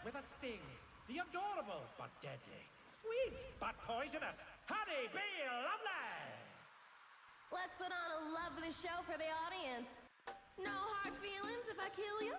with a sting. The adorable but deadly. Sweet but poisonous. Honey bee lovely. Let's put on a lovely show for the audience. No hard feelings if I kill you?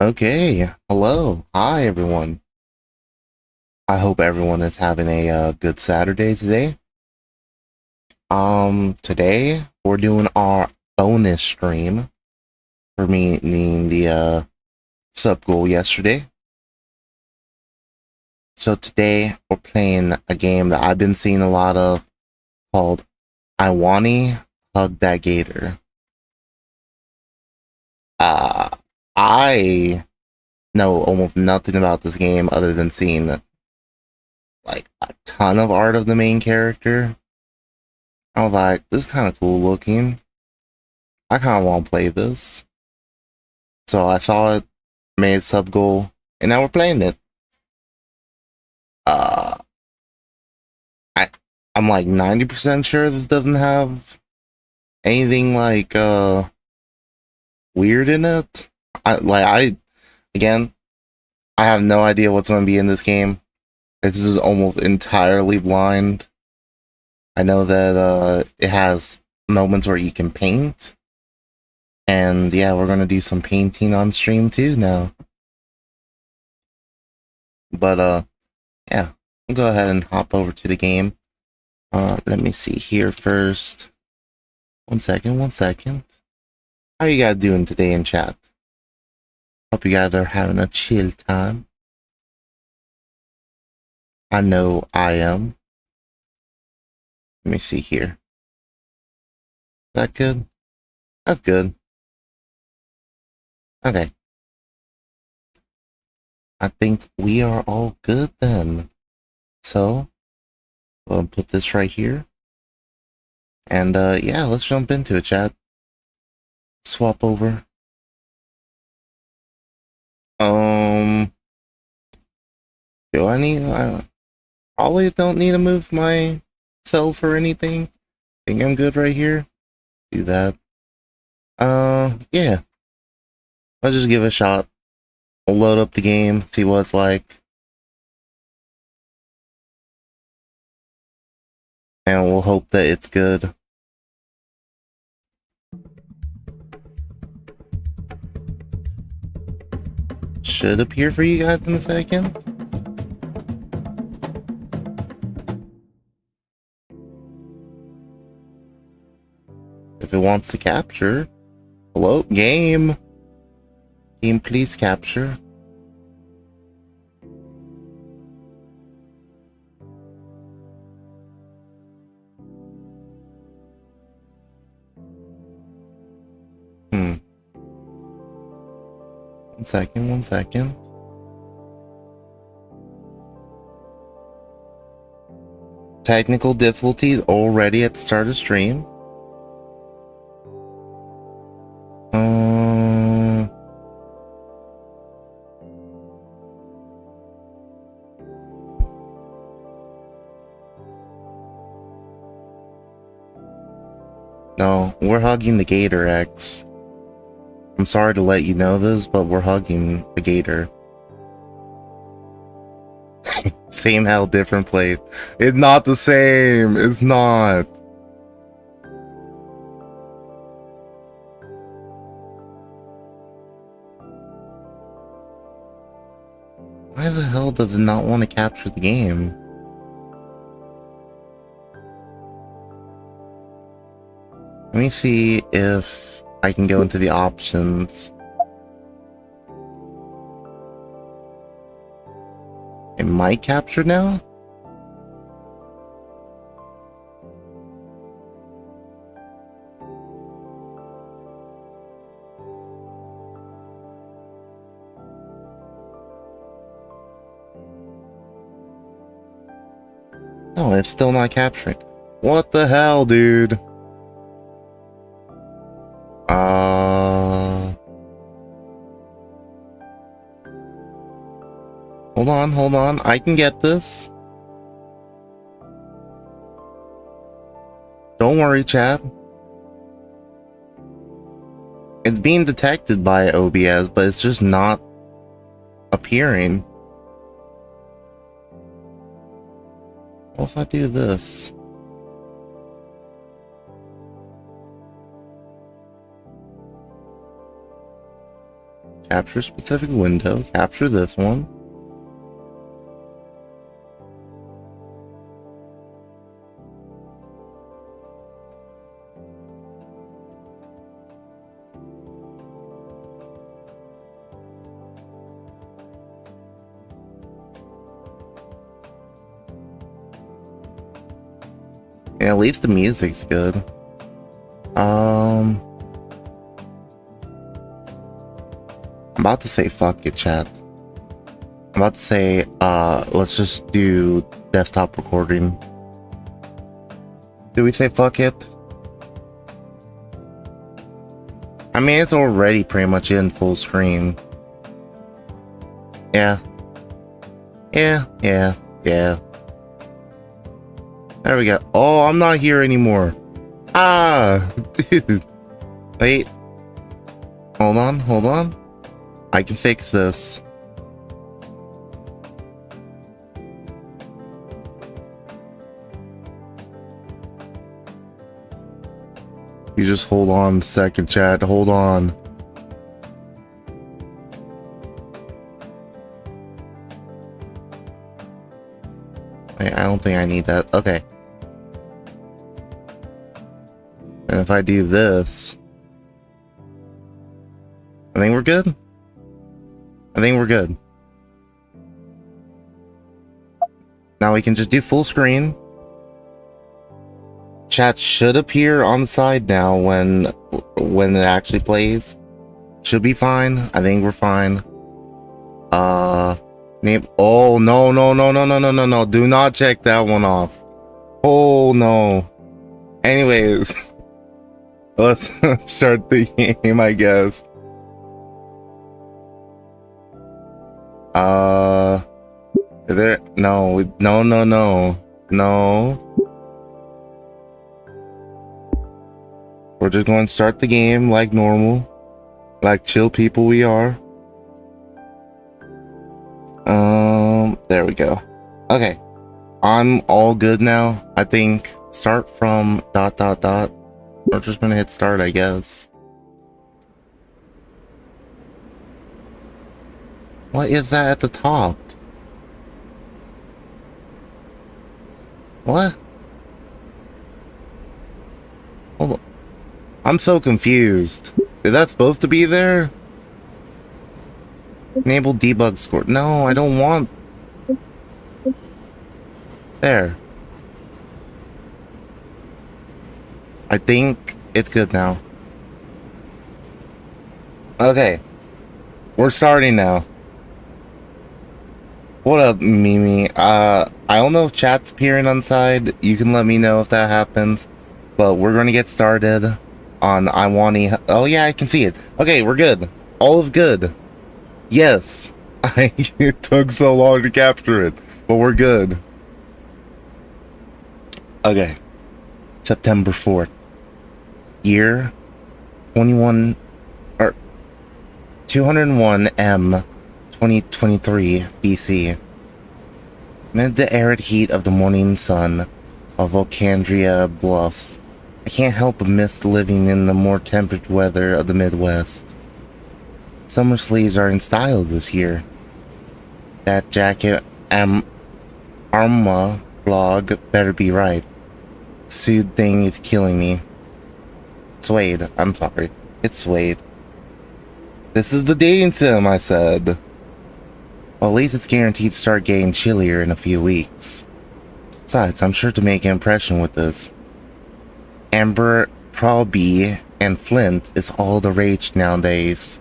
Okay, hello. Hi, everyone. I hope everyone is having a good Saturday today. Today we're doing our bonus stream for meeting the sub goal yesterday. So today we're playing a game that I've been seeing a lot of called I Wanna Hug That Gator. I know almost nothing about this game other than seeing like a ton of art of the main character. I was like, this is kind of cool looking. I kind of want to play this. So I saw it, made sub goal, and now we're playing it. Uh, I'm like 90% sure this doesn't have anything like weird in it. Again, I have no idea what's going to be in this game. This is almost entirely blind. I know that it has moments where you can paint. And yeah, we're going to do some painting on stream too now. But yeah, we'll go ahead and hop over to the game. Let me see here first. One second. How you guys doing today in chat? Hope you guys are having a chill time. I know I am. Let me see here. Is that good? That's good. Okay. I think we are all good then. So, we'll put this right here. And yeah, let's jump into it, chat. Swap over. Do I probably don't need to move myself or anything. Think I'm good right here. Do that. Yeah. I'll just give it a shot. We'll load up the game, see what it's like. And we'll hope that it's good. Should appear for you guys in a second. If it wants to capture. Hello, game. Game, please capture. One second. Technical difficulties already at the start of stream. No, we're hugging the Gator X. I'm sorry to let you know this, but we're hugging the Gator. Same hell, different place. It's not the same. It's not. Why the hell does it not want to capture the game? Let me see if I can go into the options. It might capture now? No, it's still not capturing. What the hell, dude? Hold on. I can get this. Don't worry, chat. It's being detected by OBS, but it's just not appearing. What if I do this? Capture specific window. Capture this one. Yeah, at least the music's good. about to say fuck it, chat. I'm about to say, let's just do desktop recording. Did we say fuck it? I mean, it's already pretty much in full screen. Yeah. Yeah. There we go. Oh, I'm not here anymore. Ah, dude. Wait. Hold on. I can fix this. You just hold on a second, chat. Hold on. Wait, I don't think I need that. Okay. And if I do this, I think we're good. Now we can just do full screen. Chat should appear on the side now when it actually plays. Should be fine. I think we're fine. Name. Oh no! Do not check that one off. Oh no. Anyways, let's start the game, I guess. There. No. We're just going to start the game like normal. Like chill people we are. There we go. Okay. I'm all good now. I think start from ... We're just gonna hit start, I guess. What is that at the top? What? Hold on. I'm so confused. Is that supposed to be there? Enable debug score. No, I don't want... There. I think it's good now. Okay. We're starting now. What up, Mimi? I don't know if chat's appearing on side. You can let me know if that happens. But we're going to get started on Iwani. Oh yeah, I can see it. Okay, we're good. All is good. Yes. It took so long to capture it, but we're good. Okay. September 4th. Year 21 or 201 M 2023 BC. Amid the arid heat of the morning sun of Volcandria Bluffs, I can't help but miss living in the more temperate weather of the Midwest. Summer sleeves are in style this year. That jacket Arma blog better be right. Suede thing is killing me. Suede. I'm sorry. It's suede. This is the dating sim, I said. Well, at least it's guaranteed to start getting chillier in a few weeks. Besides, I'm sure to make an impression with this. Amber, Proby, and Flint is all the rage nowadays.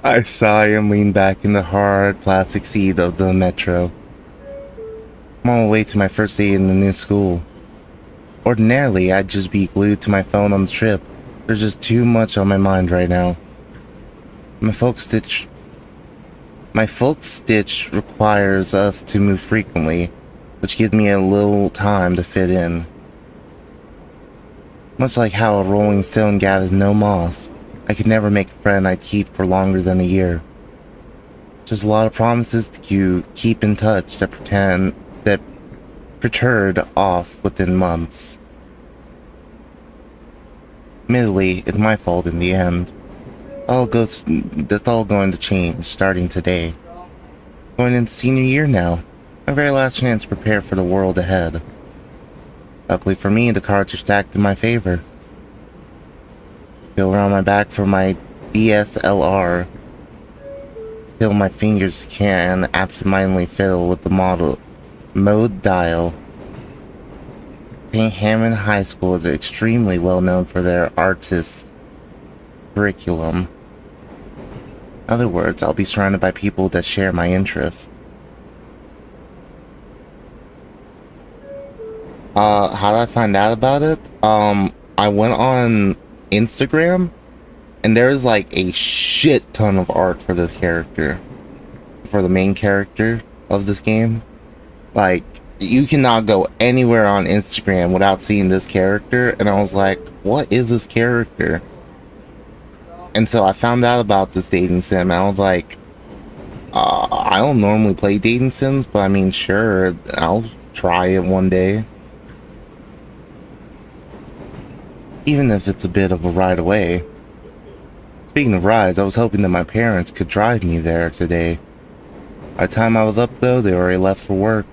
I sigh and lean back in the hard plastic seat of the metro. I'm on my way to my first day in the new school. Ordinarily, I'd just be glued to my phone on the trip. There's just too much on my mind right now. My folk stitch requires us to move frequently, which gives me a little time to fit in. Much like how a rolling stone gathers no moss, I could never make a friend I'd keep for longer than a year. Just a lot of promises to keep in touch that petered off within months. Admittedly, it's my fault in the end. That's all going to change starting today. Going into senior year now, my very last chance to prepare for the world ahead. Luckily for me, the cards are stacked in my favor. Feel around my back for my DSLR. Till my fingers can absentmindedly fiddle with the mode dial. St. Hammond High School is extremely well known for their artist curriculum. In other words, I'll be surrounded by people that share my interests. How did I find out about it? I went on Instagram, and there's like a shit ton of art for this character. For the main character of this game. Like, you cannot go anywhere on Instagram without seeing this character, and I was like, what is this character? And so I found out about this dating sim, and I was like, I don't normally play dating sims, but I mean, sure, I'll try it one day. Even if it's a bit of a ride away. Speaking of rides, I was hoping that my parents could drive me there today. By the time I was up though, they already left for work.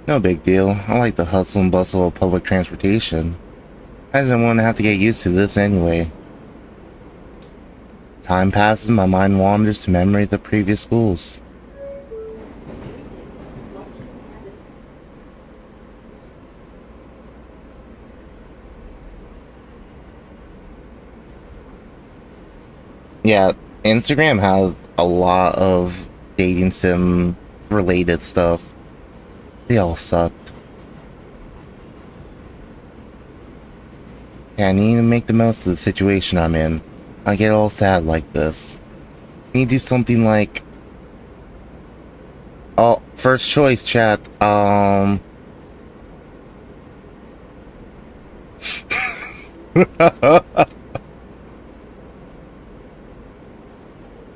No big deal, I like the hustle and bustle of public transportation. I didn't want to have to get used to this anyway. Time passes, my mind wanders to memories of previous schools. Yeah, Instagram has a lot of dating sim related stuff. They all sucked. Yeah, I need to make the most of the situation I'm in. I get all sad like this. I need to do something like... Oh, first choice, chat.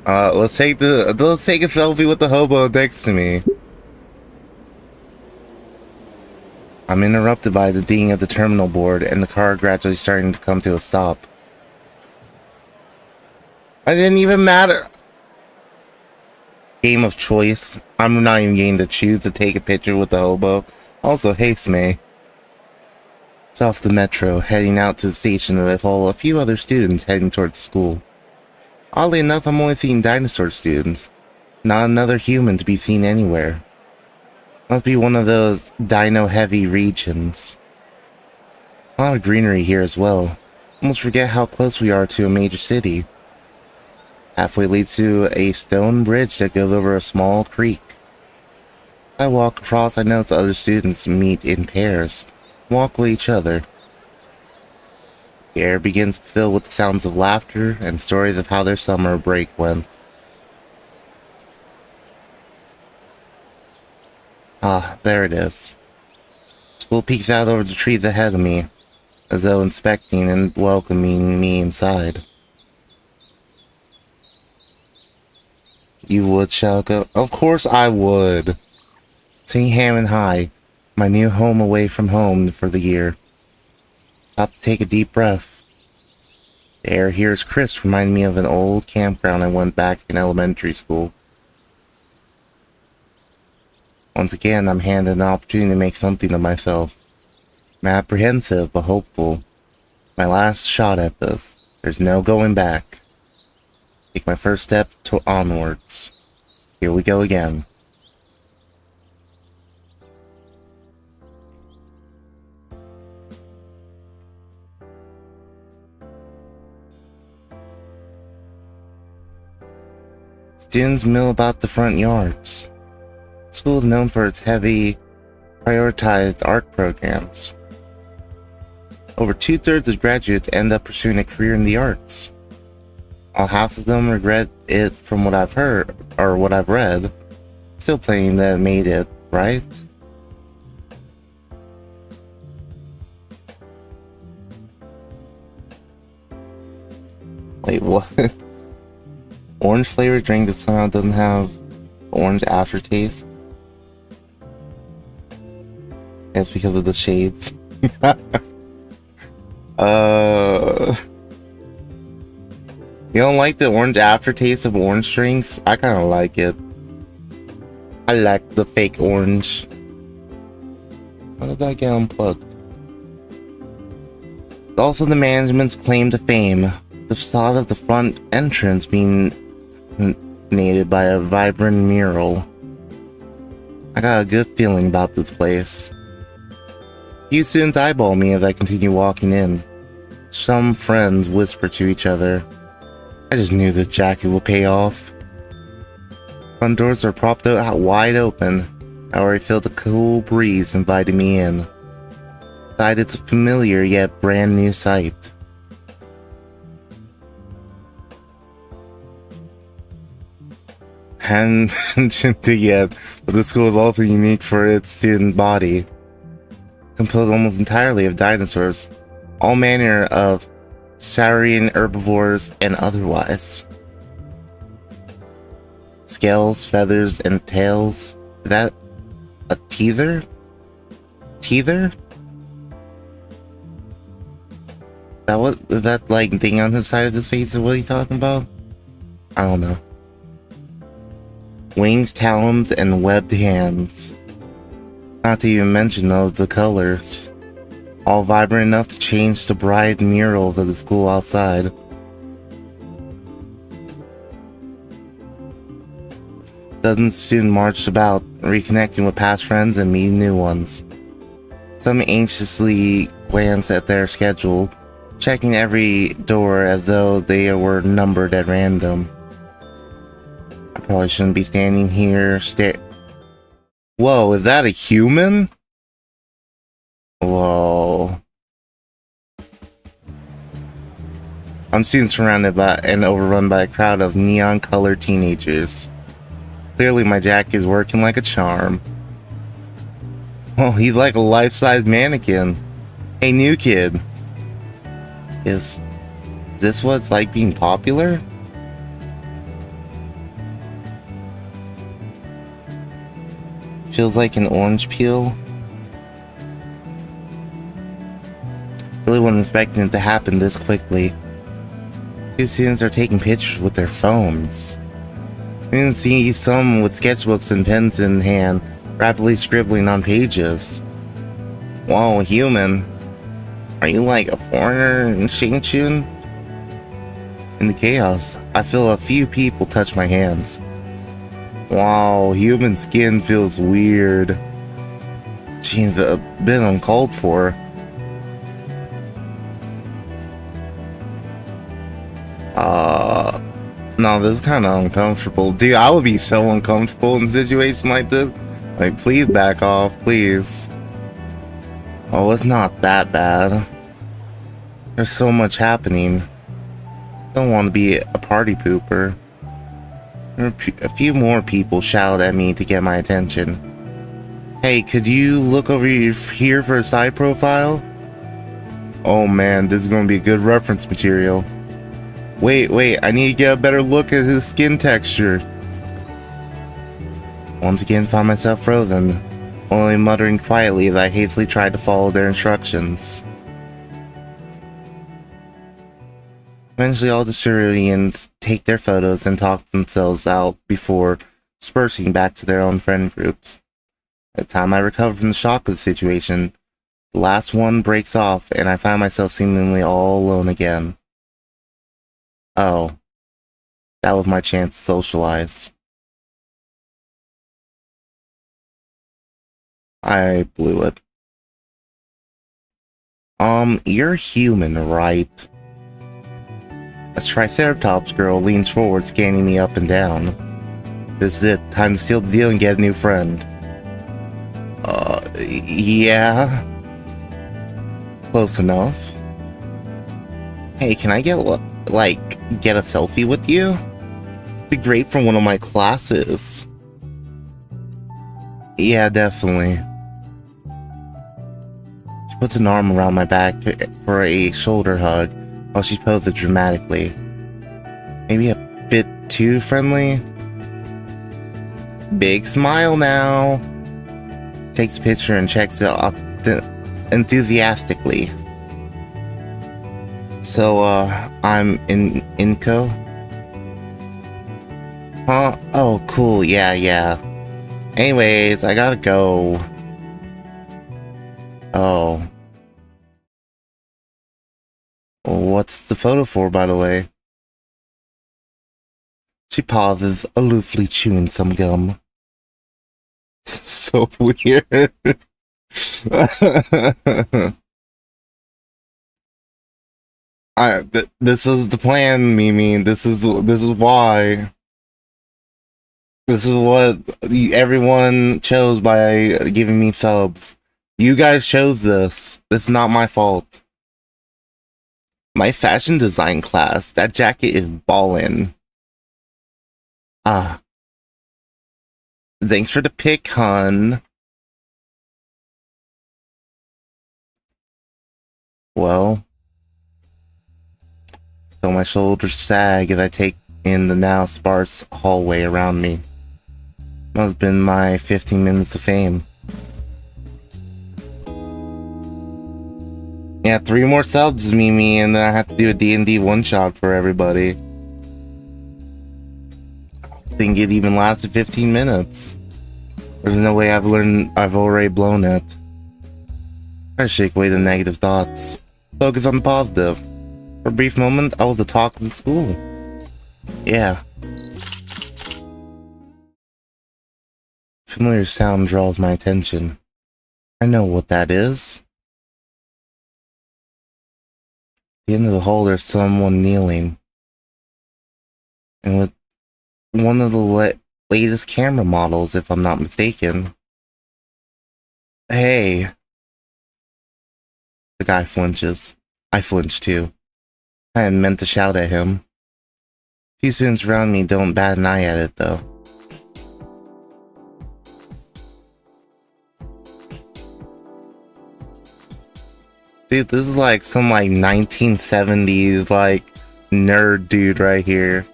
Let's take a selfie with the hobo next to me. I'm interrupted by the ding of the terminal board and the car gradually starting to come to a stop. I didn't even matter. Game of choice. I'm not even getting to choose to take a picture with the hobo. Also, hey Smay. It's off the metro, heading out to the station with a few other students heading towards school. Oddly enough, I'm only seeing dinosaur students. Not another human to be seen anywhere. Must be one of those dino-heavy regions. A lot of greenery here as well. Almost forget how close we are to a major city. Halfway leads to a stone bridge that goes over a small creek. As I walk across, I notice other students meet in pairs, walk with each other. The air begins to fill with the sounds of laughter and stories of how their summer break went. Ah, there it is. School peeks out over the trees ahead of me, as though inspecting and welcoming me inside. You would, Shalgo? Of course I would! St. Hammond High, my new home away from home for the year. Stop to take a deep breath. The air here is crisp, reminding me of an old campground I went back in elementary school. Once again, I'm handed an opportunity to make something of myself. I'm apprehensive, but hopeful. My last shot at this. There's no going back. Take my first step onwards. Here we go again. Students mill about the front yards. The school is known for its heavy, prioritized art programs. Over 2/3 of graduates end up pursuing a career in the arts. While half of them regret it from what I've heard, or what I've read, still playing that made it, right? Wait, what? Orange flavored drink that somehow doesn't have orange aftertaste? It's because of the shades. You don't like the orange aftertaste of orange drinks? I kind of like it. I like the fake orange. How did that get unplugged? Also, the management's claim to fame. The facade of the front entrance being dominated by a vibrant mural. I got a good feeling about this place. Few students eyeball me as I continue walking in. Some friends whisper to each other. I just knew this jacket would pay off. Front doors are propped out wide open. I already feel the cool breeze inviting me in. Inside it's a familiar yet brand new sight. Hadn't mentioned it yet, but the school is also unique for its student body. Composed almost entirely of dinosaurs, all manner of saurian herbivores and otherwise. Scales, feathers, and tails. Is that a teether? Teether? That like thing on the side of his face is what he's talking about? I don't know. Wings, talons, and webbed hands. Not to even mention of the colors. All vibrant enough to change the bright murals of the school outside. Dozens of students marched about, reconnecting with past friends and meeting new ones. Some anxiously glanced at their schedule, checking every door as though they were numbered at random. I probably shouldn't be standing here Whoa, is that a human? Whoa. I'm soon surrounded by and overrun by a crowd of neon-colored teenagers. Clearly my jacket is working like a charm. Oh, he's like a life-size mannequin. Hey, new kid. Is this what it's like being popular? Feels like an orange peel. Really wasn't expecting it to happen this quickly. Two students are taking pictures with their phones. We can see some with sketchbooks and pens in hand, rapidly scribbling on pages. Whoa, human. Are you like a foreigner in Shang-Chun? In the chaos, I feel a few people touch my hands. Wow, human skin feels weird. Seems a bit uncalled for. No, this is kind of uncomfortable. Dude, I would be so uncomfortable in a situation like this. Like, please back off, please. Oh, it's not that bad. There's so much happening. Don't want to be a party pooper. A few more people shout at me to get my attention. Hey, could you look over here for a side profile? Oh man, this is going to be good reference material. Wait, I need to get a better look at his skin texture. Once again, found myself frozen, only muttering quietly that I hastily tried to follow their instructions. Eventually, all the Ceruleans take their photos and talk themselves out before dispersing back to their own friend groups. By the time I recover from the shock of the situation, the last one breaks off and I find myself seemingly all alone again. Oh, that was my chance to socialize. I blew it. You're human, right? A Triceratops girl leans forward, scanning me up and down. This is it. Time to seal the deal and get a new friend. Yeah. Close enough. Hey, can I get a selfie with you? Be great for one of my classes. Yeah, definitely. She puts an arm around my back for a shoulder hug while she poses dramatically. Maybe a bit too friendly? Big smile now. Takes a picture and checks it out enthusiastically. So, I'm in Inco? Huh? Oh, cool, yeah. Anyways, I gotta go. Oh. What's the photo for, by the way? She pauses, aloofly chewing some gum. So weird. This was the plan, Mimi. This is why. This is what everyone chose by giving me subs. You guys chose this. It's not my fault. My fashion design class. That jacket is ballin'. Ah. Thanks for the pick, hun. Well. So my shoulders sag as I take in the now sparse hallway around me. Must have been my 15 minutes of fame. Yeah, 3 more subs, Mimi, and then I have to do a D&D one-shot for everybody. Think it even lasted 15 minutes. There's no way I've already blown it. Try to shake away the negative thoughts. Focus on the positive. For a brief moment, I was the talk of the school. Yeah. Familiar sound draws my attention. I know what that is. At the end of the hall, there's someone kneeling. And with one of the latest camera models, if I'm not mistaken. Hey. The guy flinches. I flinch too. I hadn't meant to shout at him. Few students around me don't bat an eye at it, though. Dude, this is like some 1970s nerd dude right here.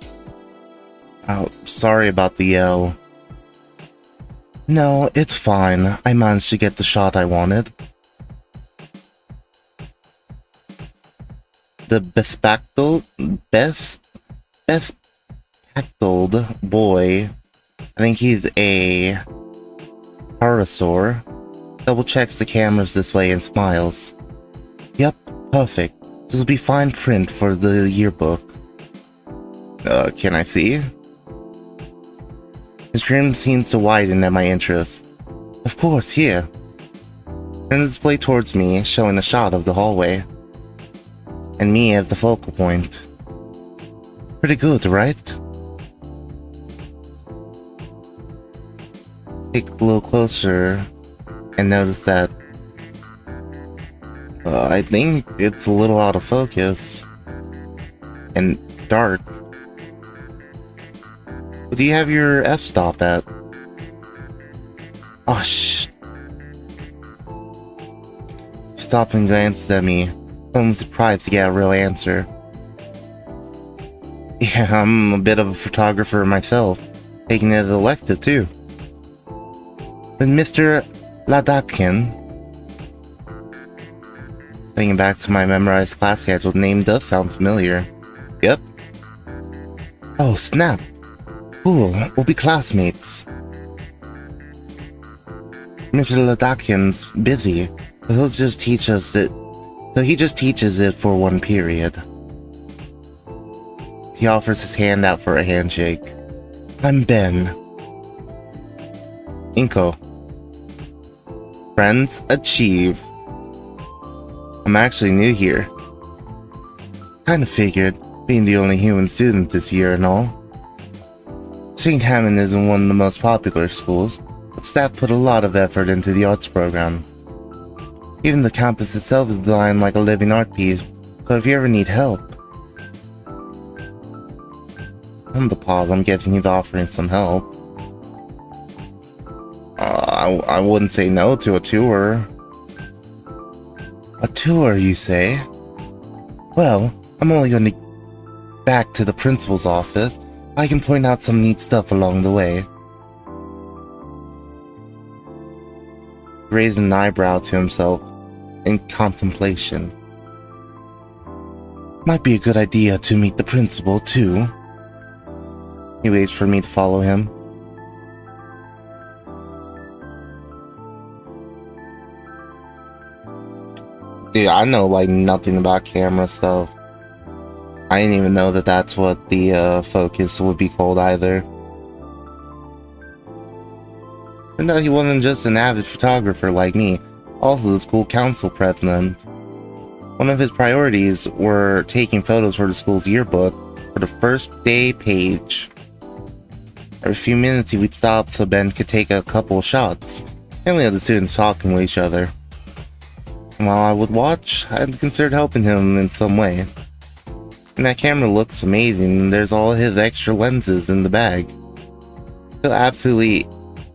Oh, sorry about the yell. No, it's fine. I managed to get the shot I wanted. The bespectacled boy, I think he's a parasaur, double checks the cameras this way and smiles. Yep, perfect. This will be fine print for the yearbook. Can I see? His grin seems to widen at my interest. Of course, here. Turn the display towards me, showing a shot of the hallway. And me as the focal point. Pretty good, right? Take a little closer and notice that I think it's a little out of focus and dark. What do you have your f-stop at? Oh, shh. Stops and glances at me. I'm surprised to get a real answer. Yeah, I'm a bit of a photographer myself, taking it as elective too. But Mr. Ladakin, thinking back to my memorized class schedule, the name does sound familiar. Yep. Oh, snap. Cool, we'll be classmates. Mr. Ladakin's busy, but he'll just teach us it. So he just teaches it for one period. He offers his hand out for a handshake. I'm Ben. Inko. Friends achieve. I'm actually new here. Kinda figured, being the only human student this year and all. St. Hammond isn't one of the most popular schools, but staff put a lot of effort into the arts program. Even the campus itself is designed like a living art piece, so if you ever need help... From the pause, I'm guessing he's offering some help. I wouldn't say no to a tour. A tour, you say? Well, I'm only going to back to the principal's office. I can point out some neat stuff along the way. Raised an eyebrow to himself in contemplation. Might be a good idea to meet the principal, too. He waits for me to follow him. Dude, I know nothing about camera stuff. I didn't even know that that's what the focus would be called either. And no, he wasn't just an avid photographer like me. also the school council president. One of his priorities were taking photos for the school's yearbook for the first day page. Every few minutes he would stop so Ben could take a couple of shots, mainly of the students talking with each other. And while I would watch, I'd considered helping him in some way. And that camera looks amazing, and there's all his extra lenses in the bag. I feel absolutely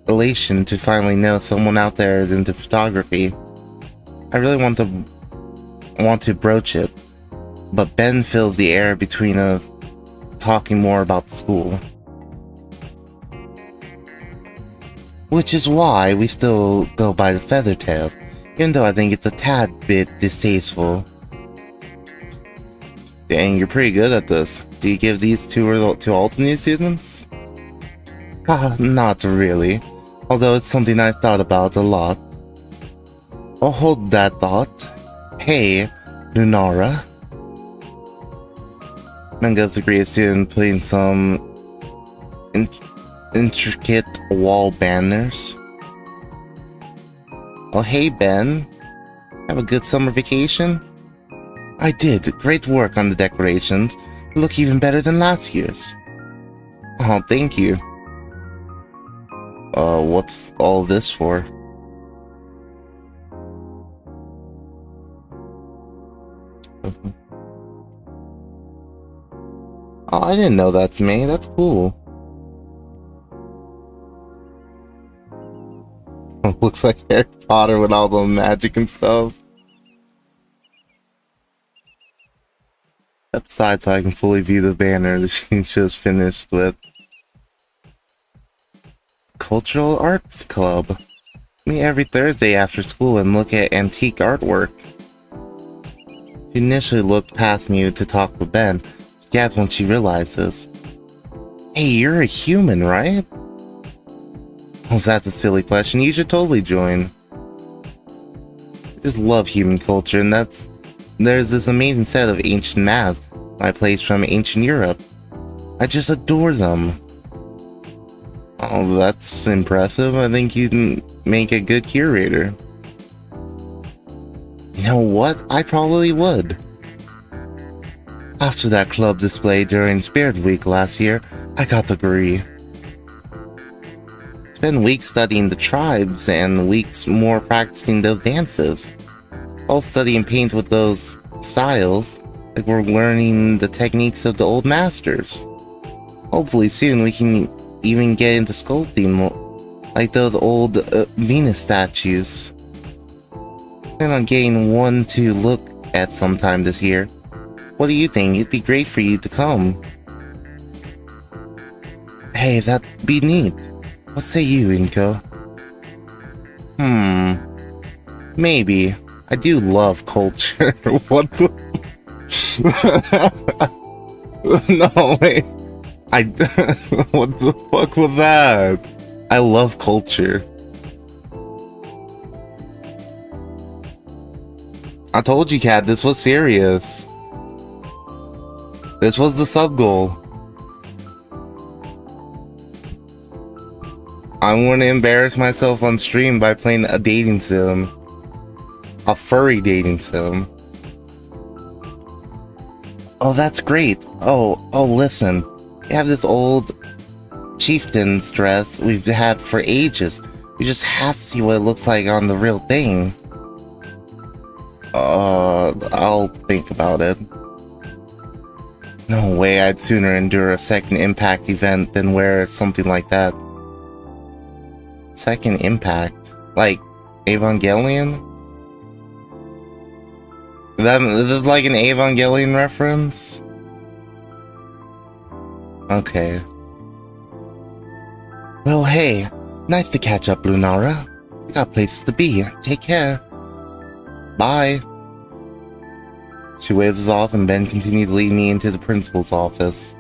elation to finally know someone out there is into photography. I really want to broach it, but Ben fills the air between us talking more about the school. Which is why we still go by the Feathertail, even though I think it's a tad bit distasteful. Dang, you're pretty good at this. Do you give these to all the new students? Not really, although it's something I've thought about a lot. I'll hold that thought. Hey, Lunara. Mango's agreed a student putting some intricate wall banners. Oh hey Ben, have a good summer vacation? I did, great work on the decorations. Look even better than last year's. Oh, thank you. What's all this for? Oh, I didn't know that's me, that's cool. Looks like Harry Potter with all the magic and stuff. Step aside so I can fully view the banner that she just finished with. Cultural Arts Club. Meet every Thursday after school and look at antique artwork. She initially looked past me to talk with Ben. She gasped when she realized this. Hey, you're a human, right? Oh, that's a silly question. You should totally join. I just love human culture, and there's this amazing set of ancient maps I placed from ancient Europe. I just adore them. Oh, that's impressive. I think you'd make a good curator. You know what? I probably would. After that club display during Spirit Week last year, I got the degree. Spend weeks studying the tribes and weeks more practicing those dances. I'll study and paint with those styles, like we're learning the techniques of the old masters. Hopefully soon we can even get into sculpting like those old Venus statues. Plan on getting one to look at sometime this year. What do you think? It'd be great for you to come. Hey, that'd be neat. What say you, Inko? Maybe. I do love culture. What the? No, wait. What the fuck was that? I love culture. I told you, Kat, this was serious. This was the sub-goal. I want to embarrass myself on stream by playing a dating sim. A furry dating sim. Oh, that's great. Oh, listen. We have this old chieftain's dress we've had for ages. We just have to see what it looks like on the real thing. I'll think about it. No way I'd sooner endure a second Impact event than wear something like that. Second Impact? Like Evangelion? Is this like an Evangelion reference? Okay. Well, hey, nice to catch up, Lunara. We got places to be. Take care. Bye. She waves us off and Ben continued to lead me into the principal's office.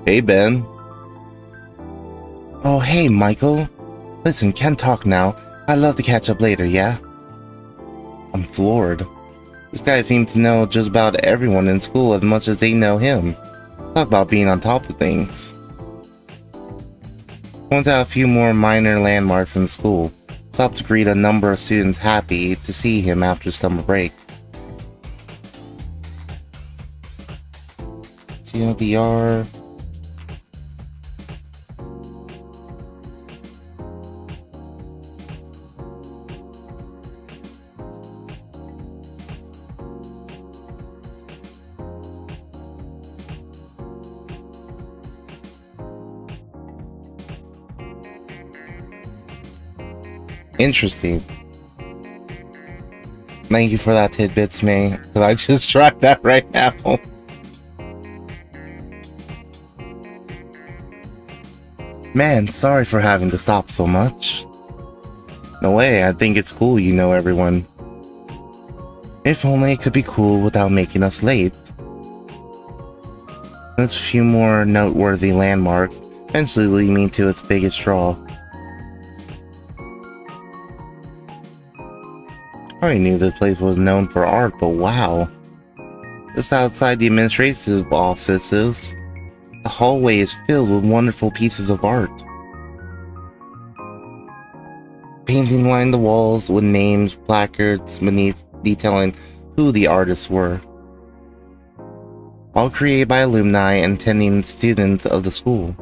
Hey, Ben. Oh, hey, Michael. Listen, can't talk now. I'd love to catch up later, yeah? I'm floored. This guy seems to know just about everyone in school as much as they know him. Talk about being on top of things. Point out a few more minor landmarks in the school. Stop to greet a number of students happy to see him after summer break. TLDR. Interesting. Thank you for that tidbits, May, because I just tried that right now. Man, sorry for having to stop so much. No way, I think it's cool you know everyone. If only it could be cool without making us late. There's a few more noteworthy landmarks, eventually leading me to its biggest draw. I already knew this place was known for art, but wow. Just outside the administrative offices, the hallway is filled with wonderful pieces of art. Painting lined the walls with names, placards beneath detailing who the artists were. All created by alumni and attending students of the school.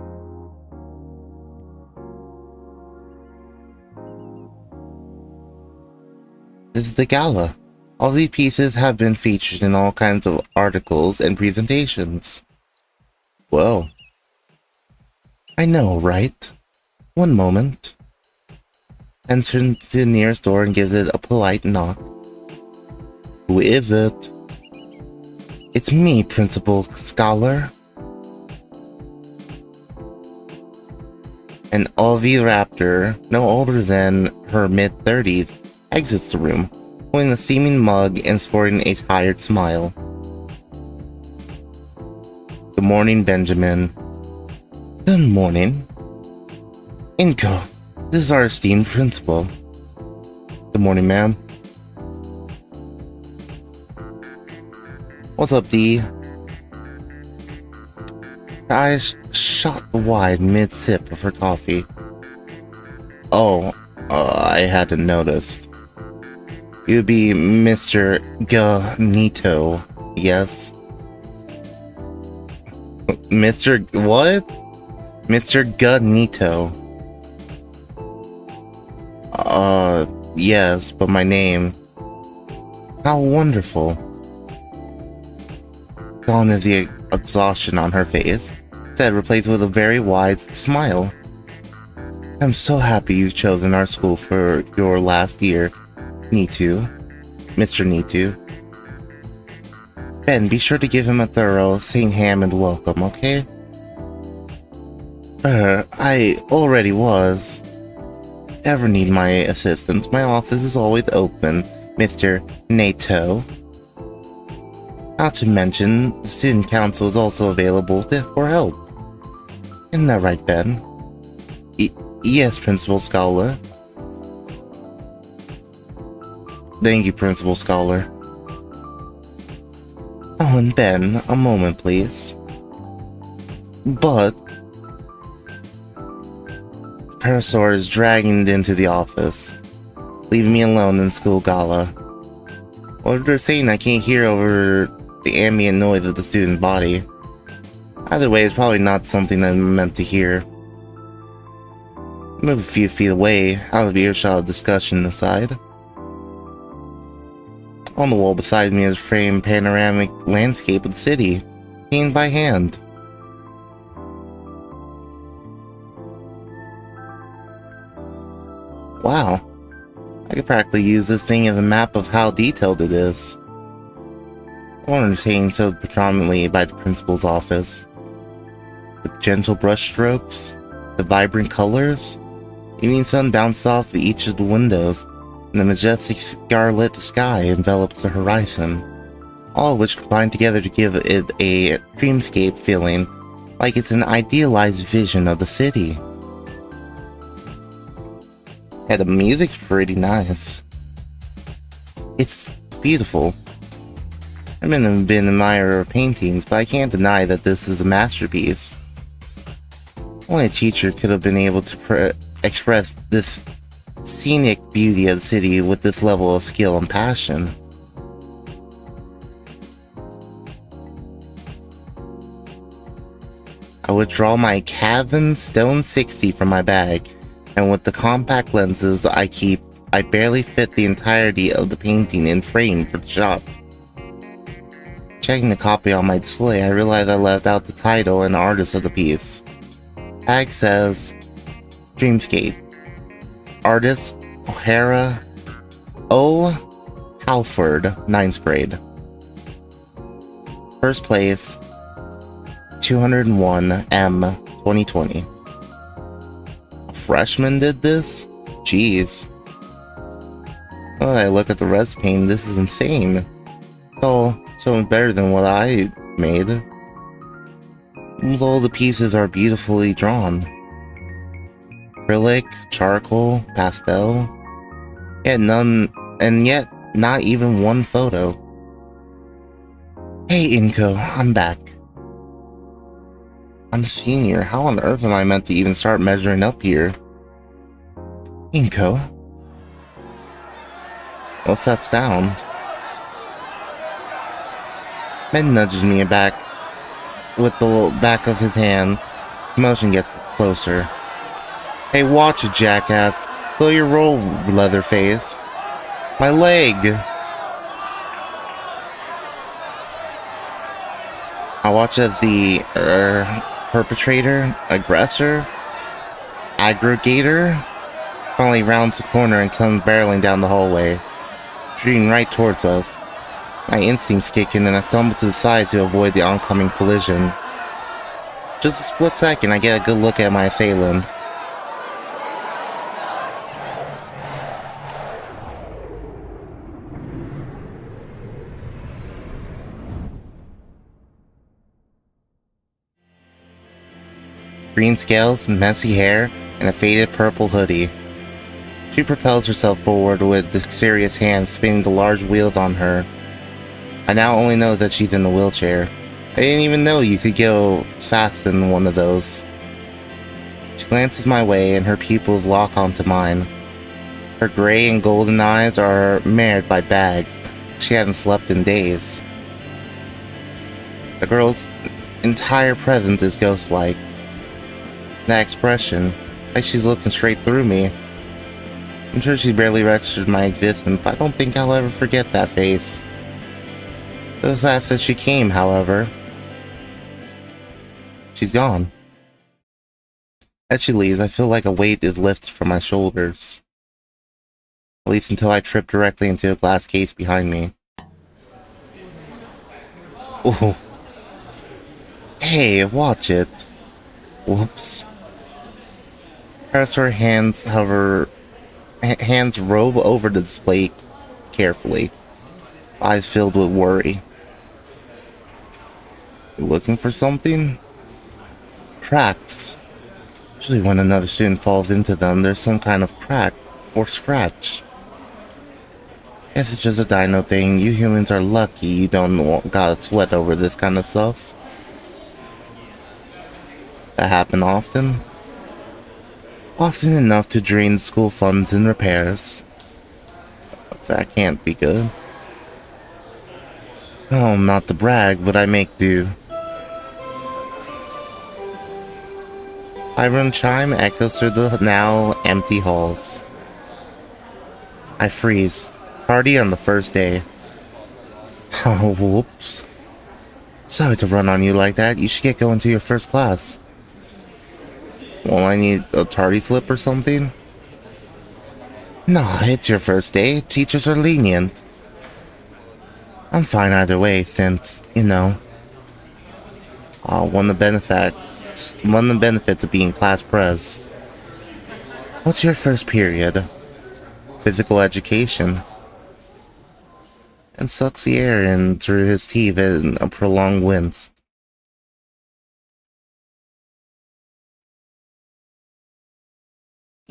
This is the gala. All these pieces have been featured in all kinds of articles and presentations. Whoa. I know, right? One moment. Enters to the nearest door and gives it a polite knock. Who is it? It's me, Principal Scholar. An oviraptor, no older than her mid-30s, exits the room, holding a steaming mug and sporting a tired smile. Good morning, Benjamin. Good morning. Inko, this is our esteemed principal. Good morning, ma'am. What's up, D? Her eyes shot wide mid-sip of her coffee. Oh, I hadn't noticed. You'd be Mr. Ganito, yes? Mr. what? Mr. Ganito. Yes, but my name. How wonderful. Gone is the exhaustion on her face, said replaced with a very wide smile. I'm so happy you've chosen our school for your last year, Nitu. Mr. Nitu. Ben, be sure to give him a thorough St. Hammond welcome, okay? I already was. Ever need my assistance, my office is always open, Mr. Nato. Not to mention, the student council is also available for help. Isn't that right, Ben? Yes, Principal Scholar. Thank you, Principal Scholar. Oh, and Ben, a moment, please. But Parasaur is dragging into the office, leaving me alone in school gala. Well, they're saying I can't hear over the ambient noise of the student body. Either way, it's probably not something I'm meant to hear. Move a few feet away, out of earshot of discussion aside. On the wall beside me is a framed panoramic landscape of the city, painted by hand. Wow, I could practically use this thing as a map of how detailed it is. One entertained so predominantly by the principal's office. The gentle brush strokes, the vibrant colors, evening sun bounced off each of the windows, and the majestic scarlet sky envelops the horizon, all of which combine together to give it a dreamscape feeling, like it's an idealized vision of the city. Yeah, the music's pretty nice. It's beautiful. I've been an admirer of paintings, but I can't deny that this is a masterpiece. Only a teacher could have been able to express this scenic beauty of the city with this level of skill and passion. I would draw my Cavan Stone 60 from my bag, and with the compact lenses I keep, I barely fit the entirety of the painting in frame for the shop. Checking the copy on my display, I realized I left out the title and artist of the piece. Tag says Dreamscape. Artist O'Hara O. Halford, 9th grade. First place 201 M 2020. A freshman did this? Jeez. Oh, I look at the res paint, this is insane. So better than what I made. All the pieces are beautifully drawn. Acrylic, charcoal, pastel. Yet not even one photo. Hey Inko, I'm back. I'm a senior. How on earth am I meant to even start measuring up here? Inko? What's that sound? Ben nudges me back with the back of his hand. Motion gets closer. Hey, watch it, jackass. Slow your roll, Leatherface. My leg! I watch as the perpetrator, aggressor, aggregator finally rounds the corner and comes barreling down the hallway, shooting right towards us. My instincts kick in and I stumble to the side to avoid the oncoming collision. Just a split second, I get a good look at my assailant. Green scales, messy hair, and a faded purple hoodie. She propels herself forward with dexterous hands spinning the large wheels on her. I now only know that she's in a wheelchair. I didn't even know you could go fast in one of those. She glances my way and her pupils lock onto mine. Her gray and golden eyes are marred by bags. She hasn't slept in days. The girl's entire presence is ghost-like. That expression, like she's looking straight through me. I'm sure she barely registered my existence, but I don't think I'll ever forget that face. The fact that she came, however. She's gone. As she leaves, I feel like a weight is lifted from my shoulders. At least until I trip directly into a glass case behind me. Ooh. Hey, watch it. Whoops. As her hands rove over the display carefully, eyes filled with worry. You looking for something? Cracks. Usually when another student falls into them, there's some kind of crack or scratch. Guess it's just a dino thing. You humans are lucky you don't gotta sweat over this kind of stuff. That happen often? Often enough to drain school funds and repairs. That can't be good. Oh, not to brag, but I make do. Siren chime echoes through the now empty halls. I freeze. Party on the first day. Oh, whoops. Sorry to run on you like that. You should get going to your first class. Well, I need a tardy slip or something? Nah, it's your first day. Teachers are lenient. I'm fine either way, since, you know, one of the benefits of being class pres. What's your first period? Physical education. And sucks the air in through his teeth in a prolonged wince.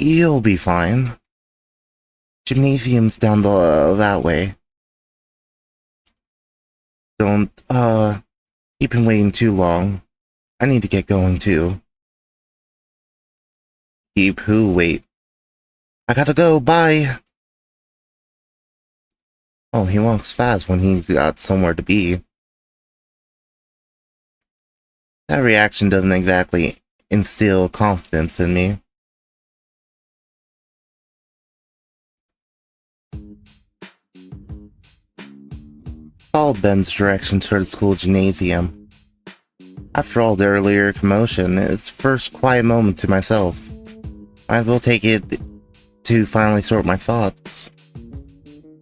You'll be fine. Gymnasium's down that way. Don't, keep him waiting too long. I need to get going too. Beep who? Wait. I gotta go, bye! Oh, he walks fast when he's got somewhere to be. That reaction doesn't exactly instill confidence in me. Followed Ben's direction toward the school gymnasium. After all the earlier commotion, it's the first quiet moment to myself. Might as well take it to finally sort my thoughts.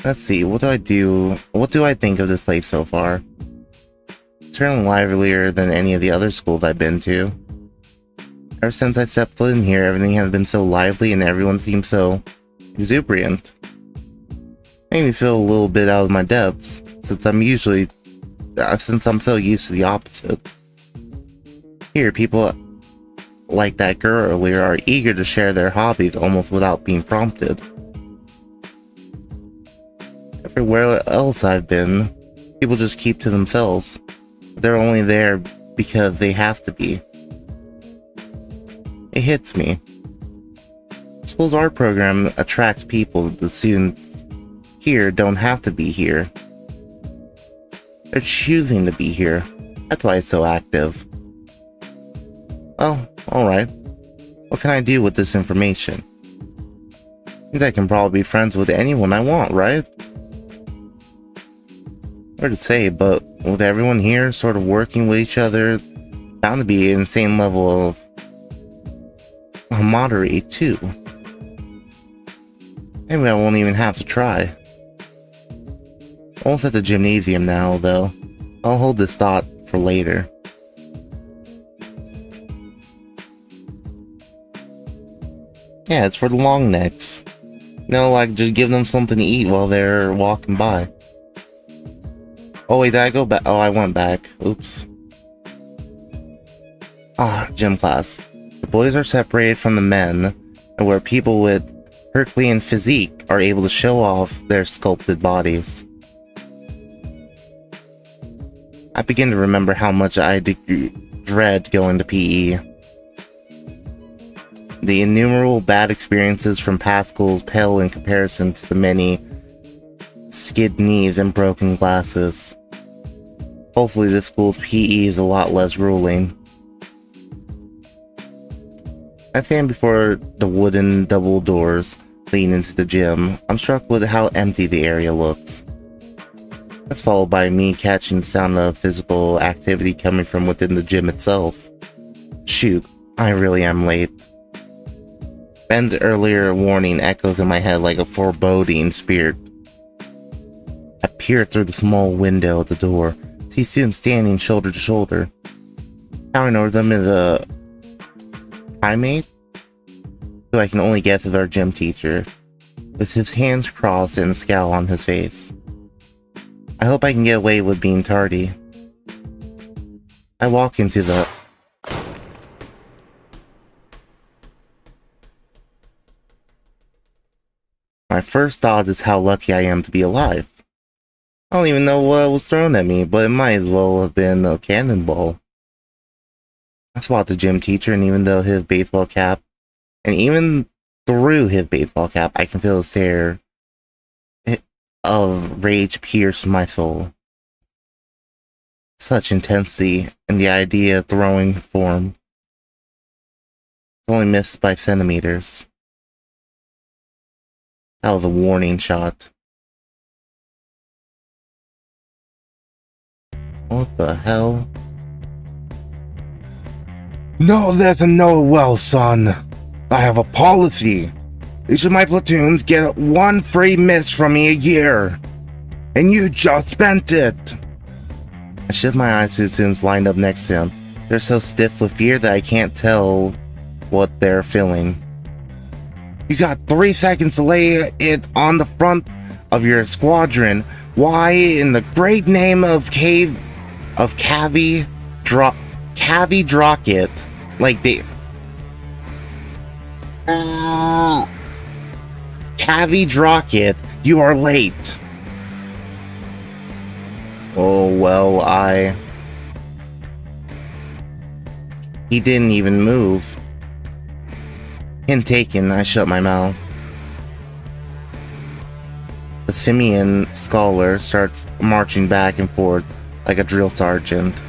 Let's see, what do I do? What do I think of this place so far? Certainly livelier than any of the other schools I've been to. Ever since I stepped foot in here, everything has been so lively and everyone seems so exuberant. Made me feel a little bit out of my depths, since I'm so used to the opposite. Here, people like that girl earlier are eager to share their hobbies almost without being prompted. Everywhere else I've been, people just keep to themselves. They're only there because they have to be. It hits me. The school's art program attracts people. The students here don't have to be here. They're choosing to be here. That's why it's so active. Well, alright. What can I do with this information? I think I can probably be friends with anyone I want, right? Hard to say, but with everyone here sort of working with each other, bound to be an insane level of camaraderie too. Maybe I won't even have to try. Almost at the gymnasium now, though. I'll hold this thought for later. Yeah, it's for the long necks. No, like, just give them something to eat while they're walking by. Oh wait, did I go back? Oh, I went back. Oops. Gym class. The boys are separated from the men, and where people with Herculean physique are able to show off their sculpted bodies. I begin to remember how much I dread going to PE. The innumerable bad experiences from past schools pale in comparison to the many skid knees and broken glasses. Hopefully this school's PE is a lot less grueling. I stand before the wooden double doors leading into the gym. I'm struck with how empty the area looks. That's followed by me catching the sound of physical activity coming from within the gym itself. Shoot, I really am late. Ben's earlier warning echoes in my head like a foreboding spirit. I peer through the small window at the door, see students standing shoulder to shoulder. Towering over them is a primate, who I can only guess is our gym teacher, with his hands crossed and a scowl on his face. I hope I can get away with being tardy. I walk into the... My first thought is how lucky I am to be alive. I don't even know what was thrown at me, but it might as well have been a cannonball. I spot the gym teacher, and even through his baseball cap, I can feel the stare of rage pierce my soul. Such intensity, and the idea of throwing form. Only missed by centimeters. That was a warning shot. What the hell? No, there's no well, son. I have a policy. Each of my platoons get one free miss from me a year. And you just spent it. I shift my eyes to the students lined up next to him. They're so stiff with fear that I can't tell what they're feeling. You got 3 seconds to lay it on the front of your squadron. Why in the great name of Cavi Drocket, like they... Cavi Drocket, you are late. Oh, well, He didn't even move. Hint taken, I shut my mouth. The simian scholar starts marching back and forth like a drill sergeant.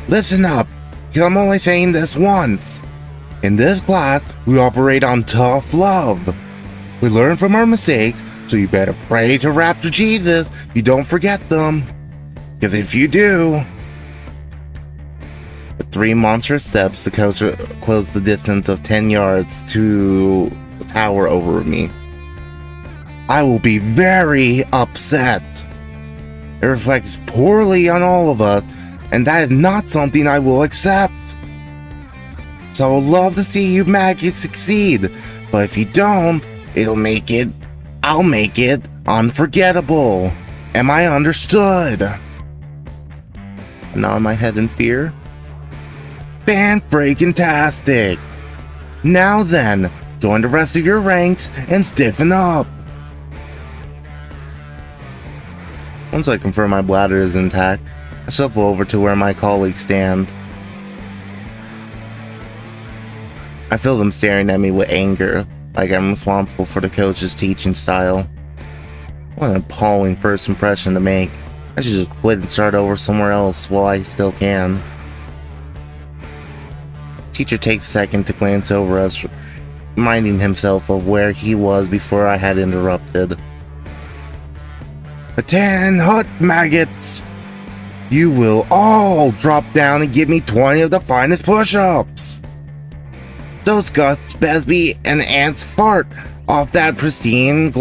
Listen up, because I'm only saying this once. In this class, we operate on tough love. We learn from our mistakes, so you better pray to Raptor Jesus you don't forget them. Because if you do... With 3 monstrous steps, the coach closed the distance of 10 yards to the tower over me. I will be very upset. It reflects poorly on all of us, and that is not something I will accept. So I would love to see you maggots succeed, but if you don't, I'll make it unforgettable. Am I understood? I nod my head in fear. Fan-freaking-tastic! Now then, join the rest of your ranks and stiffen up. Once I confirm my bladder is intact, I shuffle over to where my colleagues stand. I feel them staring at me with anger, like I'm responsible for the coach's teaching style. What an appalling first impression to make. I should just quit and start over somewhere else while I still can. Teacher takes a second to glance over us, reminding himself of where he was before I had interrupted. Attend, hut maggots! You will all drop down and give me 20 of the finest push-ups! Those guts best be an ant's fart off that pristine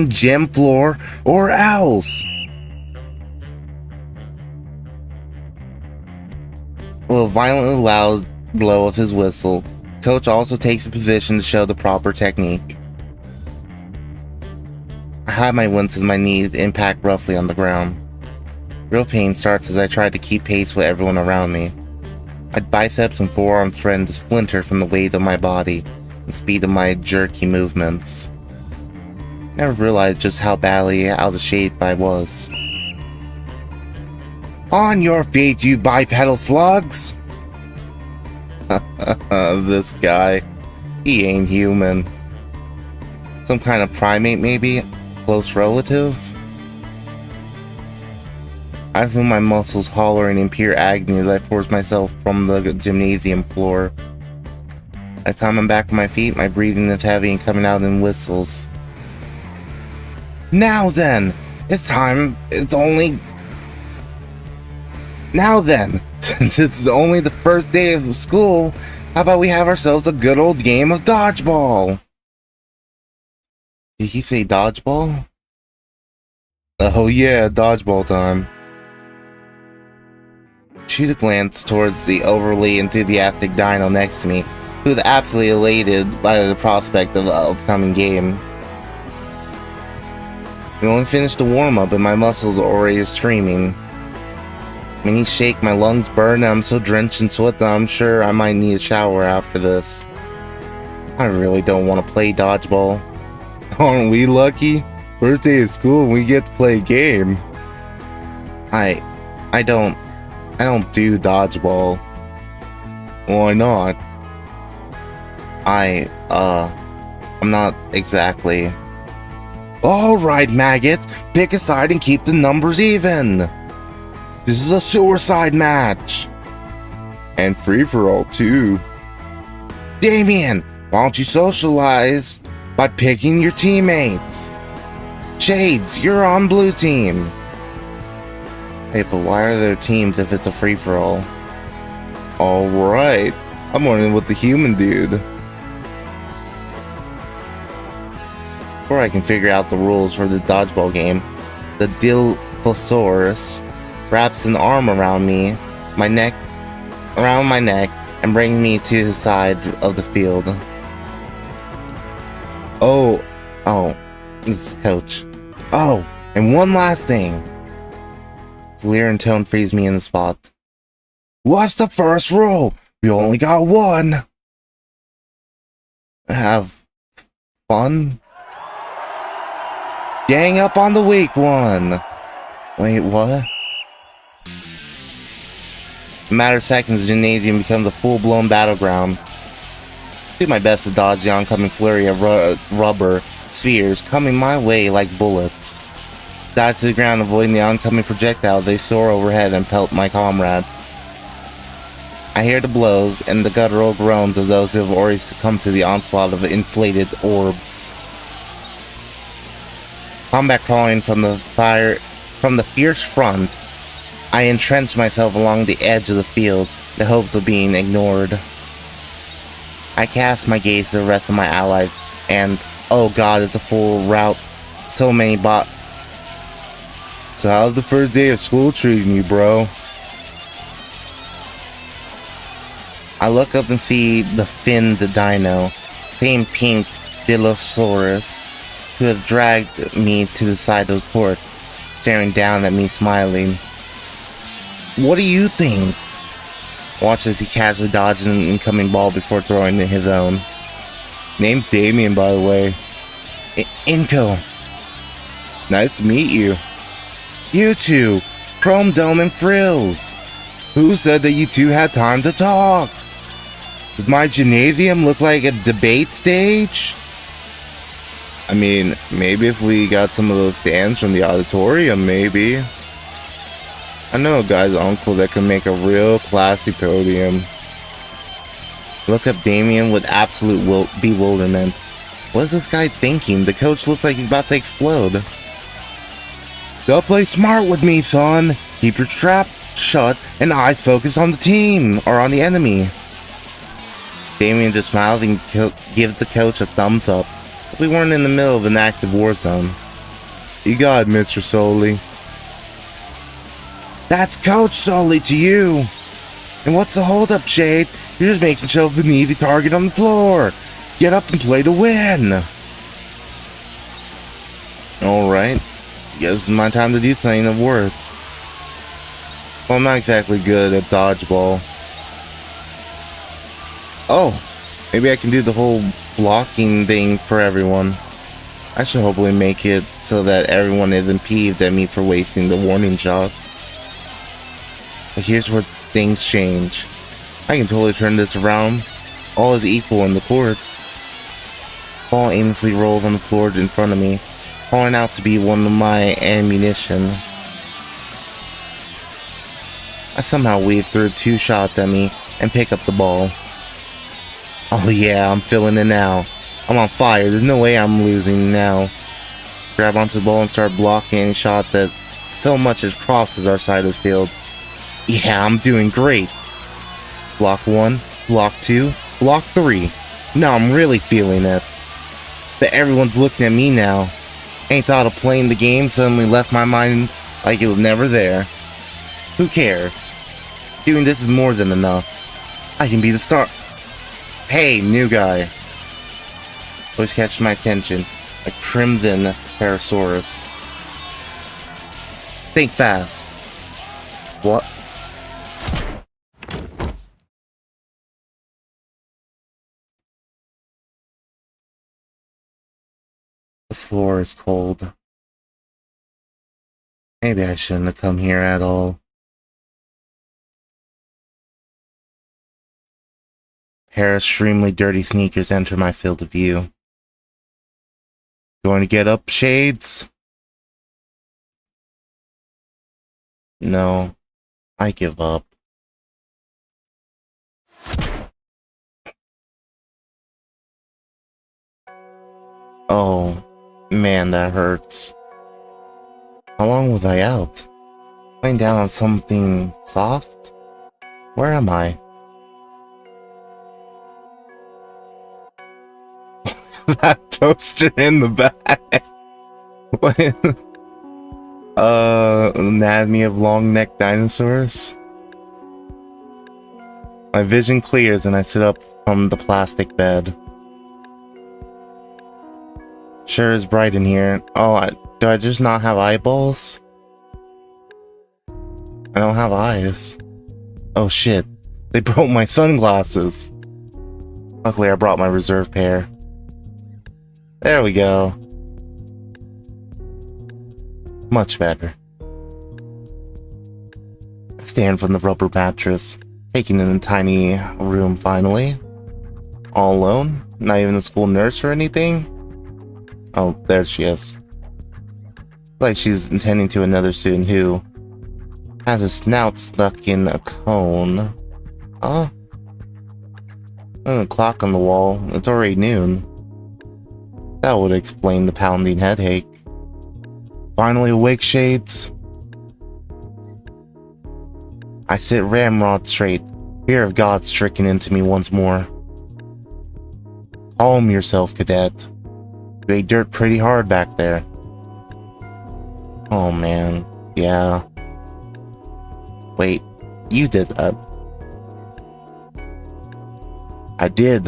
gym floor, or else! With a violently loud blow of his whistle, Coach also takes a position to show the proper technique. I hide my wince as my knees impact roughly on the ground. Real pain starts as I try to keep pace with everyone around me. My biceps and forearms threaten to splinter from the weight of my body and speed of my jerky movements. I never realized just how badly out of shape I was. On your feet, you bipedal slugs! This guy. He ain't human. Some kind of primate, maybe? Close relative? I feel my muscles hollering in pure agony as I force myself from the gymnasium floor. By the time I'm back on my feet, my breathing is heavy and coming out in whistles. Now then! Now then, since it's only the first day of school, how about we have ourselves a good old game of dodgeball? Did he say dodgeball? Oh yeah, dodgeball time. Shoot a glance towards the overly enthusiastic dino next to me, who is absolutely elated by the prospect of the upcoming game. We only finished the warm-up and my muscles are already streaming. My knees shake, my lungs burn, and I'm so drenched in sweat that I'm sure I might need a shower after this. I really don't want to play dodgeball. Aren't we lucky? First day of school and we get to play a game. I don't do dodgeball. Why not? I'm not exactly. Alright, maggots, pick a side and keep the numbers even. This is a suicide match. And free-for-all, too. Damien, why don't you socialize by picking your teammates? Shades, you're on blue team. Hey, but why are there teams if it's a free-for-all? Alright, I'm running with the human dude. Before I can figure out the rules for the dodgeball game, the Dilophosaurus wraps an arm around my neck, and brings me to his side of the field. Oh, this is Coach. Oh, and one last thing. The leer and tone frees me in the spot. What's the first rule? We only got one. Have fun? Gang up on the weak one. Wait, what? In a matter of seconds, the gymnasium becomes a full-blown battleground. Do my best to dodge the oncoming flurry of rubber spheres coming my way like bullets. Dive to the ground, avoiding the oncoming projectile. They soar overhead and pelt my comrades. I hear the blows and the guttural groans of those who have already succumbed to the onslaught of inflated orbs. Combat crawling from the fierce front, I entrench myself along the edge of the field, in the hopes of being ignored. I cast my gaze to the rest of my allies, and oh god, it's a full rout. So many So how's the first day of school treating you, bro? I look up and see the finned dino, famed pink Dilophosaurus, who has dragged me to the side of the court, staring down at me smiling. What do you think? Watch as he casually dodges an incoming ball before throwing his own. Name's Damien, by the way. Inko. Nice to meet you. You two, Chrome Dome and Frills. Who said that you two had time to talk? Does my gymnasium look like a debate stage? I mean, maybe if we got some of those stands from the auditorium, maybe. I know a guy's uncle that can make a real classy podium. Look up Damien with absolute bewilderment. What is this guy thinking? The coach looks like he's about to explode. Go play smart with me, son. Keep your trap shut and eyes focused on the team, or on the enemy. Damien just smiles and gives the coach a thumbs up. If we weren't in the middle of an active war zone. You got it, Mr. Soley. That's Coach Soley to you. And what's the holdup, Shades? You're just making yourself an easy target on the floor. Get up and play to win. Alright. Guess it's my time to do something of worth. Well, I'm not exactly good at dodgeball. Oh, maybe I can do the whole blocking thing for everyone. I should hopefully make it so that everyone isn't peeved at me for wasting the warning shot. But here's where things change. I can totally turn this around. All is equal in the court. Ball aimlessly rolls on the floor in front of me, calling out to be one of my ammunition. I somehow weave through 2 shots at me and pick up the ball. Oh yeah, I'm feeling it now. I'm on fire. There's no way I'm losing now. Grab onto the ball and start blocking any shot that so much as crosses our side of the field. Yeah, I'm doing great. Block 1, block 2, block 3. Now I'm really feeling it. But everyone's looking at me now. Ain't thought of playing the game suddenly left my mind like it was never there. Who cares? Doing this is more than enough. I can be the star. Hey, new guy. Always catches my attention. A crimson Parasaurus. Think fast. What? The floor is cold. Maybe I shouldn't have come here at all. Pair of extremely dirty sneakers enter my field of view. Going to get up, Shades? No, I give up. Oh, man, that hurts. How long was I out? Laying down on something soft? Where am I? That poster in the back. What? Anatomy of long-necked dinosaurs. My vision clears and I sit up from the plastic bed. Sure is bright in here. Oh, do I just not have eyeballs? I don't have eyes. Oh shit, they broke my sunglasses. Luckily I brought my reserve pair. There we go. Much better. I stand from the rubber mattress, taking in the tiny room finally. All alone? Not even a school nurse or anything? Oh, there she is. Like she's intending to another student who has a snout stuck in a cone. Huh? And a clock on the wall. It's already noon. That would explain the pounding headache. Finally awake, Shades. I sit ramrod straight. Fear of God stricken into me once more. Calm yourself, cadet. You ate dirt pretty hard back there. Oh man, yeah. Wait, you did that. I did.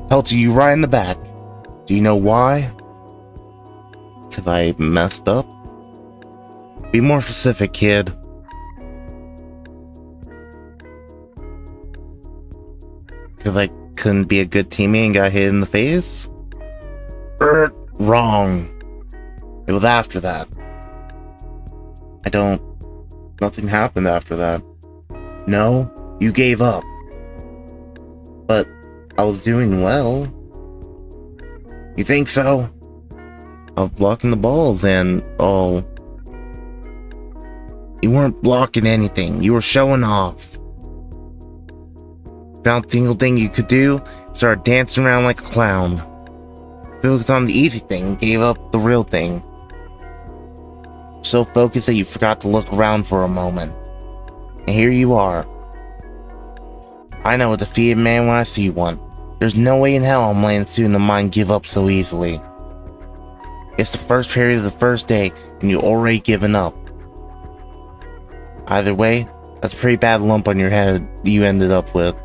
Pelted you right in the back. Do you know why? Because I messed up? Be more specific, kid. Because I couldn't be a good teammate and got hit in the face? Wrong. It was after that. Nothing happened after that. No, you gave up. But I was doing well. You think so? I was blocking the ball then, all. You weren't blocking anything. You were showing off. Found the single thing you could do, started dancing around like a clown. Focused on the easy thing, gave up the real thing. So focused that you forgot to look around for a moment. And here you are. I know a defeated man when I see one. There's no way in hell I'm letting a student of mine give up so easily. It's the first period of the first day, and you've already given up. Either way, that's a pretty bad lump on your head you ended up with.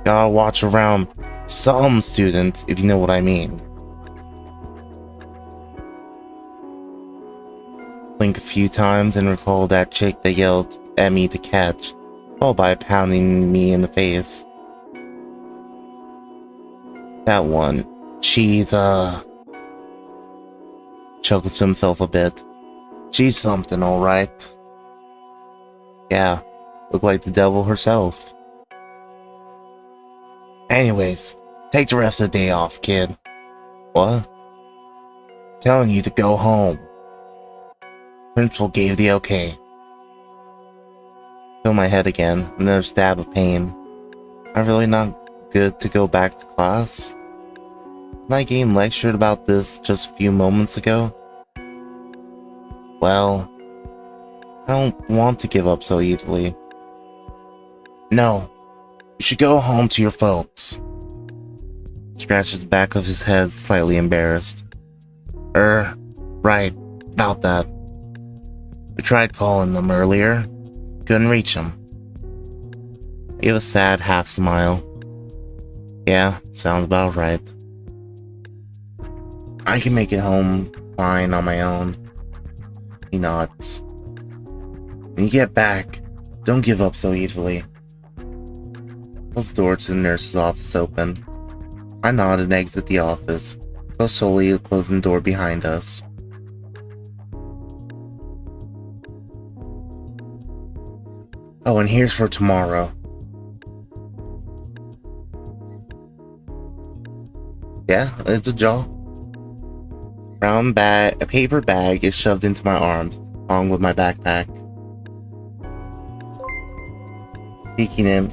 Gotta watch around some students, if you know what I mean. Blink a few times and recall that chick that yelled at me to catch, followed by pounding me in the face. That one. She's, chuckles to himself a bit. She's something, alright. Yeah, look like the devil herself. Anyways, take the rest of the day off, kid. What? Telling you to go home. Principal gave the okay. Feel my head again, another stab of pain. I'm really not good to go back to class? Didn't I getting lectured about this just a few moments ago? Well, I don't want to give up so easily. No, you should go home to your folks. Scratches the back of his head, slightly embarrassed. Right, about that. We tried calling them earlier. Couldn't reach them. I gave a sad half smile. Yeah, sounds about right. I can make it home fine on my own. He nods. When you get back, don't give up so easily. Close the door to the nurse's office open. I nod and exit the office, close slowly closing the door behind us. Oh, and here's for tomorrow. Yeah, it's a jaw. Brown bag, a paper bag is shoved into my arms, along with my backpack. Peeking in.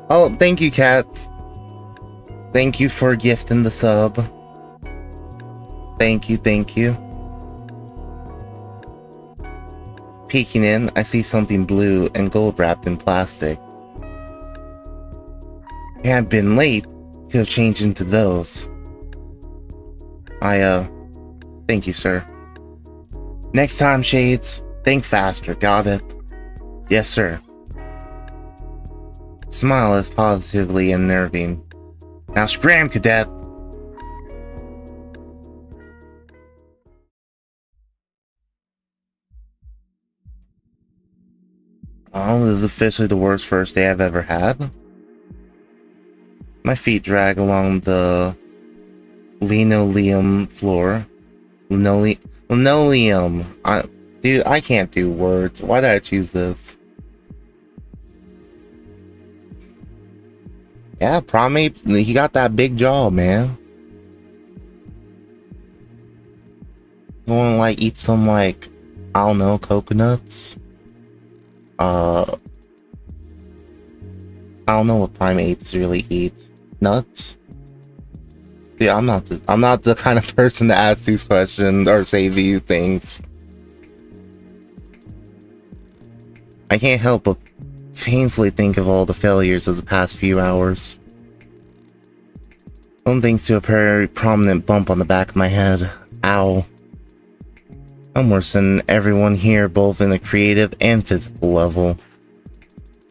Oh, thank you, Kat. Thank you for gifting the sub. Thank you, thank you. Peeking in, I see something blue and gold wrapped in plastic. I had been late, could have changed into those. Thank you, sir. Next time, Shades, think faster, got it? Yes, sir. Smile is positively unnerving. Now scram, cadet! Oh, this is officially the worst first day I've ever had. My feet drag along the linoleum floor. Linoleum. Dude, I can't do words. Why did I choose this? Yeah, primate, he got that big jaw, man. You wanna, like, eat some, like, I don't know, coconuts? I don't know what primates really eat. Nuts? Yeah, I'm not the kind of person to ask these questions or say these things. I can't help but painfully think of all the failures of the past few hours. One thanks to a very prominent bump on the back of my head. Ow. I'm worse than everyone here, both in a creative and physical level.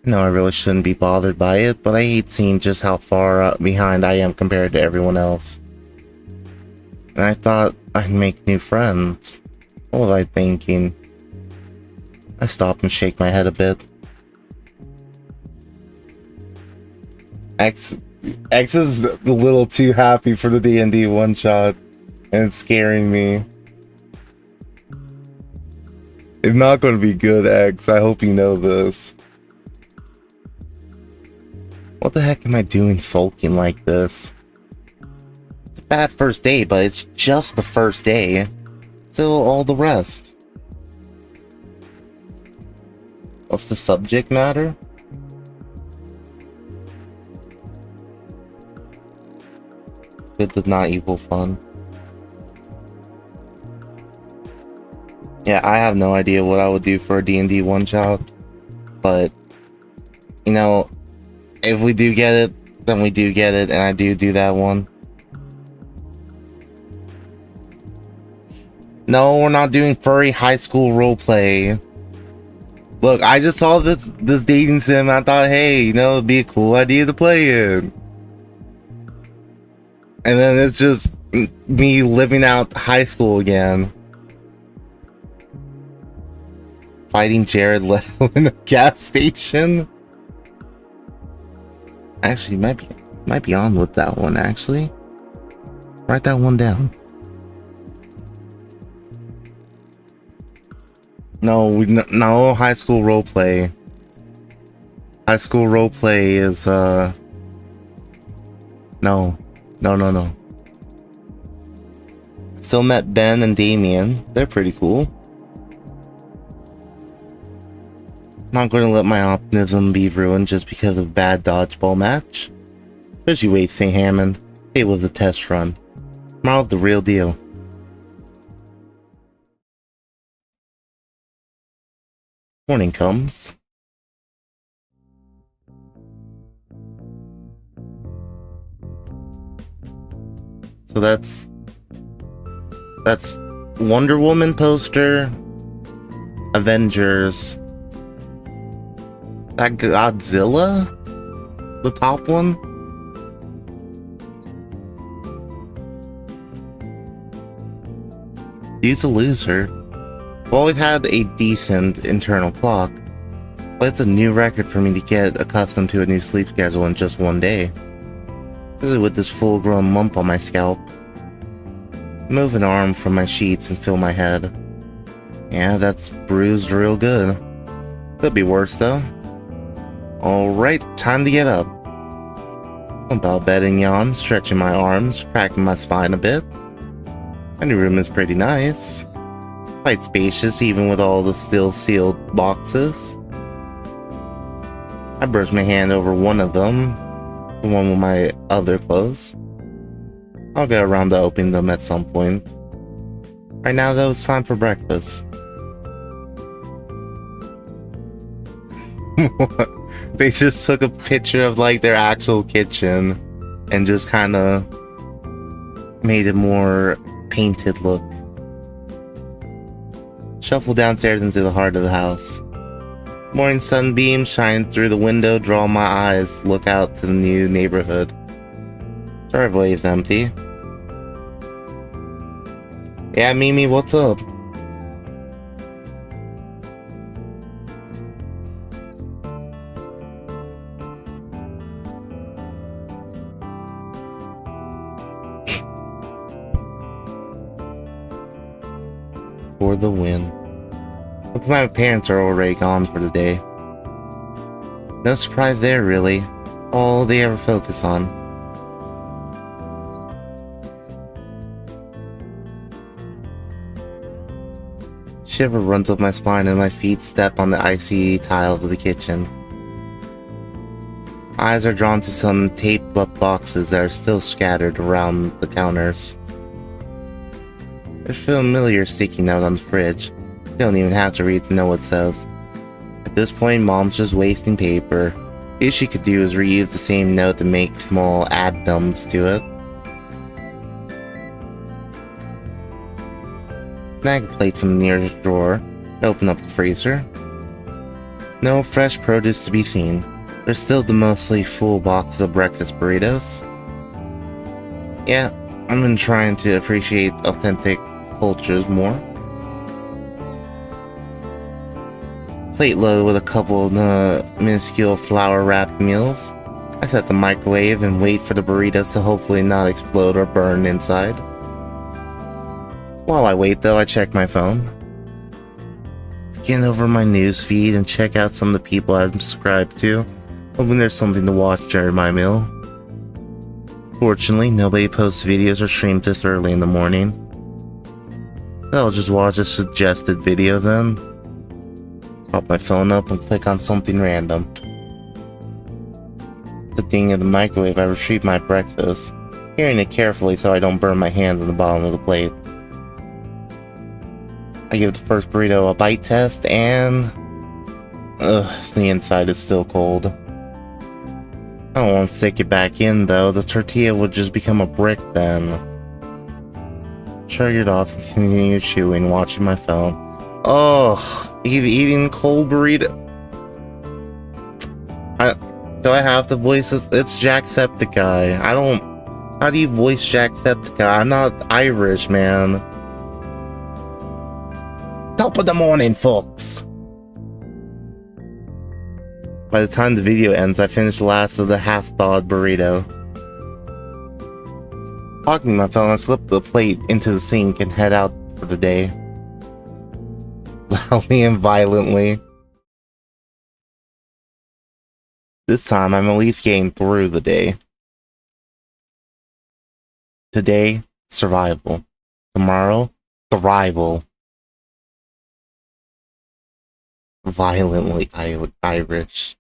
I know I really shouldn't be bothered by it, but I hate seeing just how far behind I am compared to everyone else. And I thought I'd make new friends. What was I thinking? I stop and shake my head a bit. X is a little too happy for the D&D one-shot, and it's scaring me. It's not going to be good, X. I hope you know this. What the heck am I doing sulking like this? It's a bad first day, but it's just the first day. Still all the rest. What's the subject matter? Good does not equal fun. Yeah, I have no idea what I would do for a D&D one-shot, but, you know, if we do get it, then we do get it, and I do that one. No, we're not doing furry high school roleplay. Look, I just saw this dating sim, and I thought, hey, you know, it'd be a cool idea to play it. And then it's just me living out high school again. Fighting Jared Leto in a gas station. Actually, might be on with that one, actually. Write that one down. No high school roleplay. High school roleplay is, No. Still met Ben and Damien. They're pretty cool. Not going to let my optimism be ruined just because of bad dodgeball match. But you wait, St. Hammond. It was a test run. Tomorrow's the real deal. Morning comes. So that's Wonder Woman poster, Avengers, that Godzilla, the top one. He's a loser. Well, we've had a decent internal clock, but it's a new record for me to get accustomed to a new sleep schedule in just one day. Especially with this full-grown lump on my scalp. Move an arm from my sheets and feel my head. Yeah, that's bruised real good. Could be worse though. Alright, time to get up. About bed and yawn, stretching my arms, cracking my spine a bit. My new room is pretty nice. Quite spacious even with all the still sealed boxes. I brush my hand over one of them, the one with my other clothes. I'll get around to opening them at some point. Right now though, it's time for breakfast. They just took a picture of like their actual kitchen and just kind of made it more painted look. Shuffle downstairs into the heart of the house. Morning sunbeams shining through the window draw my eyes, look out to the new neighborhood. Driveway is empty. Yeah, Mimi, what's up? For the win. Looks like my parents are already gone for the day. No surprise there, really. all they ever focus on. Shiver runs up my spine and my feet step on the icy tile of the kitchen. My eyes are drawn to some taped up boxes that are still scattered around the counters. There's a familiar sticky note on the fridge. You don't even have to read to know what it says. At this point, Mom's just wasting paper. All she could do is reuse the same note to make small addendums to it. Snag a plate from the nearest drawer and open up the freezer. No fresh produce to be seen. There's still the mostly full box of breakfast burritos. Yeah, I've been trying to appreciate authentic cultures more. Plate loaded with a couple of minuscule flour-wrapped meals. I set the microwave and wait for the burritos to hopefully not explode or burn inside. While I wait though, I check my phone. Scan over my news feed and check out some of the people I'm subscribed to, hoping there's something to watch during my meal. Fortunately, nobody posts videos or streams this early in the morning. I'll just watch a suggested video then. Pop my phone up and click on something random. The ding of the microwave, I retrieve my breakfast, hearing it carefully so I don't burn my hands on the bottom of the plate. I give the first burrito a bite test and... the inside is still cold. I don't want to stick it back in though, the tortilla would just become a brick then. Shrug it off and continue chewing, watching my phone. Oh, eating cold burrito. Do I have to voice this? It's Jacksepticeye. I don't... How do you voice Jacksepticeye? I'm not Irish, man. Top of the morning, folks! By the time the video ends, I finished the last of the half-thawed burrito. Pocketing my phone, I slip the plate into the sink and head out for the day. Loudly and violently. This time, I'm at least getting through the day. Today, survival. Tomorrow, thrival. Violently Irish.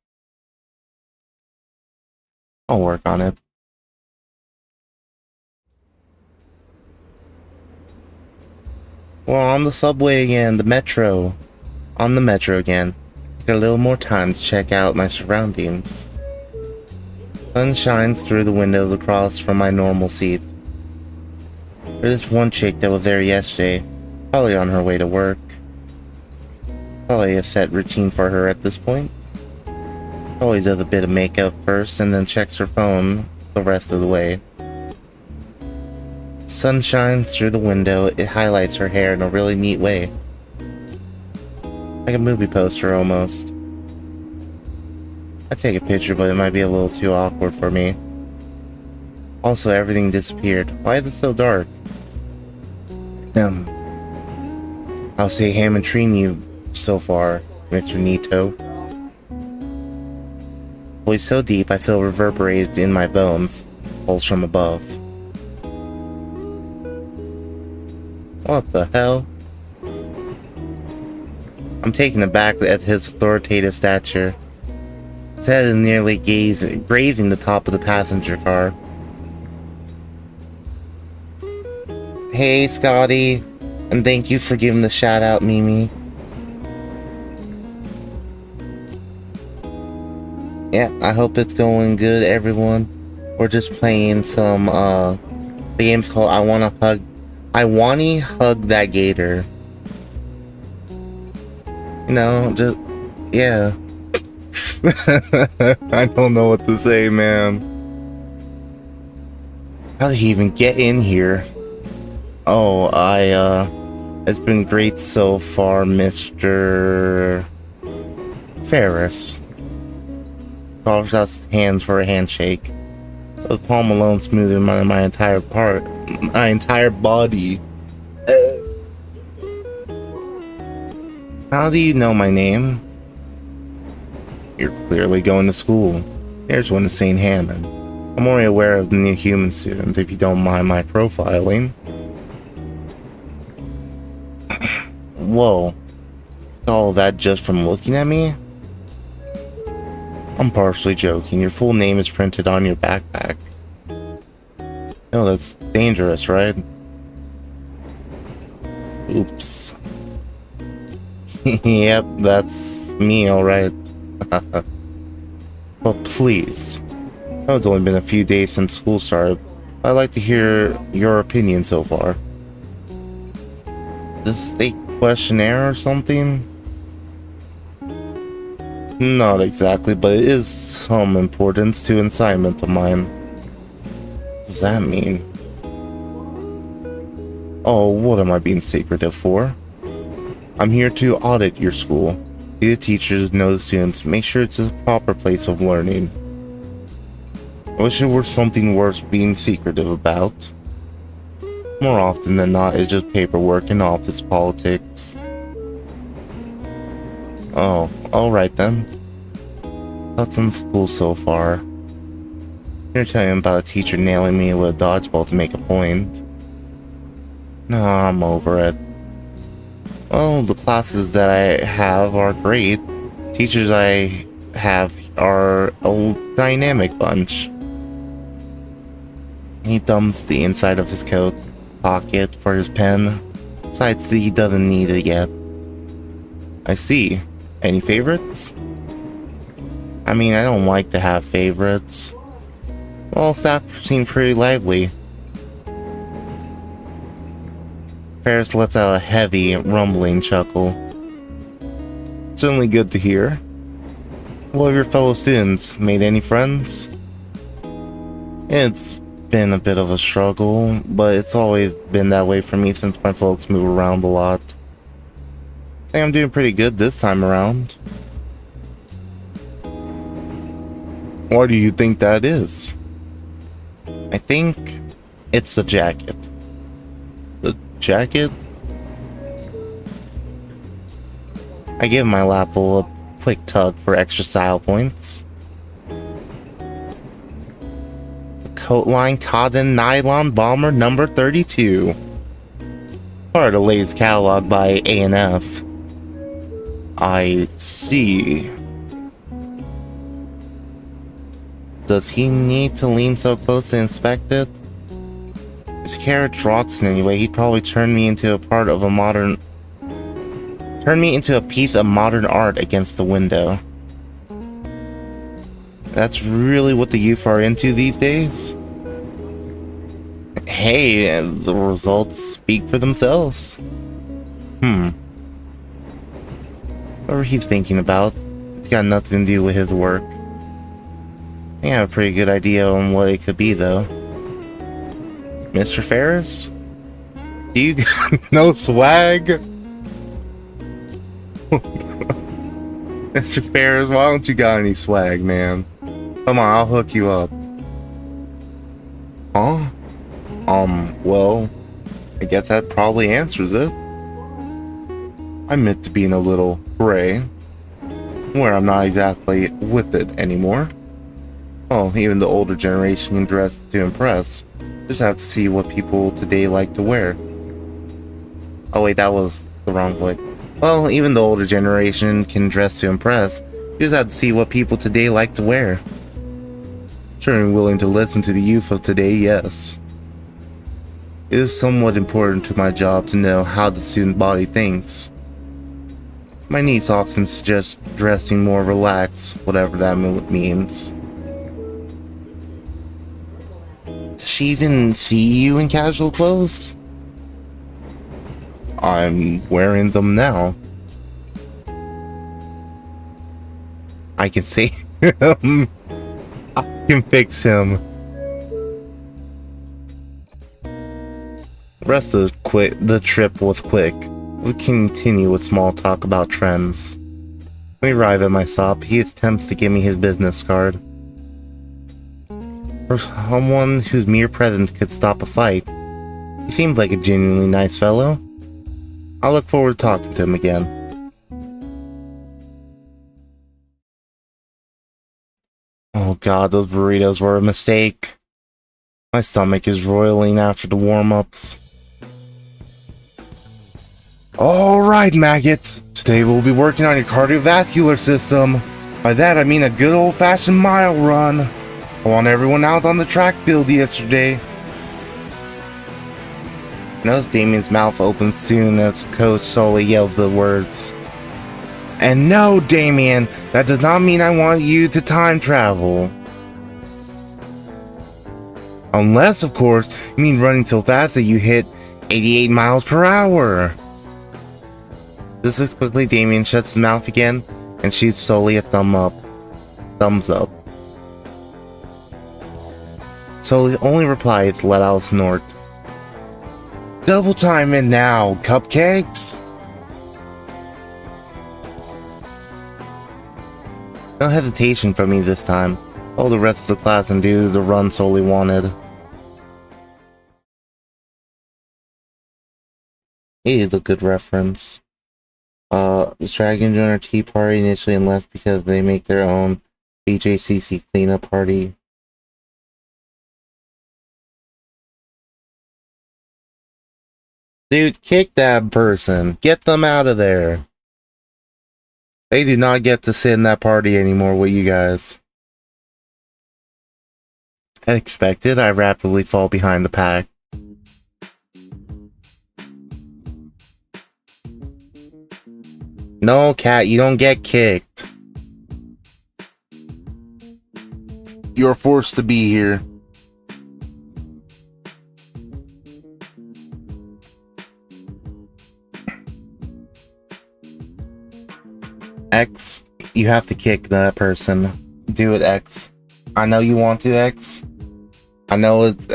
I'll work on it. We're on the subway again, the metro. On the metro again. Take a little more time to check out my surroundings. Sun shines through the windows across from my normal seat. There's this one chick that was there yesterday, probably on her way to work. Probably a set routine for her at this point. Always does a bit of makeup first and then checks her phone the rest of the way. Sun shines through the window, it highlights her hair in a really neat way. Like a movie poster almost. I'd take a picture, but it might be a little too awkward for me. Also, everything disappeared. Why is it so dark? I'll say ham and treating you so far, Mr. Nito. Voice so deep I feel reverberated in my bones, pulse from above. What the hell? I'm taken aback at his authoritative stature. His head is nearly grazing the top of the passenger car. Hey, Scotty, and thank you for giving the shout out, Mimi. Yeah, I hope it's going good, everyone. We're just playing some, the game's called I Wanna Hug That Gator. You know, just, yeah. I don't know what to say, man. How did he even get in here? Oh, it's been great so far, Mr. Ferris. Offers out hands for a handshake. With palm alone smoother my entire body. How do you know my name? You're clearly going to school. Here's one to St. Hammond. I'm already aware of the new human student, if you don't mind my profiling. Whoa. All that just from looking at me? I'm partially joking. Your full name is printed on your backpack. No, that's dangerous, right? Oops. Yep, that's me, alright. But please. I know it's only been a few days since school started. I'd like to hear your opinion so far. This state questionnaire or something? Not exactly, but it is some importance to an assignment of mine. What does that mean? Oh, what am I being secretive for? I'm here to audit your school. Be the teachers, know the students, make sure it's a proper place of learning. I wish it were something worth being secretive about. More often than not, it's just paperwork and office politics. Oh, alright then. Thoughts on school so far? You're telling about a teacher nailing me with a dodgeball to make a point. Nah, I'm over it. Well, the classes that I have are great. Teachers I have are a dynamic bunch. He thumbs the inside of his coat pocket for his pen. Besides, he doesn't need it yet. I see. Any favorites? I mean, I don't like to have favorites. Well, staff seem pretty lively. Ferris lets out a heavy, rumbling chuckle. Certainly good to hear. What have your fellow students made any friends? It's been a bit of a struggle, but it's always been that way for me since my folks move around a lot. I think I'm doing pretty good this time around. Why do you think that is? I think it's the jacket. The jacket? I give my lapel a quick tug for extra style points. The coat line cotton nylon bomber number 32. Part of Lay's catalog by A&F. I see. Does he need to lean so close to inspect it? His carriage rocks in anyway. He'd probably turn me into a piece of modern art against the window. That's really what the youth are into these days? Hey, the results speak for themselves. Whatever he's thinking about, it's got nothing to do with his work. I have a pretty good idea on what it could be, though. Mr. Ferris? You got no swag? Mr. Ferris, why don't you got any swag, man? Come on, I'll hook you up. Huh? Well, I guess that probably answers it. I meant to be in a little gray, where I'm not exactly with it anymore. Oh, even the older generation can dress to impress. Just have to see what people today like to wear. Oh wait, that was the wrong way. Well, even the older generation can dress to impress. You just have to see what people today like to wear. Sure, I'm willing to listen to the youth of today, yes. It is somewhat important to my job to know how the student body thinks. My niece often suggests dressing more relaxed, whatever that means. Does she even see you in casual clothes? I'm wearing them now. I can see him. I can fix him. The rest of the trip was quick. We continue with small talk about trends. When we arrive at my stop, he attempts to give me his business card. For someone whose mere presence could stop a fight, he seemed like a genuinely nice fellow. I look forward to talking to him again. Oh god, those burritos were a mistake. My stomach is roiling after the warm-ups. Alright, maggots! Today we'll be working on your cardiovascular system. By that I mean a good old-fashioned mile run. I want everyone out on the track field yesterday. Notice Damien's mouth opens soon as Coach Sully yells the words. And no, Damien, that does not mean I want you to time travel. Unless, of course, you mean running so fast that you hit 88 miles per hour. Just as quickly, Damien shuts his mouth again and shoots Sully a thumbs up. Sully only replies to let out a snort. Double time it now, cupcakes! No hesitation from me this time. All the rest of the class and do the run Sully wanted. It is a good reference. The Dragon joined our tea party initially and left because they make their own HACC cleanup party. Dude, kick that person. Get them out of there. They do not get to sit in that party anymore with you guys. As expected, I rapidly fall behind the pack. No, Cat, you don't get kicked. You're forced to be here. X, you have to kick that person. Do it, X. I know you want to, X. I know it's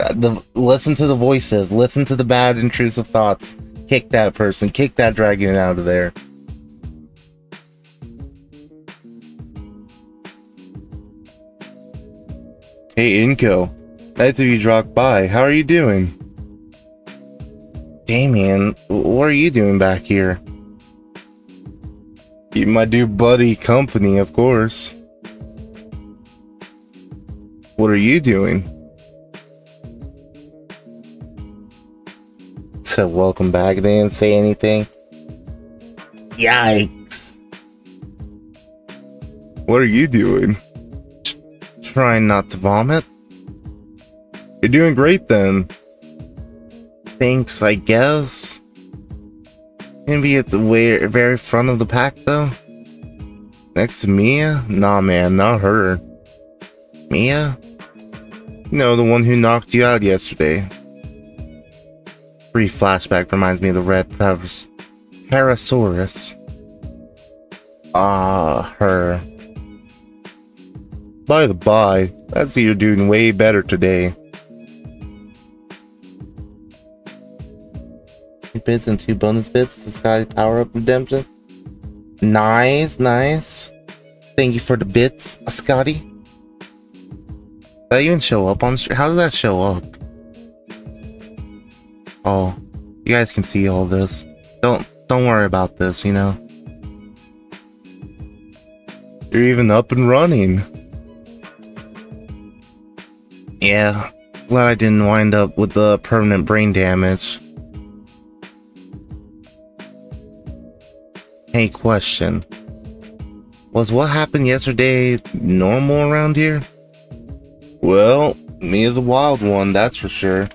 listen to the voices. Listen to the bad, intrusive thoughts. Kick that person. Kick that dragon out of there. Hey, Inko. Nice of you dropped by. How are you doing? Damien, what are you doing back here? Keep my dude buddy company, of course. What are you doing? Said welcome back. They didn't say anything. Yikes. What are you doing? Trying not to vomit? You're doing great then. Thanks, I guess. Gonna be at the very front of the pack though? Next to Mia? Nah man, not her. Mia? You know, the one who knocked you out yesterday. Brief flashback reminds me of the red Parasaurus. Ah, her. By the by, I'd see you're doing way better today. 2 bits and 2 bonus bits. Disguise power-up redemption. Nice, nice. Thank you for the bits, Scotty. Did that even show up on stream? How does that show up? Oh, you guys can see all this. Don't worry about this, you know. You're even up and running. Yeah, glad I didn't wind up with the permanent brain damage. Hey, question. Was what happened yesterday normal around here? Well, Mia's a wild one, that's for sure.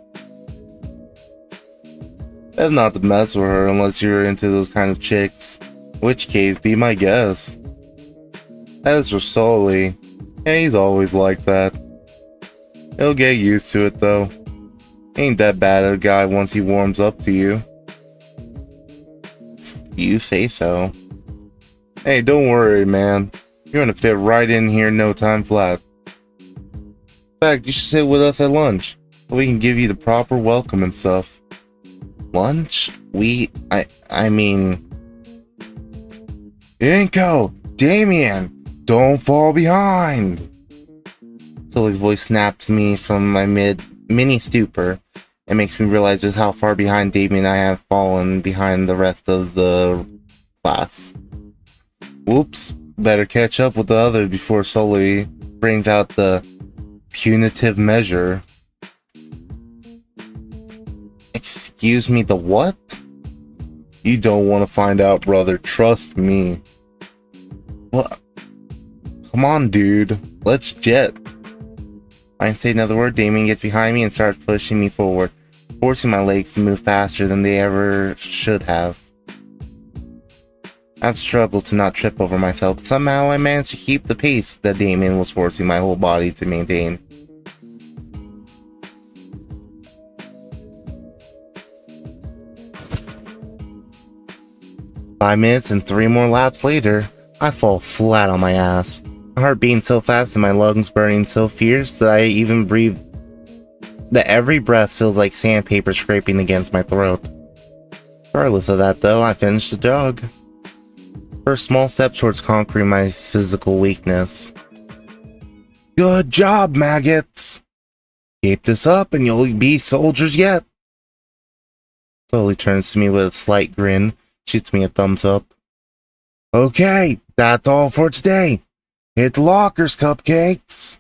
That's not to mess with her unless you're into those kind of chicks. Which case, be my guest. As for Sully, yeah, he's always like that. He'll get used to it though. Ain't that bad a guy once he warms up to you. You say so. Hey, don't worry, man. You're gonna fit right in here no time flat. In fact, you should sit with us at lunch. We can give you the proper welcome and stuff. Lunch? I mean... Inko! Damien! Don't fall behind! Sully's voice snaps me from my mini stupor and makes me realize just how far behind Damien I have fallen behind the rest of the class. Whoops, better catch up with the others before Sully brings out the punitive measure. Excuse me, the what? You don't want to find out, brother. Trust me. What? Come on, dude. Let's jet. I didn't say another word. Damien gets behind me and starts pushing me forward, forcing my legs to move faster than they ever should have. I've struggled to not trip over myself, but somehow I managed to keep the pace that Damien was forcing my whole body to maintain. Five minutes and 3 more laps later, I fall flat on my ass. My heart beating so fast and my lungs burning so fierce that every breath feels like sandpaper scraping against my throat. Regardless of that though, I finished the jog. First small step towards conquering my physical weakness. Good job, maggots! Keep this up and you'll be soldiers yet! Slowly turns to me with a slight grin, shoots me a thumbs up. Okay, that's all for today. Hit the lockers, cupcakes!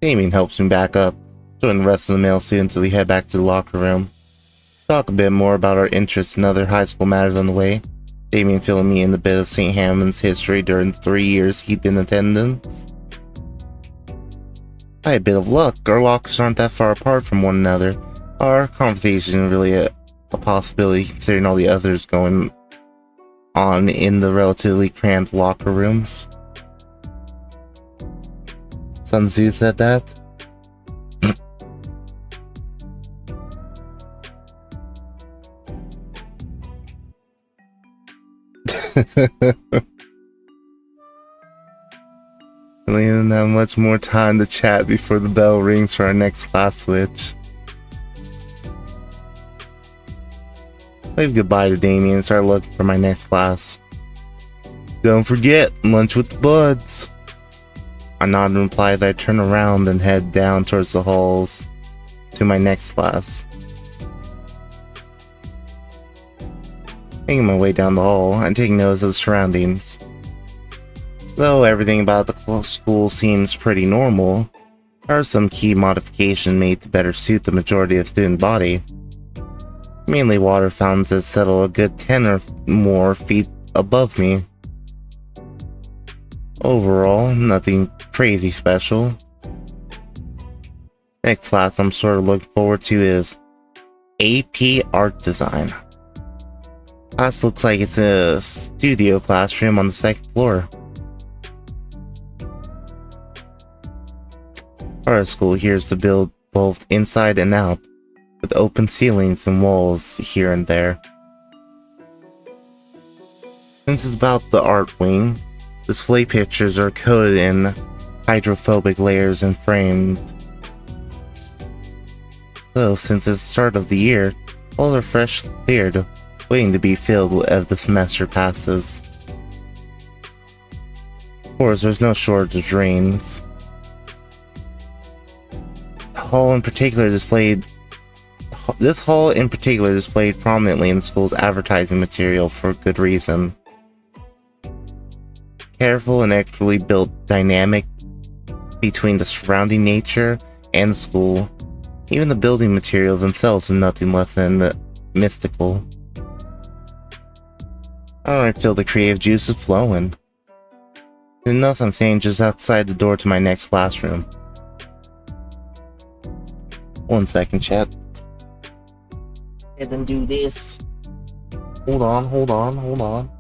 Damien helps me back up, join the rest of the male students as we head back to the locker room. Talk a bit more about our interests and other high school matters on the way. Damien filling me in a bit of St. Hammond's history during the 3 years he'd been in attendance. By a bit of luck, our lockers aren't that far apart from one another. Our conversation isn't really a possibility considering all the others going on in the relatively cramped locker rooms. Sun Tzu said that. We didn't have much more time to chat before the bell rings for our next class switch. Wave goodbye to Damien and start looking for my next class. Don't forget, lunch with the buds. I nod and reply as I turn around and head down towards the halls to my next class. Making my way down the hall, I'm taking notice of the surroundings. Though everything about the school seems pretty normal, there are some key modifications made to better suit the majority of the student body. Mainly water fountains that settle a good 10 or more feet above me. Overall, nothing crazy special. Next class I'm sort of looking forward to is AP Art Design. Class looks like it's a studio classroom on the 2nd floor. Our school here is to build both inside and out, with open ceilings and walls here and there. Since it's about the art wing, display pictures are coated in hydrophobic layers and framed. So since it's the start of the year, walls are fresh cleared, waiting to be filled as the semester passes. Of course, there's no shortage of drains. This hall in particular displayed prominently in the school's advertising material for good reason. Careful and expertly built dynamic between the surrounding nature and the school. Even the building materials themselves is nothing less than mystical. I feel the creative juices flowing. There's nothing I'm saying just outside the door to my next classroom. 1 second, chat. Let them do this. Hold on.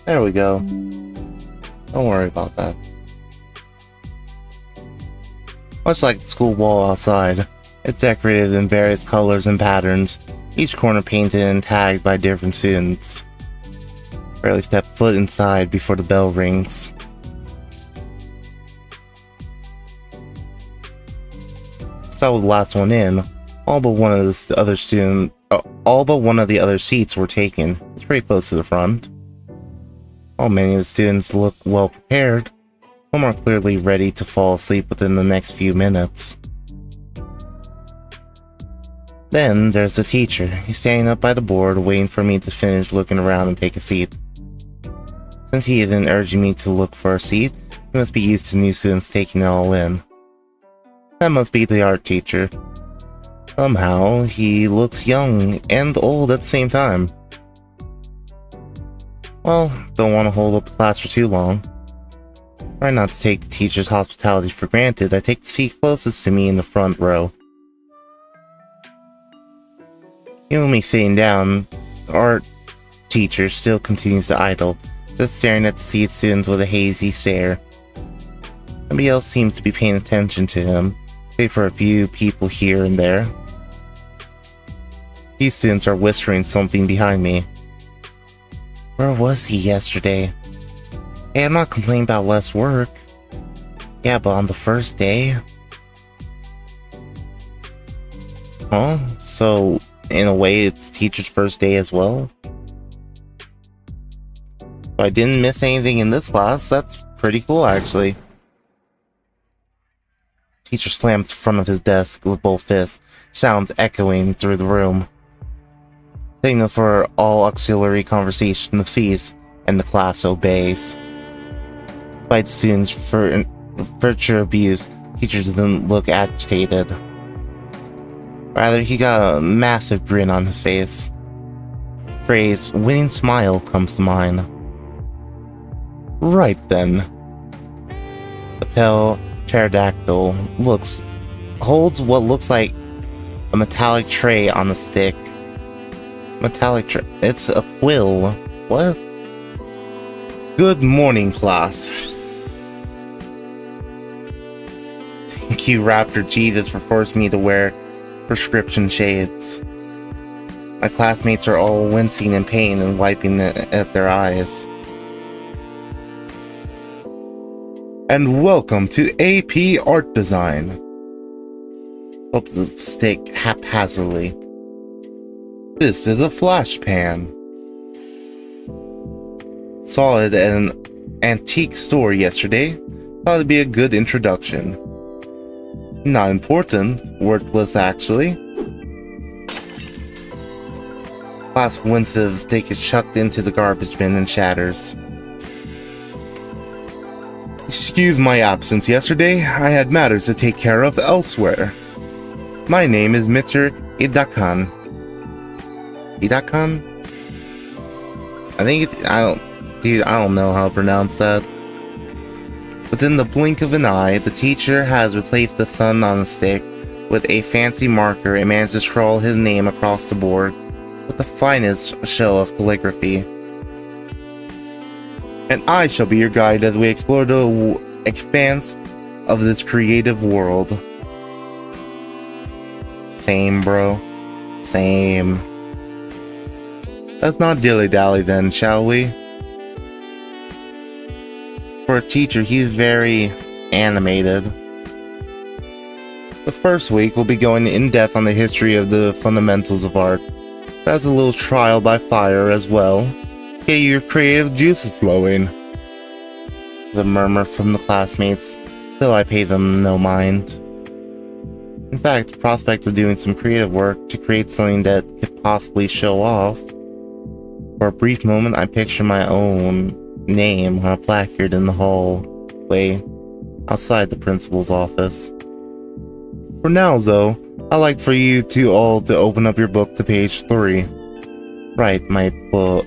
There we go. Don't worry about that. Much like the school wall outside, it's decorated in various colors and patterns, each corner painted and tagged by different students. Barely step foot inside before the bell rings. Start with the last one in. All but one of the other seats were taken. It's pretty close to the front. While many of the students look well prepared, some are clearly ready to fall asleep within the next few minutes. Then there's the teacher. He's standing up by the board, waiting for me to finish looking around and take a seat. Since he isn't urging me to look for a seat, he must be used to new students taking it all in. That must be the art teacher. Somehow, he looks young and old at the same time. Well, don't want to hold up the class for too long. Try not to take the teacher's hospitality for granted, I take the seat closest to me in the front row. Even me sitting down, the art teacher still continues to idle, just staring at the seat students with a hazy stare. Nobody else seems to be paying attention to him, save for a few people here and there. These students are whispering something behind me. Where was he yesterday? Hey, I'm not complaining about less work. Yeah, but on the first day? Huh? So, in a way, it's teacher's first day as well? If I didn't miss anything in this class, that's pretty cool, actually. Teacher slams the front of his desk with both fists, sounds echoing through the room. Signal for all auxiliary conversation to cease, and the class obeys. Despite students' further abuse, teacher didn't look agitated. Rather, he got a massive grin on his face. Phrase, winning smile, comes to mind. Right then. The pale pterodactyl holds what looks like a metallic tray on a stick. Metallic tray? It's a quill. What? Good morning, class. Thank you, Raptor Jesus, for forcing me to wear prescription shades. My classmates are all wincing in pain and wiping at their eyes. And welcome to AP Art Design. Up the stick haphazardly. This is a flash pan. Saw it at an antique store yesterday. Thought it'd be a good introduction. Not important, worthless actually. Class winces, stick is chucked into the garbage bin and shatters. Excuse my absence yesterday, I had matters to take care of elsewhere. My name is Mr. Idakan. Idakan? I don't know how to pronounce that. Within the blink of an eye, the teacher has replaced the sun on the stick with a fancy marker and managed to scrawl his name across the board with the finest show of calligraphy. And I shall be your guide as we explore the expanse of this creative world. Same, bro. Same. Let's not dilly-dally then, shall we? For a teacher, he's very animated. The first week, we'll be going in-depth on the history of the fundamentals of art. That's a little trial by fire as well. Get your creative juices flowing. The murmur from the classmates, still I pay them no mind. In fact, the prospect of doing some creative work to create something that could possibly show off. For a brief moment, I picture my own name on a placard in the hallway outside the principal's office. For now, though, I'd like for you two all to open up your book to page 3. Right, my book.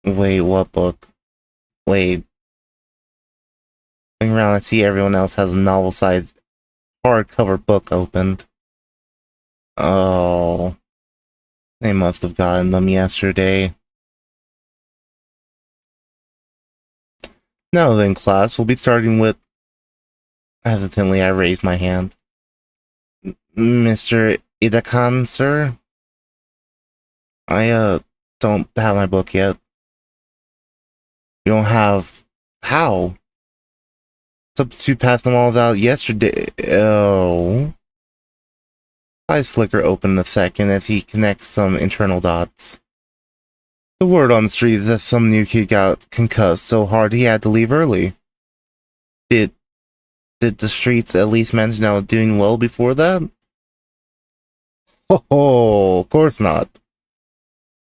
Wait, what book? Wait. Looking around, I see everyone else has a novel-sized hardcover book opened. Oh. They must have gotten them yesterday. Now then, class, we'll be starting with... Hesitantly, I raise my hand. Mr. Idakan, sir? I, don't have my book yet. You don't have... How? Substitute passed them all out yesterday. Oh. Eyes flicker open in a second as he connects some internal dots. The word on the street is that some new kid got concussed so hard he had to leave early. Did the streets at least mention I was doing well before that? Oh, of course not.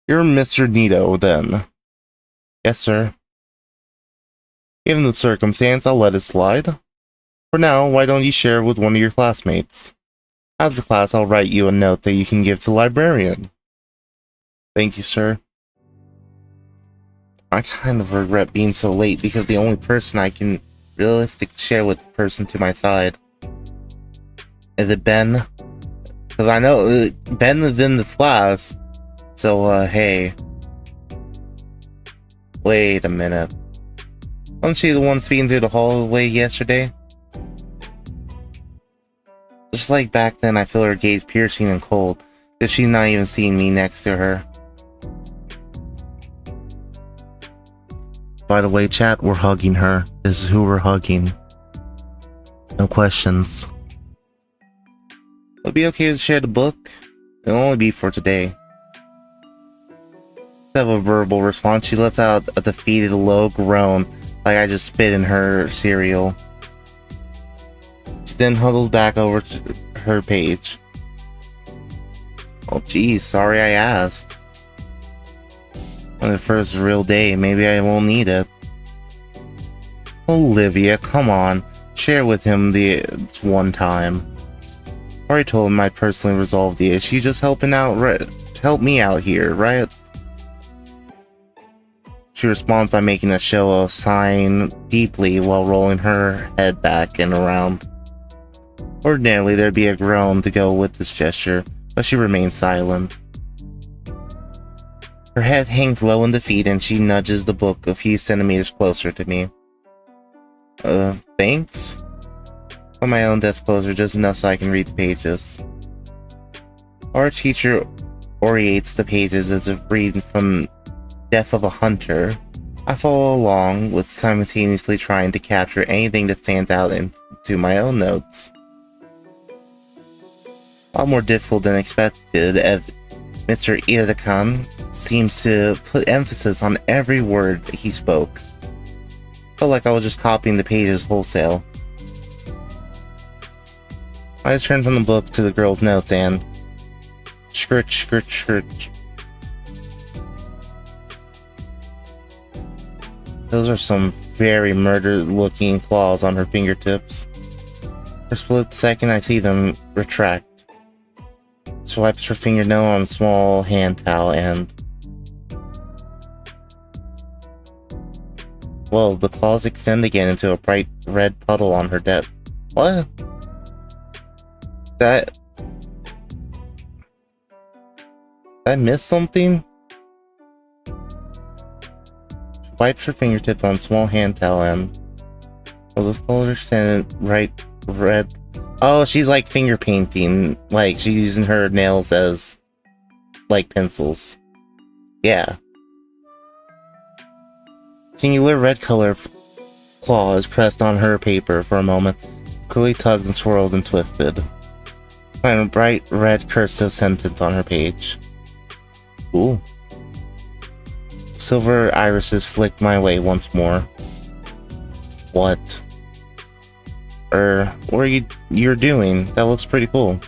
You're Mr. Nito, then. Yes, sir. Given the circumstance, I'll let it slide. For now, why don't you share with one of your classmates? After class, I'll write you a note that you can give to the librarian. Thank you, sir. I kind of regret being so late because the only person I can realistically share with the person to my side. Is it Ben? Because I know Ben is in this class. So, hey. Wait a minute. Wasn't she the one speaking through the hallway yesterday? Just like back then, I feel her gaze piercing and cold, if she's not even seeing me next to her. By the way, chat, we're hugging her. This is who we're hugging. No questions. Would it be okay to share the book? It'll only be for today. Instead of a verbal response, she lets out a defeated low groan, like I just spit in her cereal. She then huddles back over to her page. Oh geez, sorry I asked. On the first real day, maybe I won't need it. Olivia, come on. Share with him this one time. Already told him I personally resolved the issue, just helping out, help me out here, right? She responds by making a show of sighing deeply while rolling her head back and around. Ordinarily, there'd be a groan to go with this gesture, but she remains silent. Her head hangs low in defeat and she nudges the book a few centimeters closer to me. Thanks? On my own desk closer just enough so I can read the pages. Our teacher oriates the pages as if reading from Death of a Hunter. I follow along, with simultaneously trying to capture anything that stands out into my own notes. A lot more difficult than expected, as Mr. Irakan seems to put emphasis on every word he spoke. Felt like I was just copying the pages wholesale. I just turned from the book to the girl's notes and... Scritch, scritch, scritch. Those are some very murdered-looking claws on her fingertips. For a split second, I see them retract. She wipes her fingernail on a small hand towel and... Whoa, the claws extend again into a bright red puddle on her desk. What? Did I miss something? She wipes her fingertips on a small hand towel and... Well, the claws are extended right red... Oh, she's like finger painting. Like, she's using her nails as, like, pencils. Yeah. Singular red color claw is pressed on her paper for a moment, clearly tugged and swirled and twisted. Find a bright red cursive sentence on her page. Ooh. Silver irises flick my way once more. What? What are you're doing? That looks pretty cool.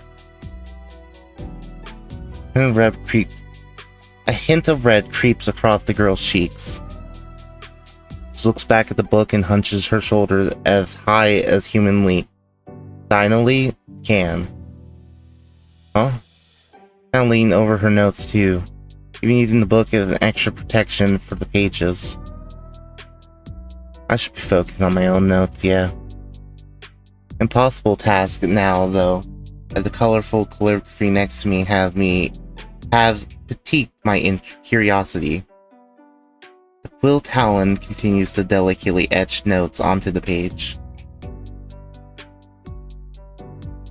A hint of red creeps across the girl's cheeks. She looks back at the book and hunches her shoulders as high as humanly dinally can. Huh? Now lean over her notes too, even using the book as an extra protection for the pages. I should be focusing on my own notes, yeah. Impossible task now, though, as the colorful calligraphy next to me have piqued my curiosity. The quill talon continues to delicately etch notes onto the page.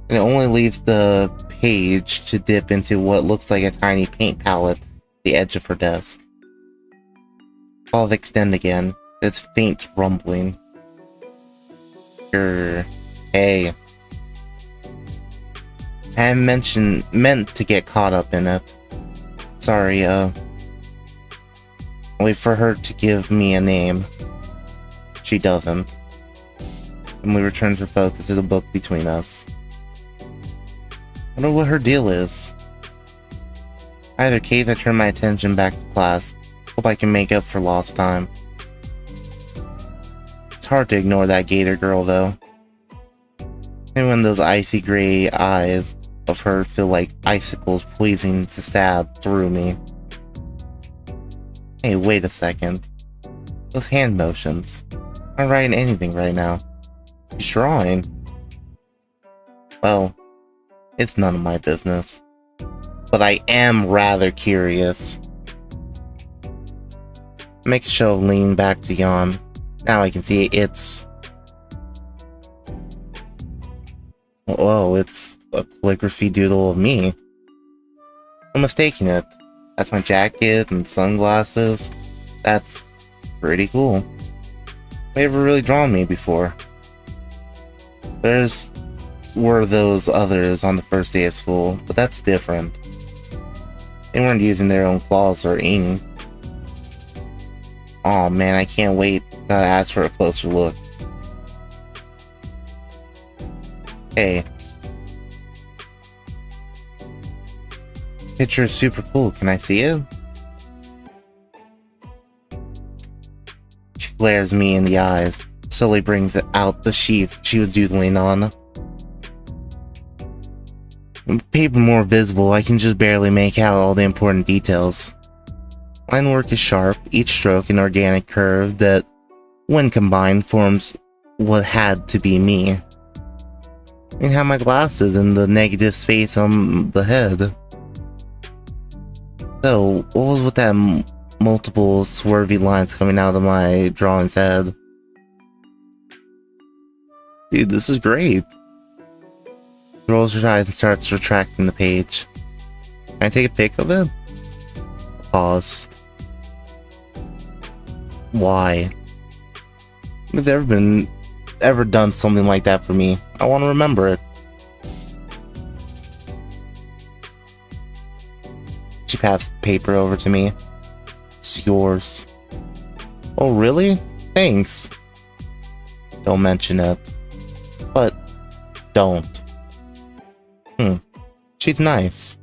And it only leaves the page to dip into what looks like a tiny paint palette at the edge of her desk. Claws extend again, its faint rumbling. Hey. I meant to get caught up in it. Sorry, I wait for her to give me a name. She doesn't. And we return to focus to the book between us. I wonder what her deal is. Either case, I turn my attention back to class. Hope I can make up for lost time. It's hard to ignore that gator girl, though. And when those icy gray eyes of her feel like icicles poising to stab through me. Hey, wait a second. Those hand motions. I'm not writing anything right now. She's drawing. Well, it's none of my business. But I am rather curious. Make a show of leaning back to yawn. Now I can see it's... Whoa, it's a calligraphy doodle of me. I'm mistaking it. That's my jacket and sunglasses. That's pretty cool. They ever really drawn me before. Were those others on the first day of school, but that's different. They weren't using their own claws or ink. Aw man, I can't wait. Gotta ask for a closer look. Hey. Picture is super cool. Can I see it? She glares me in the eyes, slowly brings out the sheaf she was doodling on. With paper more visible, I can just barely make out all the important details. Line work is sharp, each stroke an organic curve that, when combined, forms what had to be me. I have my glasses and the negative space on the head. So, what was with that multiple swervy lines coming out of my drawing's head? Dude, this is great. She rolls her eyes and starts retracting the page. Can I take a pic of it? Pause. Why? Have there ever done something like that for me? I want to remember it. She passed the paper over to me. It's yours. Oh, really? Thanks. Don't mention it. But don't. She's nice.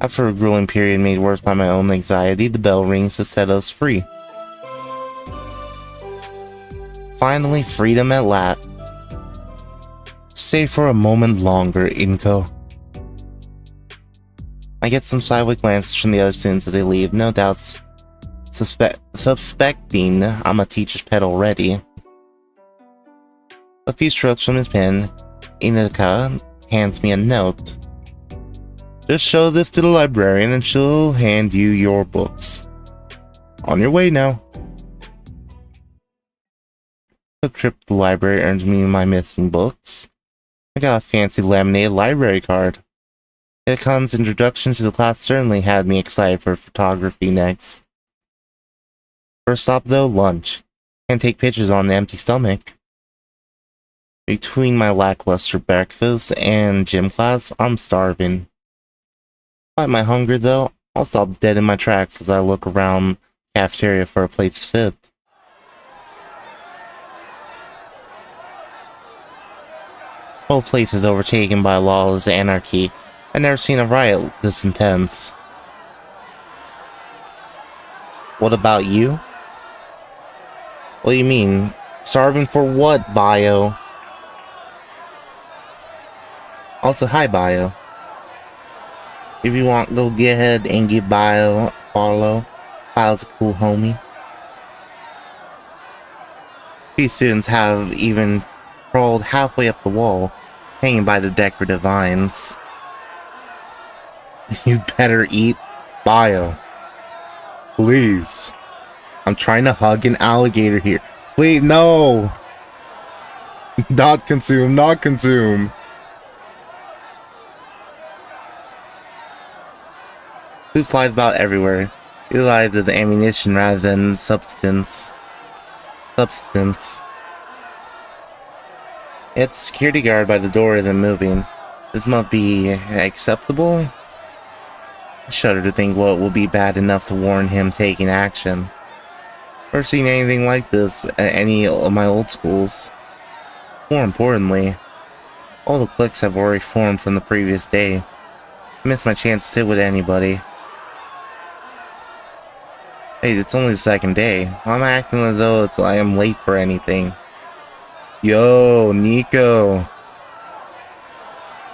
After a grueling period made worse by my own anxiety, the bell rings to set us free. Finally, freedom at last. Stay for a moment longer, Inko. I get some sideways glances from the other students as they leave, no doubts suspecting I'm a teacher's pet already. A few strokes from his pen, Inuka hands me a note. Just show this to the librarian and she'll hand you your books. On your way now. The trip to the library earns me my missing books. I got a fancy laminated library card. Itacon's introduction to the class certainly had me excited for photography next. First stop though, lunch. Can't take pictures on an empty stomach. Between my lackluster breakfast and gym class, I'm starving. Despite my hunger though, I'll stop dead in my tracks as I look around the cafeteria for a place to sit. The whole place is overtaken by lawless anarchy. I've never seen a riot this intense. What about you? What do you mean? Starving for what, Bio? Also, hi, Bio. If you want, go get ahead and give Bio a follow. Bio's a cool homie. These students have even crawled halfway up the wall, hanging by the decorative vines. You better eat, Bio. Please. I'm trying to hug an alligator here. Please, no! Not consume, not consume. Food flies about everywhere. Utilized as ammunition rather than substance. It's the security guard by the door isn't moving. This must be acceptable? I shudder to think what will be bad enough to warrant him taking action. Never seen anything like this at any of my old schools. More importantly, all the cliques have already formed from the previous day. I missed my chance to sit with anybody. Hey, it's only the second day. Why am I acting as though I am late for anything? Yo, Nico.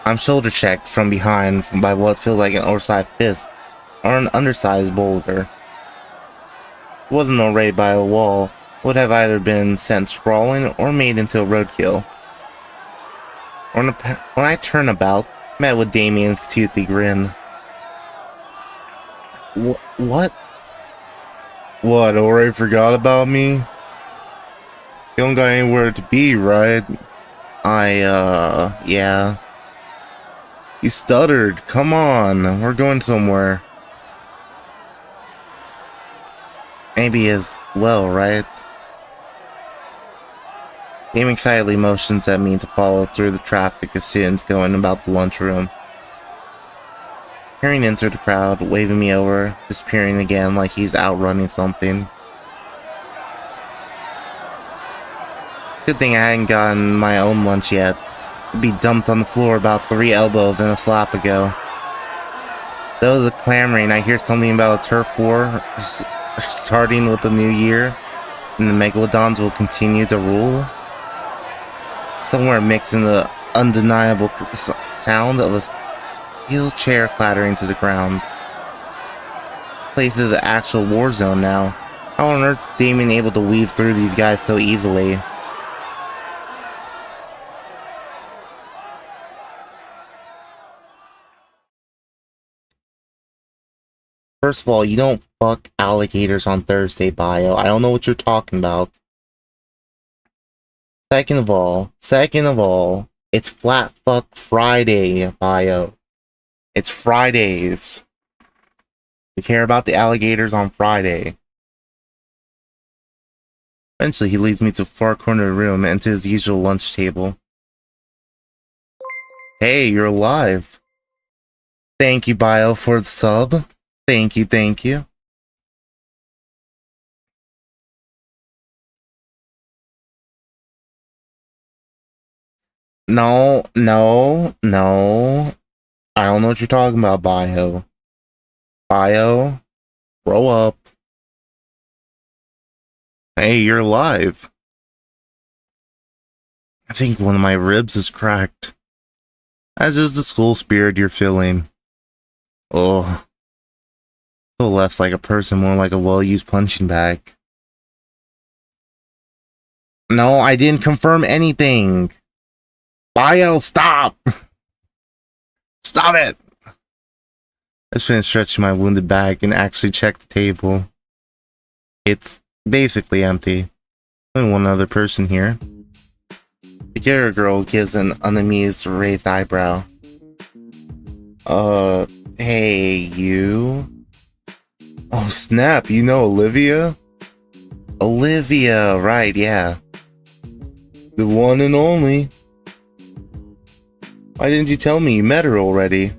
I'm shoulder checked from behind by what feels like an oversized fist or an undersized boulder. It wasn't already by a wall, would have either been sent sprawling or made into a roadkill. When I turn about, met with Damien's toothy grin. What? What, already forgot about me? You don't got anywhere to be, right? Yeah. You stuttered. Come on, we're going somewhere. Maybe as well, right? Damien excitedly motions at me to follow through the traffic as students going about the lunchroom. Hearing entered the crowd, waving me over, disappearing again like he's outrunning something. Good thing I hadn't gotten my own lunch yet. It'd be dumped on the floor about 3 elbows and a slap ago. Though the clamoring, I hear something about a turf war starting with the new year, and the Megalodons will continue to rule. Somewhere mixed in the undeniable sound of a steel chair clattering to the ground. Place is the actual war zone now. How on earth is Damien able to weave through these guys so easily? First of all, you don't fuck alligators on Thursday, Bio. I don't know what you're talking about. Second of all, it's Flat Fuck Friday, Bio. It's Fridays. We care about the alligators on Friday. Eventually, he leads me to the far corner of the room and to his usual lunch table. Hey, you're alive. Thank you, Bio, for the sub. Thank you, thank you. No. I don't know what you're talking about, Bio. Bio, grow up. Hey, you're alive. I think one of my ribs is cracked. As is the school spirit you're feeling. Oh. Feel less like a person, more like a well-used punching bag. No, I didn't confirm anything. Bio, stop! Stop it! I just finished stretching my wounded back and actually checked the table. It's basically empty. Only one other person here. The Gator girl gives an unamused raised eyebrow. Hey, you? Oh snap, you know Olivia? Olivia, right, yeah. The one and only. Why didn't you tell me you met her already?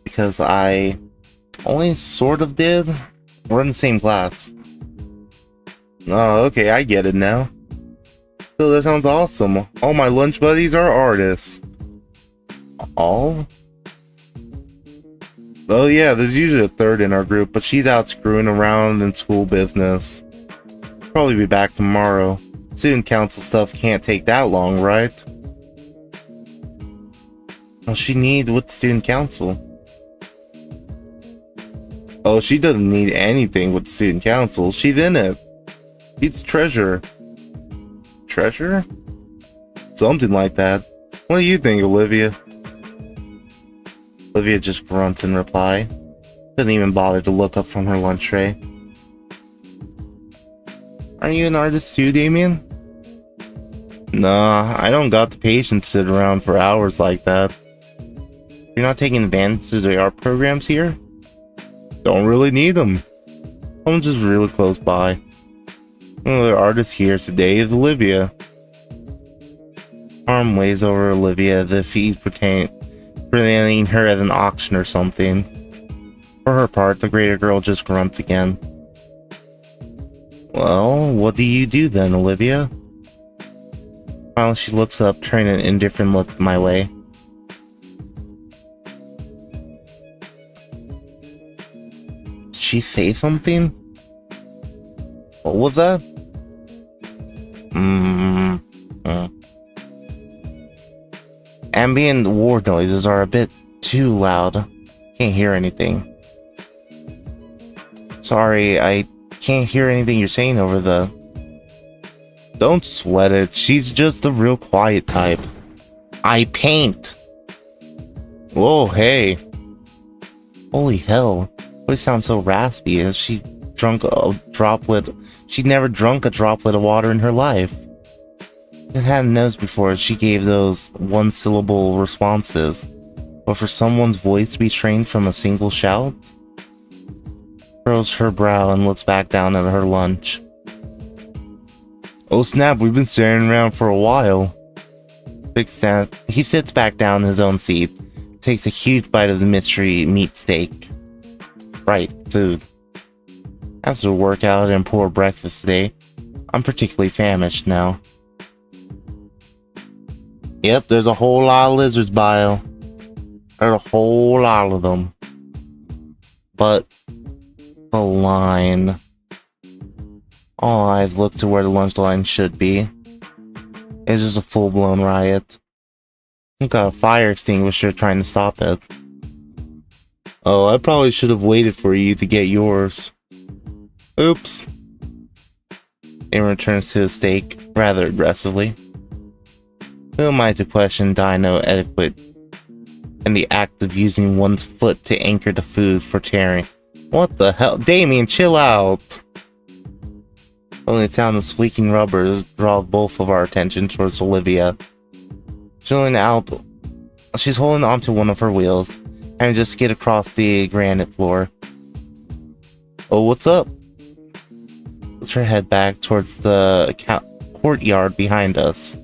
Because I only sort of did. We're in the same class. Oh, okay, I get it now. So that sounds awesome. All my lunch buddies are artists. All? Oh yeah, there's usually a third in our group, but she's out screwing around in school business. She'll probably be back tomorrow. Student council stuff can't take that long, right? Well, she need with student council. Oh, she doesn't need anything with student council. She's in it. She's treasurer. Treasurer? Something like that. What do you think, Olivia? Olivia just grunts in reply. Doesn't even bother to look up from her lunch tray. Are you an artist too, Damien? Nah, I don't got the patience to sit around for hours like that. You're not taking advantage of the art programs here? Don't really need them. I'm just really close by. Another artist here today is Olivia. Arm waves over Olivia as if he's presenting her at an auction or something. For her part, the greater girl just grunts again. Well, what do you do then, Olivia? Finally, she looks up, turning an indifferent look my way. Did she say something? What was that? Ambient war noises are a bit too loud. Can't hear anything. Sorry, I can't hear anything you're saying over the... Don't sweat it. She's just a real quiet type. I paint. Whoa, hey. Holy hell. Why sounds so raspy? Has she drunk a droplet? She'd never drunk a droplet of water in her life. I hadn't noticed before she gave those one-syllable responses. But for someone's voice to be trained from a single shout? Furrows her brow and looks back down at her lunch. Oh snap, we've been staring around for a while. He sits back down in his own seat, takes a huge bite of the mystery meat steak. Right, food. After the workout and poor breakfast today, I'm particularly famished now. Yep, there's a whole lot of lizards, Bio. There's a whole lot of them. But the line... All eyes look to where the lunch line should be. It's just a full-blown riot. I've got a fire extinguisher trying to stop it. Oh, I probably should have waited for you to get yours. Oops. Aaron returns to the steak, rather aggressively. Who am I to question dino etiquette and the act of using one's foot to anchor the food for tearing? What the hell? Damien, chill out! Only the sound of squeaking rubbers draws both of our attention towards Olivia. She's holding onto one of her wheels, and just skid across the granite floor. Oh, what's up? Puts her head back towards the courtyard behind us.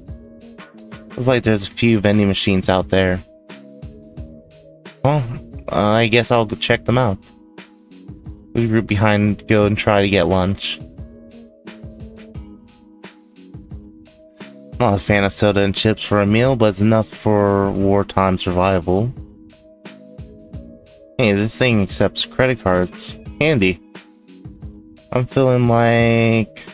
Looks like there's a few vending machines out there. Well, I guess I'll go check them out. We group behind, go and try to get lunch. Not a fan of soda and chips for a meal, but it's enough for wartime survival. Hey, this thing accepts credit cards. Handy. I'm feeling like...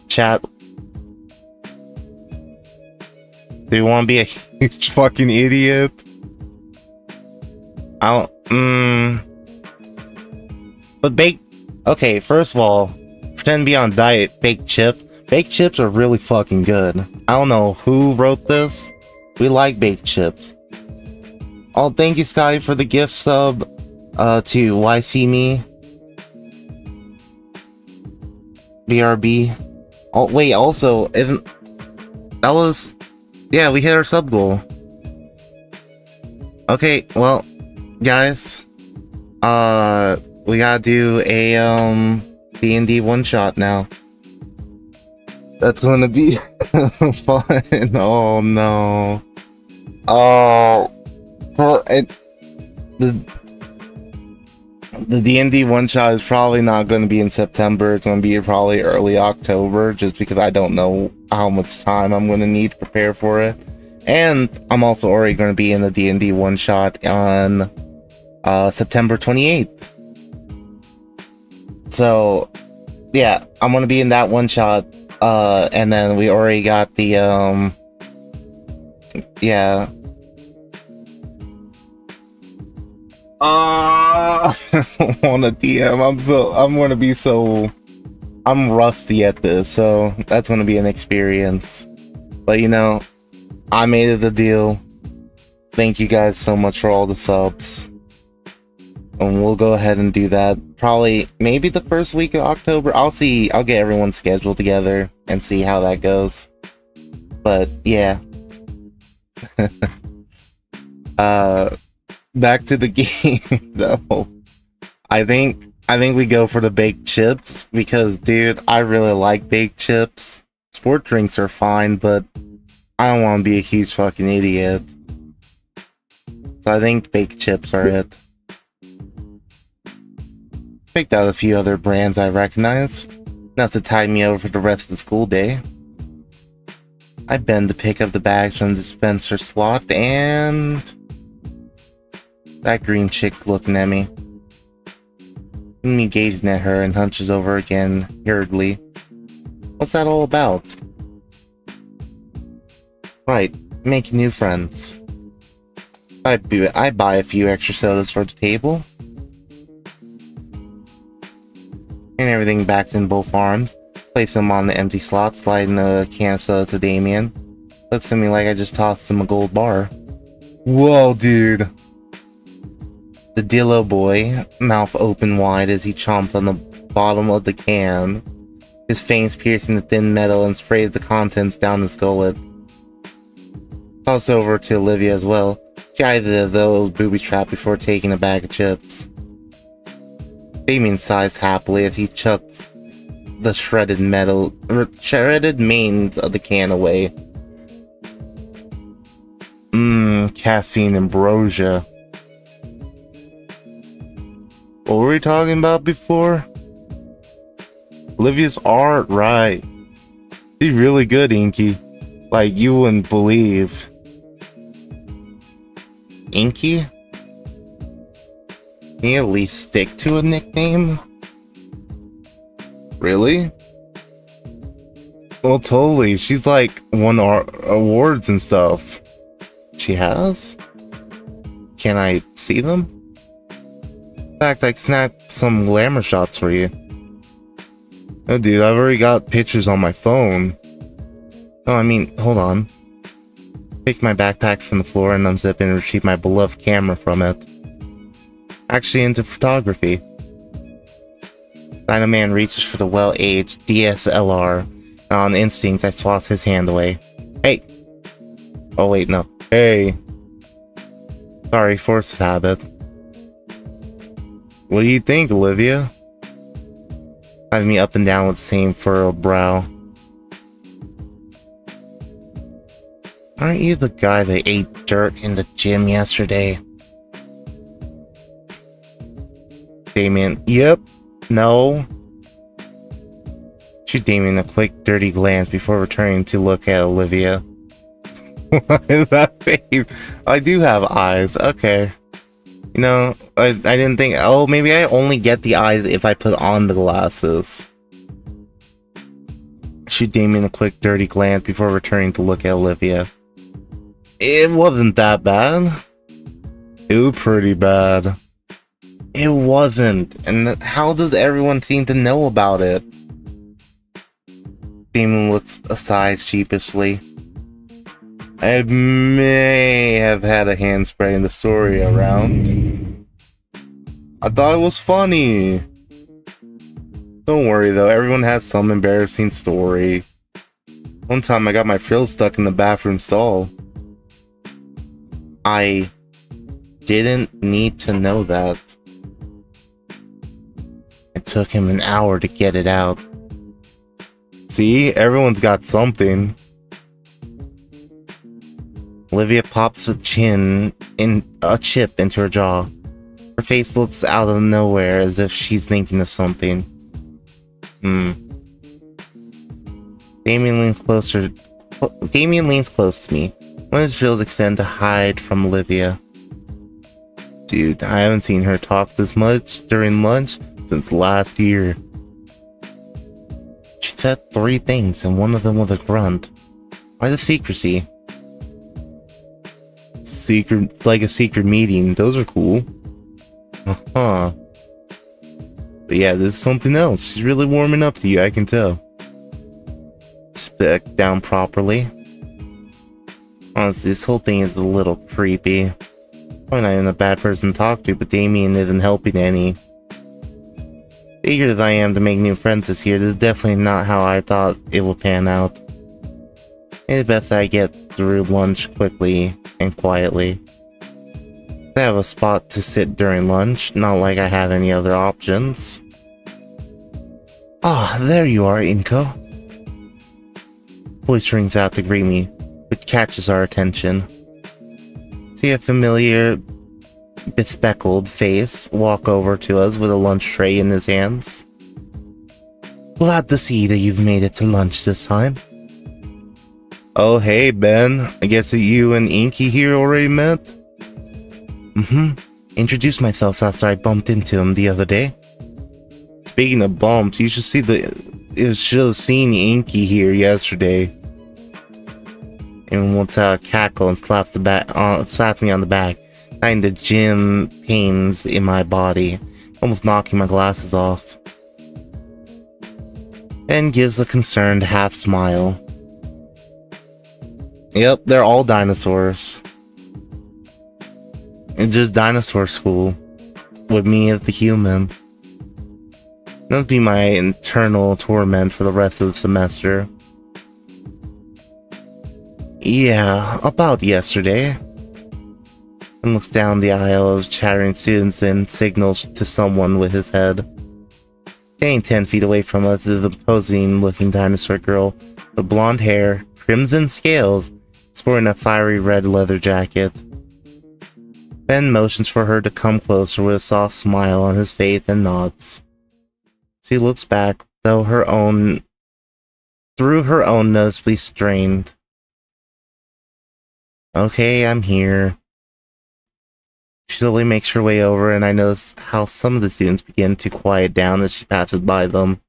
Chat. Do you want to be a huge fucking idiot? I don't... But okay, first of all, pretend to be on diet, baked chip. Baked chips are really fucking good. I don't know who wrote this. We like baked chips. Oh, thank you, Sky, for the gift sub, to YC Me. BRB. Oh, wait, also, isn't... That was... Yeah, we hit our sub goal. Okay, well, guys. We gotta do a, D&D one-shot now. That's gonna be fun. Oh, no. Oh. Well, the D&D one-shot is probably not gonna be in September. It's gonna be probably early October, just because I don't know how much time I'm gonna need to prepare for it. And I'm also already gonna be in the D&D one-shot on, September 28th. So, yeah, I'm gonna be in that one shot, and then we already got the, yeah. I don't wanna DM, I'm rusty at this, so that's gonna be an experience. But you know, I made it a deal. Thank you guys so much for all the subs. And we'll go ahead and do that. Probably, maybe the first week of October. I'll get everyone's schedule together and see how that goes. But, yeah. Back to the game, though. I think we go for the baked chips, because, dude, I really like baked chips. Sport drinks are fine, but I don't want to be a huge fucking idiot. So I think baked chips are it. Picked out a few other brands I recognize, enough to tide me over for the rest of the school day. I bend to pick up the bags on the dispenser slot, and that green chick's looking at me. Me gazing at her and hunches over again, hurriedly. What's that all about? Right, making new friends. I buy a few extra sodas for the table. And everything backed in both arms. Place them on the empty slot, sliding a can of soda to Damien. Looks at me like I just tossed him a gold bar. Whoa, dude. The Dillo boy, mouth open wide as he chomped on the bottom of the can. His fangs piercing the thin metal and sprayed the contents down his gullet. Tossed over to Olivia as well. She eyed the little booby trap before taking a bag of chips. Damien sighs happily as he chucked the shredded mains of the can away. Caffeine ambrosia. What were we talking about before? Olivia's art, right. She's really good, Inky. Like, you wouldn't believe. Inky? Can you at least stick to a nickname? Really? Well, totally. She's like won awards and stuff. She has? Can I see them? In fact, I can snap some glamour shots for you. Oh, dude, I've already got pictures on my phone. Oh, I mean, hold on. Pick my backpack from the floor and unzip and retrieve my beloved camera from it. Actually into photography. Dino Man reaches for the well-aged DSLR, and on instinct I swat his hand away. Hey! Oh wait, no. Hey! Sorry, force of habit. What do you think, Olivia? Having me up and down with the same furrowed brow. Aren't you the guy that ate dirt in the gym yesterday? Damien, yep. No. Shoot Damien a quick, dirty glance before returning to look at Olivia. What is that face? I do have eyes. Okay. You know, I didn't think... Oh, maybe I only get the eyes if I put on the glasses. Shoot Damien a quick, dirty glance before returning to look at Olivia. It wasn't that bad. It was pretty bad. It wasn't, and how does everyone seem to know about it? Damon looks aside sheepishly. I may have had a hand spreading the story around. I thought it was funny. Don't worry though, everyone has some embarrassing story. One time I got my frills stuck in the bathroom stall. I didn't need to know that. It took him an hour to get it out. See, everyone's got something. Olivia pops a chip into her jaw. Her face looks out of nowhere as if she's thinking of something. Damien leans close to me. One of his drills extend to hide from Olivia. Dude, I haven't seen her talk this much during lunch since last year. She said 3 things, and one of them was a grunt. Why the secrecy? Secret, like a secret meeting. Those are cool. But yeah, this is something else. She's really warming up to you, I can tell. Spec down properly. Honestly, this whole thing is a little creepy. Probably not even a bad person to talk to, but Damien isn't helping any. Eager as I am to make new friends this year, this is definitely not how I thought it would pan out. It's best that I get through lunch quickly and quietly. I have a spot to sit during lunch, not like I have any other options. Ah, there you are, Inko. Voice rings out to greet me, with catches our attention. See a familiar, bespectacled face walk over to us with a lunch tray in his hands. Glad to see that you've made it to lunch this time. Oh, hey, Ben. I guess that you and Inky here already met? Introduced myself after I bumped into him the other day. Speaking of bumps, you should have seen Inky here yesterday. And once cackle and slapped me on the back, finding the gym pains in my body, almost knocking my glasses off. Ben gives a concerned half smile. Yep, they're all dinosaurs. It's just dinosaur school, with me as the human. That'll be my internal torment for the rest of the semester. Yeah, about yesterday. And looks down the aisle of chattering students and signals to someone with his head. Staying 10 feet away from us is the imposing-looking dinosaur girl with blonde hair, crimson scales, sporting a fiery red leather jacket. Ben motions for her to come closer with a soft smile on his face and nods. She looks back, though through her own noticeably strained. Okay, I'm here. She slowly makes her way over, and I notice how some of the students begin to quiet down as she passes by them.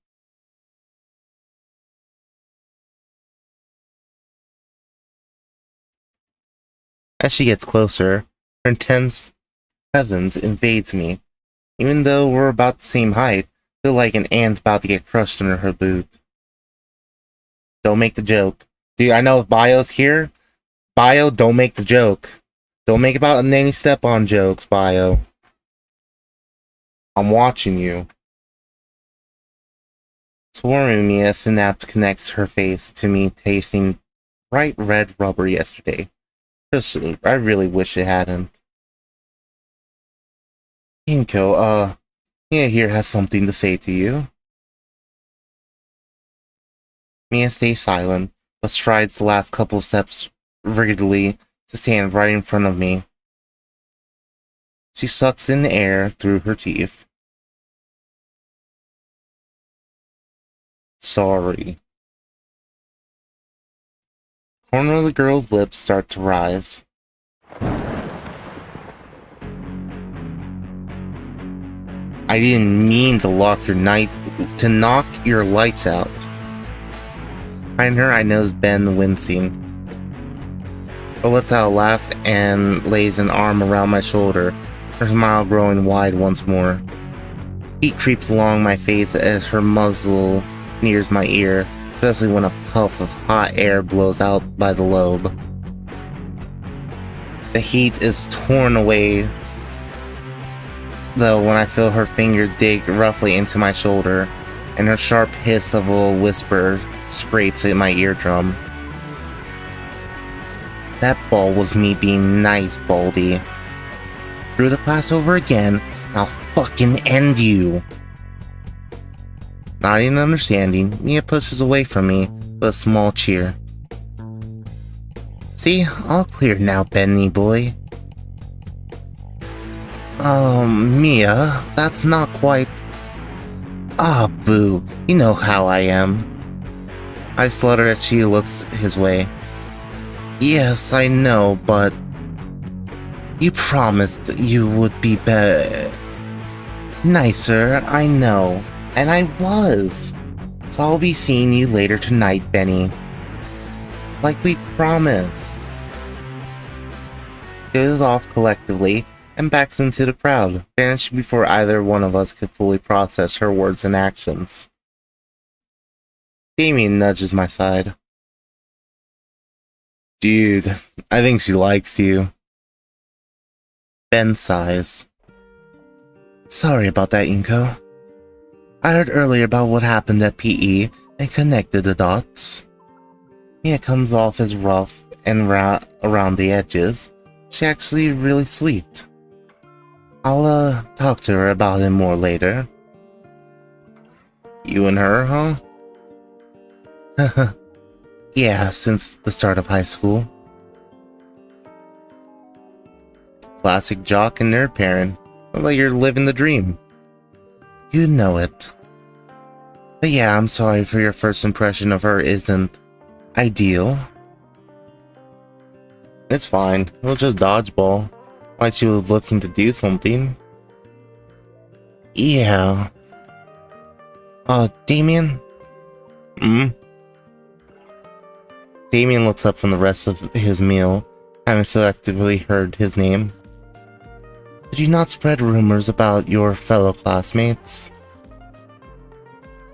As she gets closer, her intense presence invades me. Even though we're about the same height, I feel like an ant about to get crushed under her boot. Don't make the joke. Dude, I know if Bio's here, Bio, don't make the joke. Don't make about any step-on jokes, Bio. I'm watching you. Swarming me, a synapse connects her face to me tasting bright red rubber yesterday. I really wish it hadn't. Inko, Mia here has something to say to you. Mia stays silent, but strides the last couple steps rigidly to stand right in front of me. She sucks in the air through her teeth. Sorry. Corner of the girl's lips start to rise. I didn't mean to knock your lights out. Behind her, I notice Ben wincing. But lets out a laugh and lays an arm around my shoulder, her smile growing wide once more. Heat creeps along my face as her muzzle nears my ear, especially when a puff of hot air blows out by the lobe. The heat is torn away, though, when I feel her finger dig roughly into my shoulder, and her sharp hiss of a whisper scrapes at my eardrum. That ball was me being nice, Baldy. Screw the class over again, and I'll fucking end you. Not even understanding, Mia pushes away from me with a small cheer. See, all clear now, Benny boy. Mia, that's not quite... Ah, boo, you know how I am. I slutter as she looks his way. Yes, I know, but... You promised you would be nicer, I know. And I was. So I'll be seeing you later tonight, Benny. Like we promised. Goes off collectively and backs into the crowd, vanishing before either one of us could fully process her words and actions. Damien nudges my side. Dude, I think she likes you. Ben sighs. Sorry about that, Inko. I heard earlier about what happened at PE and connected the dots. Mia comes off as rough and around the edges. She's actually really sweet. I'll talk to her about it more later. You and her, huh? Yeah, since the start of high school. classic jock and nerd parent. Like you're living the dream. You know it. But yeah, I'm sorry for your first impression of her isn't ideal. It's fine. It was just dodgeball. Like she was looking to do something. Yeah. Damien? Damien looks up from the rest of his meal, having selectively heard his name. Did you not spread rumors about your fellow classmates?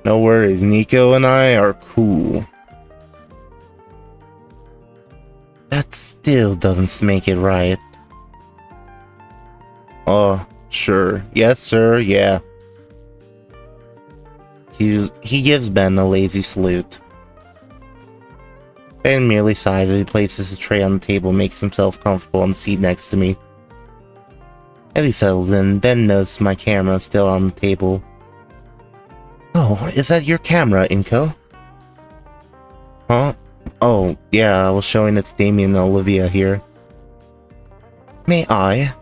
No worries, Nico and I are cool. That still doesn't make it right. Oh, sure. Yes, sir, yeah. He gives Ben a lazy salute. Ben merely sighs as he places his tray on the table and makes himself comfortable on the seat next to me. As he settles in, Ben notices my camera is still on the table. Oh, is that your camera, Inko? Huh? Oh, yeah, I was showing it to Damien and Olivia here. May I?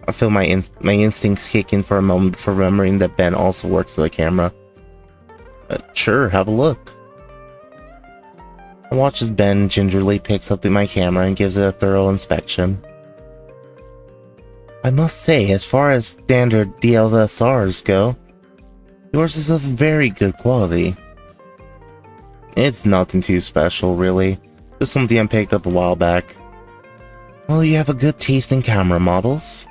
I feel my instincts kick in for a moment before remembering that Ben also works with a camera. Sure, have a look. I watch as Ben gingerly picks up my camera and gives it a thorough inspection. I must say, as far as standard DSLRs go, yours is of very good quality. It's nothing too special, really. Just something I picked up a while back. Well, you have a good taste in camera models.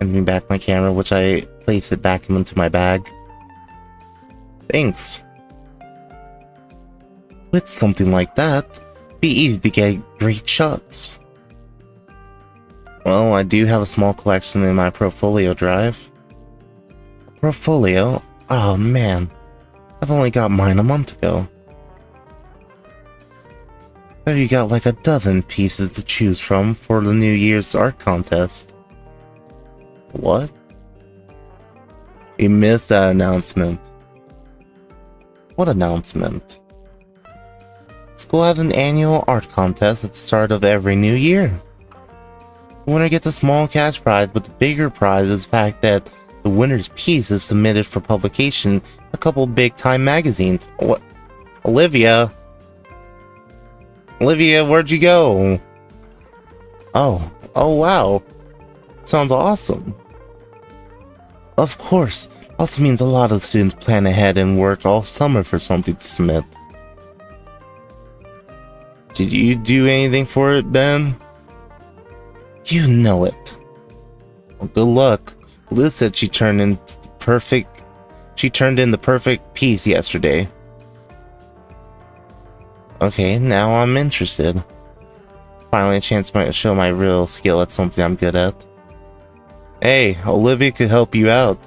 Hand me back my camera, which I place it back into my bag. Thanks. With something like that, it'd be easy to get great shots. Well, I do have a small collection in my portfolio drive. Portfolio? Oh man, I've only got mine a month ago. Bet you got like a dozen pieces to choose from for the New Year's art contest. What? You missed that announcement. What announcement? School has an annual art contest at the start of every new year. The winner gets a small cash prize, but the bigger prize is the fact that the winner's piece is submitted for publication in a couple big-time magazines. What? Olivia? Olivia, where'd you go? Oh wow. Sounds awesome. Of course, also means a lot of students plan ahead and work all summer for something to submit. Did you do anything for it, Ben? You know it. Well, good luck. Liz said she turned in the perfect piece yesterday. Okay, now I'm interested. Finally a chance to show my real skill at something I'm good at. Hey, Olivia could help you out.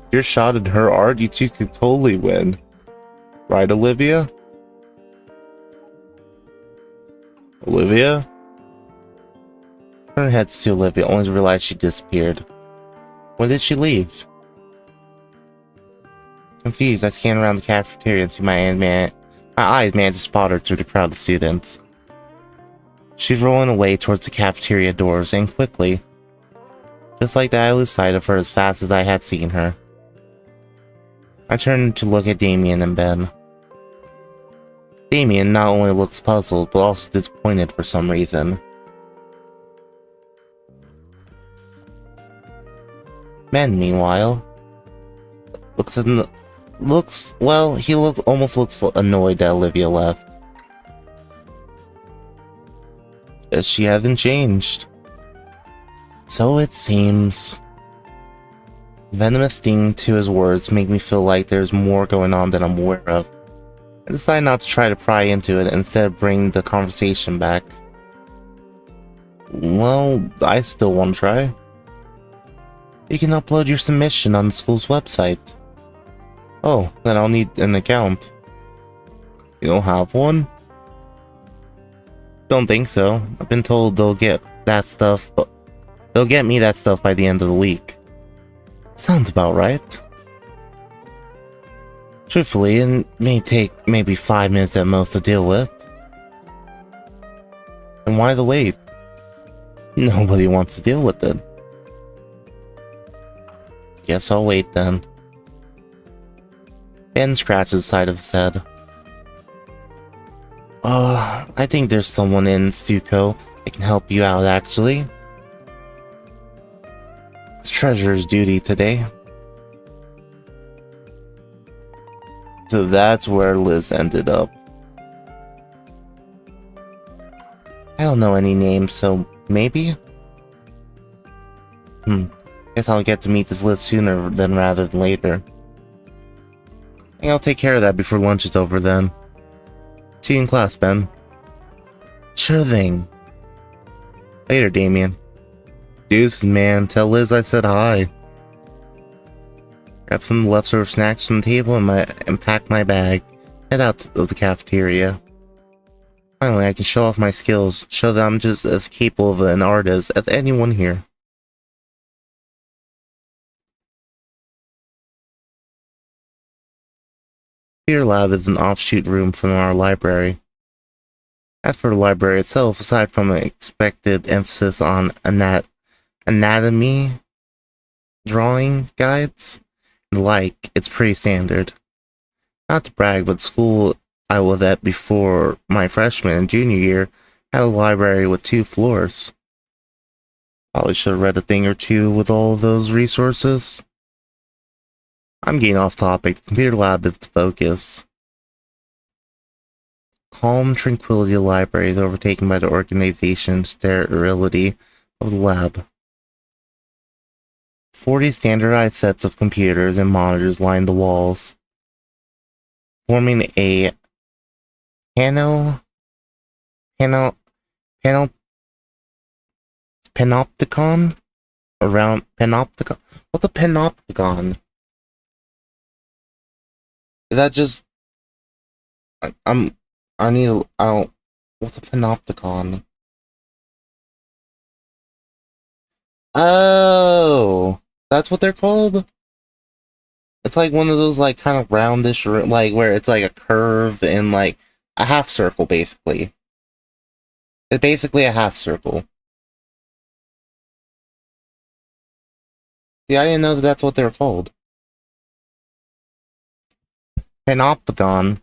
If you're shot at her art, you two could totally win. Right, Olivia? Olivia? Her heads to Olivia, only to realize she disappeared. When did she leave? Confused, I scan around the cafeteria and see my eyes manage to spot her through the crowd of students. She's rolling away towards the cafeteria doors, and quickly. Just like that, I lose sight of her as fast as I had seen her. I turn to look at Damien and Ben. Damien not only looks puzzled, but also disappointed for some reason. Ben, meanwhile, he almost looks annoyed that Olivia left. Guess she hasn't changed. So it seems. Venomous sting to his words make me feel like there's more going on than I'm aware of. I decide not to try to pry into it and instead bring the conversation back. Well, I still want to try. You can upload your submission on the school's website. Oh, then I'll need an account. You don't have one? Don't think so. I've been told they'll get that stuff, but they'll get me that stuff by the end of the week. Sounds about right. Truthfully, it may take maybe 5 minutes at most to deal with. And why the wait? Nobody wants to deal with it. Guess I'll wait then. Ben scratches the side of his head. I think there's someone in Stuco that can help you out, actually. It's Treasurer's duty today. So that's where Liz ended up. I don't know any names, so maybe? Guess I'll get to meet this Liz sooner than rather than later. I think I'll take care of that before lunch is over then. See you in class, Ben. Sure thing. Later, Damien. Deuces, man. Tell Liz I said hi. Grab some leftover snacks from the table and pack my bag. Head out to the cafeteria. Finally, I can show off my skills. Show that I'm just as capable of an artist as anyone here. Computer lab is an offshoot room from our library. As for the library itself, aside from an expected emphasis on anatomy, drawing guides, and the like, it's pretty standard. Not to brag, but school I was at before my freshman and junior year had a library with 2 floors. Probably should have read a thing or two with all of those resources. I'm getting off topic. The computer lab is the focus. Calm tranquility of the library is overtaken by the organization sterility of the lab. 40 standardized sets of computers and monitors line the walls, forming a panopticon? Around panopticon? What's a panopticon? Is that just... what's a panopticon? Oh, that's what they're called? It's like one of those, like, kind of roundish, like, where it's like a curve and, like, a half circle, basically. It's basically a half circle. See, I didn't know that that's what they were called. Panopticon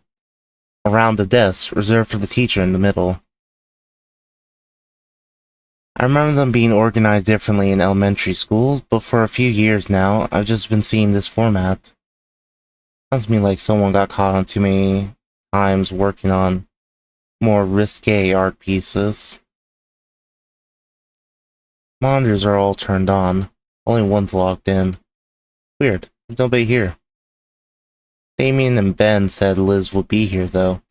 around the desk, reserved for the teacher in the middle. I remember them being organized differently in elementary schools, but for a few years now, I've just been seeing this format. Sounds to me like someone got caught on too many times working on more risque art pieces. Monitors are all turned on. Only one's logged in. Weird. There's nobody here. Damien and Ben said Liz would be here, though.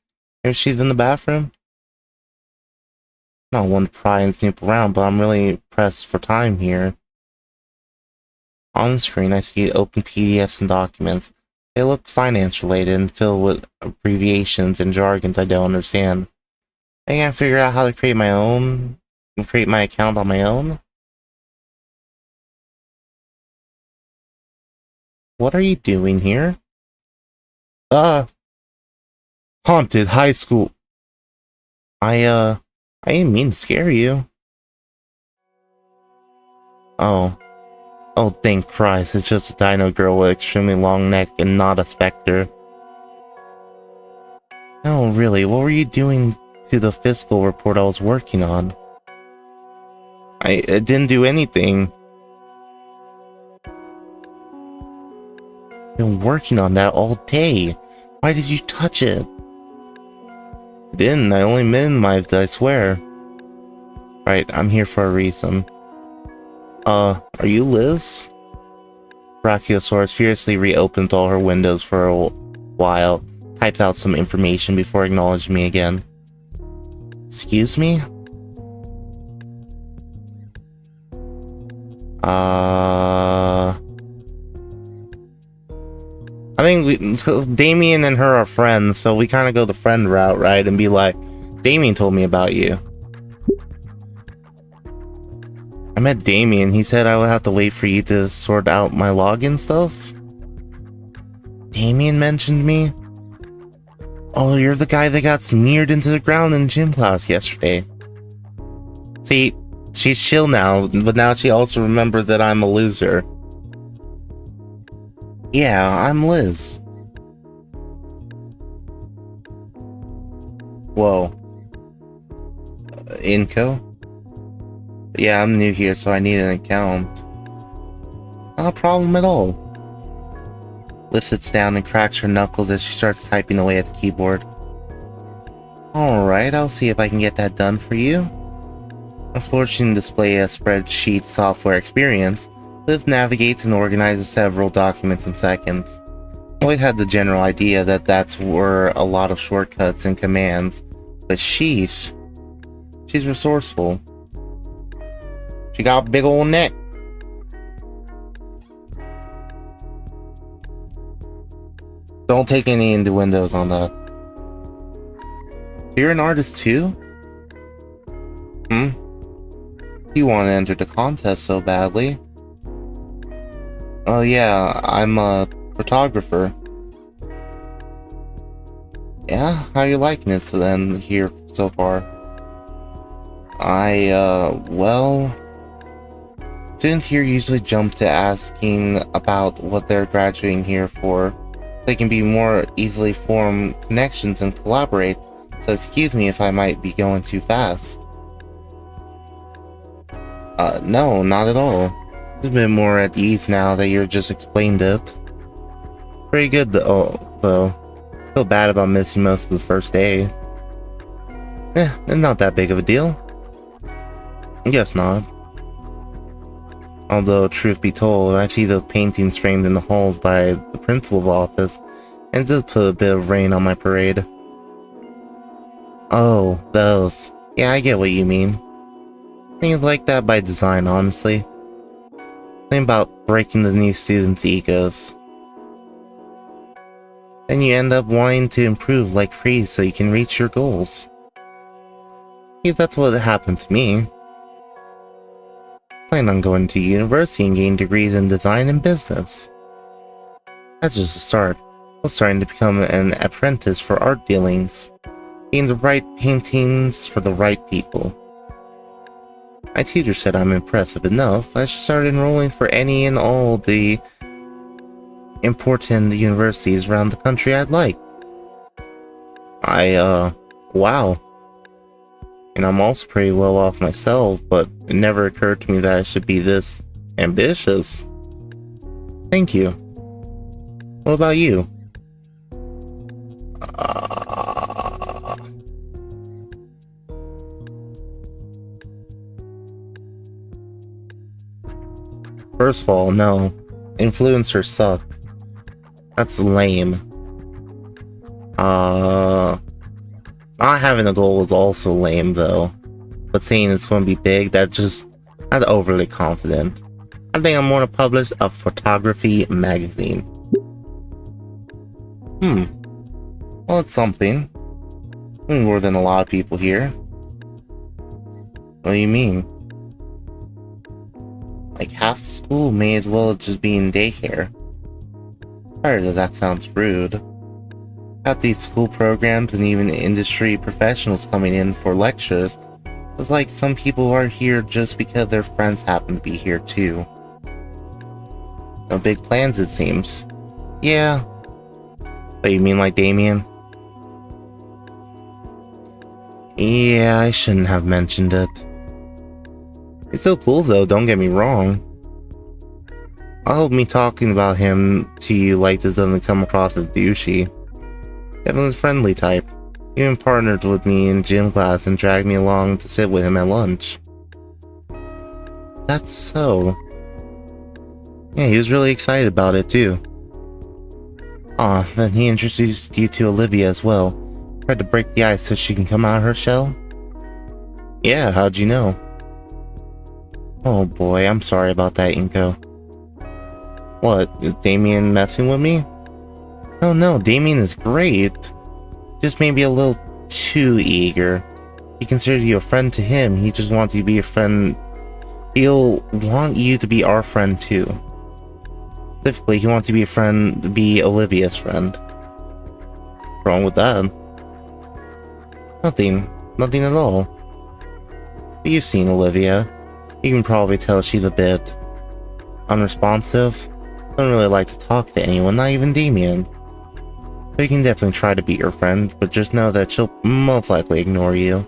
Maybe she's in the bathroom? Not one to pry and snoop around, but I'm really pressed for time here. On the screen, I see open PDFs and documents. They look finance-related and filled with abbreviations and jargons I don't understand. I can't figure out how to create my account on my own. What are you doing here? Haunted high school. I didn't mean to scare you. Oh, thank Christ, it's just a dino girl with extremely long neck and not a specter. No, really, what were you doing to the fiscal report I was working on? I didn't do anything. Been working on that all day. Why did you touch it? I didn't, I only minimized it, I swear. Right, I'm here for a reason. Are you Liz? Brachiosaurus furiously reopened all her windows for a while, typed out some information before acknowledging me again. Excuse me? I think Damien and her are friends, so we kind of go the friend route, right? And be like, Damien told me about you. I met Damien. He said I would have to wait for you to sort out my login stuff. Damien mentioned me? Oh, you're the guy that got smeared into the ground in gym class yesterday. See, She's chill now, but now she also remembered that I'm a loser. Yeah, I'm Liz. Whoa. Inco? Yeah, I'm new here, so I need an account. Not a problem at all. Liz sits down and cracks her knuckles as she starts typing away at the keyboard. Alright, I'll see if I can get that done for you. Unfortunately, to display a spreadsheet software experience, Liv navigates and organizes several documents in seconds. Always had the general idea that that's were a lot of shortcuts and commands, but she's resourceful. She got a big old neck. Don't take any innuendos on that. You're an artist too? You want to enter the contest so badly. Oh yeah, I'm a photographer. Yeah, how you liking it then here so far? Well, students here usually jump to asking about what they're graduating here for. They can be more easily form connections and collaborate, so excuse me if I might be going too fast. No, not at all. It's a bit more at ease now that you're just explained it. Pretty good though. Feel bad about missing most of the first day. It's not that big of a deal. Guess not. Although, truth be told, I see those paintings framed in the halls by the principal's office, and it does put a bit of rain on my parade. Oh, those. Yeah, I get what you mean. Things like that by design, honestly. Think about breaking the new students' egos. Then you end up wanting to improve like crazy so you can reach your goals. Yeah, that's what happened to me. Plan on going to university and getting degrees in design and business. That's just a start. I was starting to become an apprentice for art dealings, getting the right paintings for the right people. My tutor said I'm impressive enough. I should start enrolling for any and all the important universities around the country I'd like. Wow. And I'm also pretty well off myself, but it never occurred to me that I should be this ambitious. Thank you. What about you? First of all, no. Influencers suck. That's lame. Not having a goal is also lame though. But saying it's going to be big, that's overly confident. I think I'm going to publish a photography magazine. Well, it's something. More than a lot of people here. What do you mean? Like half the school may as well just be in daycare. Sorry that sounds rude. Got these school programs and even industry professionals coming in for lectures. It's like some people are here just because their friends happen to be here too. No big plans, it seems. Yeah. But you mean like Damien? Yeah, I shouldn't have mentioned it. He's so cool though, don't get me wrong. I hope me talking about him to you like this doesn't come across as douchey. Kevin's friendly type. He even partnered with me in gym class and dragged me along to sit with him at lunch. That's so. Yeah, he was really excited about it too. Aw, then he introduced you to Olivia as well. Tried to break the ice so she can come out of her shell? Yeah, how'd you know? Oh boy, I'm sorry about that, Inko. What, is Damien messing with me? Oh no, Damien is great. Just maybe a little too eager. He considers you a friend to him, he just wants you to be a friend. He'll want you to be our friend too. Specifically, he wants to be a friend, to be Olivia's friend. What's wrong with that? Nothing at all. But you've seen Olivia. You can probably tell she's a bit unresponsive. Doesn't really like to talk to anyone, not even Damien. So you can definitely try to be your friend, but just know that she'll most likely ignore you.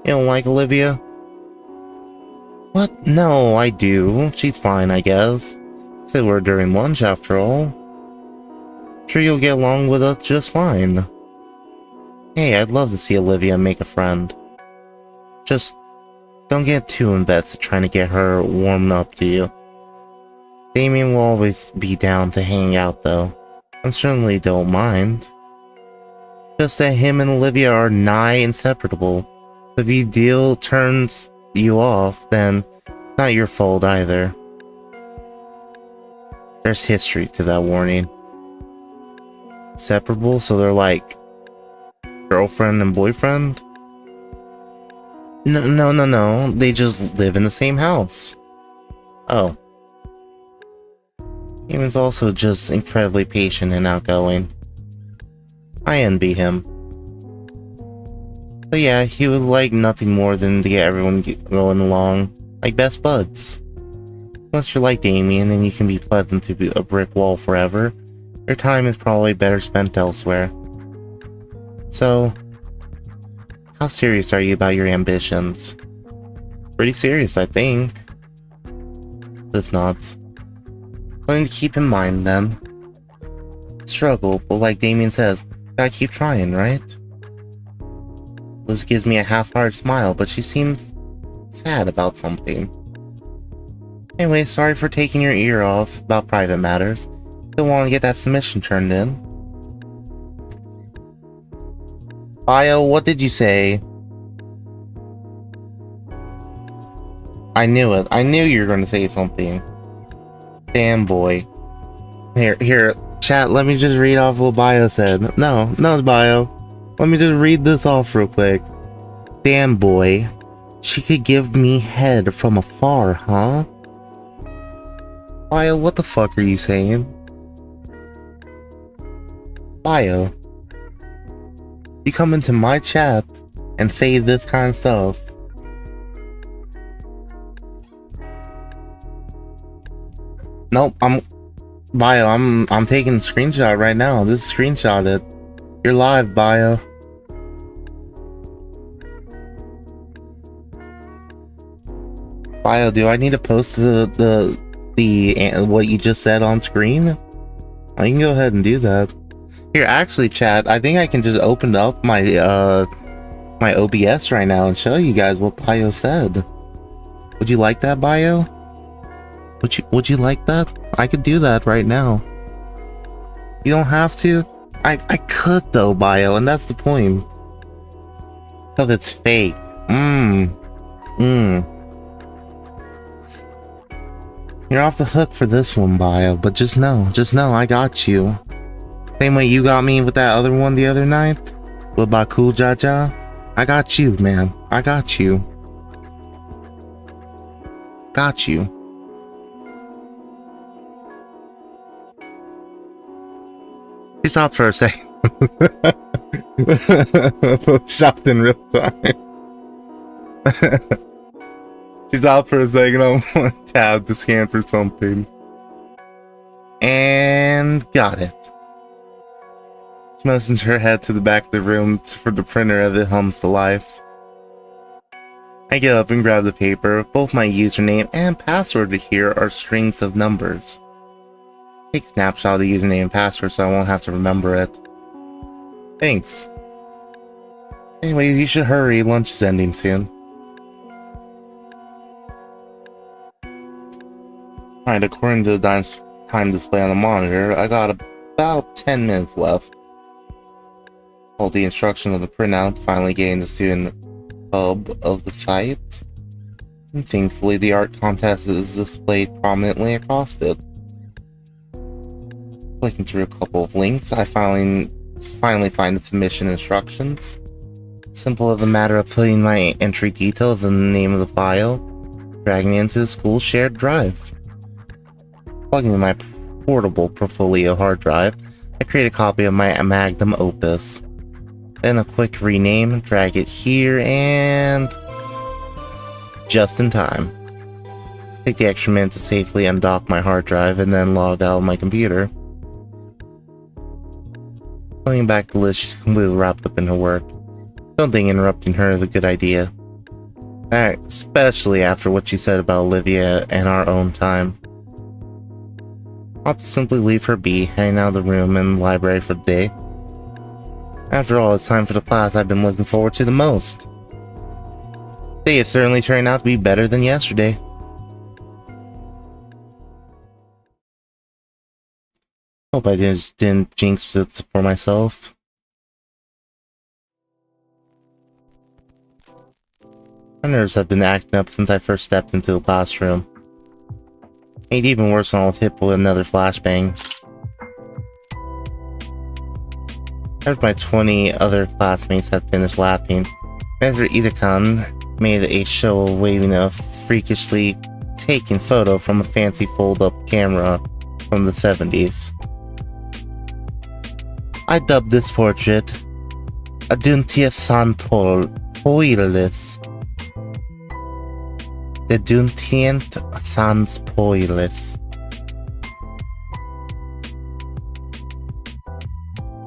You don't like Olivia? What? No, I do. She's fine, I guess. Said we're during lunch after all. Sure you'll get along with us just fine. Hey, I'd love to see Olivia make a friend. Just don't get too invested trying to get her warmed up to you. Damien will always be down to hang out though. I certainly don't mind. Just that him and Olivia are nigh inseparable. If your deal turns you off, then not your fault either. There's history to that warning. Inseparable, so they're like girlfriend and boyfriend? No. They just live in the same house. Oh. Damon's also just incredibly patient and outgoing. I envy him. But yeah, he would like nothing more than to get everyone going along, like best buds. Unless you're like Damien and you can be pleasant to be a brick wall forever, your time is probably better spent elsewhere. So, how serious are you about your ambitions? Pretty serious, I think. Cliff nods. Something to keep in mind then. Struggle, but like Damien says, gotta keep trying, right? Liz gives me a half-hearted smile, but she seems sad about something. Anyway, sorry for taking your ear off about private matters. Still want to get that submission turned in. Bio, what did you say? I knew it. I knew you were going to say something. Damn boy. Here, chat, let me just read off what Bio said. No, Bio. Let me just read this off real quick. Damn boy. She could give me head from afar, huh? Bio, what the fuck are you saying? Bio. You come into my chat and say this kind of stuff. Nope, Bio, I'm taking a screenshot right now. Just screenshot it. You're live, Bio. Bio, do I need to post the what you just said on screen? I can go ahead and do that. Here, actually, chat, I think I can just open up my my OBS right now and show you guys what Bio said. Would you like that, Bio? Would you like that? I could do that right now. You don't have to. I could though, Bio, and that's the point. Cause it's fake. You're off the hook for this one, Bio, but just know, I got you. Same way you got me with that other one the other night? With Baku Jaja? I got you, man. I got you. Got you. She stopped for a second. Shocked in real time. She's out for a second on one tab to scan for something. And got it. She motions her head to the back of the room for the printer as it hums to life. I get up and grab the paper. Both my username and password here are strings of numbers. Take a snapshot of the username and password so I won't have to remember it. Thanks. Anyways, you should hurry. Lunch is ending soon. Alright, according to the time display on the monitor, I got about 10 minutes left. Hold the instructions of the printout, finally getting the student hub of the site. And thankfully, the art contest is displayed prominently across it. Clicking through a couple of links, I finally find the submission instructions. Simple as a matter of putting my entry details and the name of the file, dragging it into the school's shared drive. Plugging in my portable portfolio hard drive, I create a copy of my magnum opus. Then a quick rename, drag it here, and just in time. Take the extra minute to safely undock my hard drive and then log out of my computer. Going back to Liz, she's completely wrapped up in her work. Don't think interrupting her is a good idea. Especially after what she said about Olivia and our own time. I'll simply leave her be, hanging out of the room in the library for the day. After all, it's time for the class I've been looking forward to the most. Today is certainly turning out to be better than yesterday. Hope I didn't jinx it for myself. My nerves have been acting up since I first stepped into the classroom. Made even worse when I was hit with another flashbang. After my 20 other classmates had finished laughing, Mr. Itakan made a show of waving a freakishly taken photo from a fancy fold-up camera from the 70s. I dubbed this portrait Aduntia San Poilis. The Duntient Sans Poilis.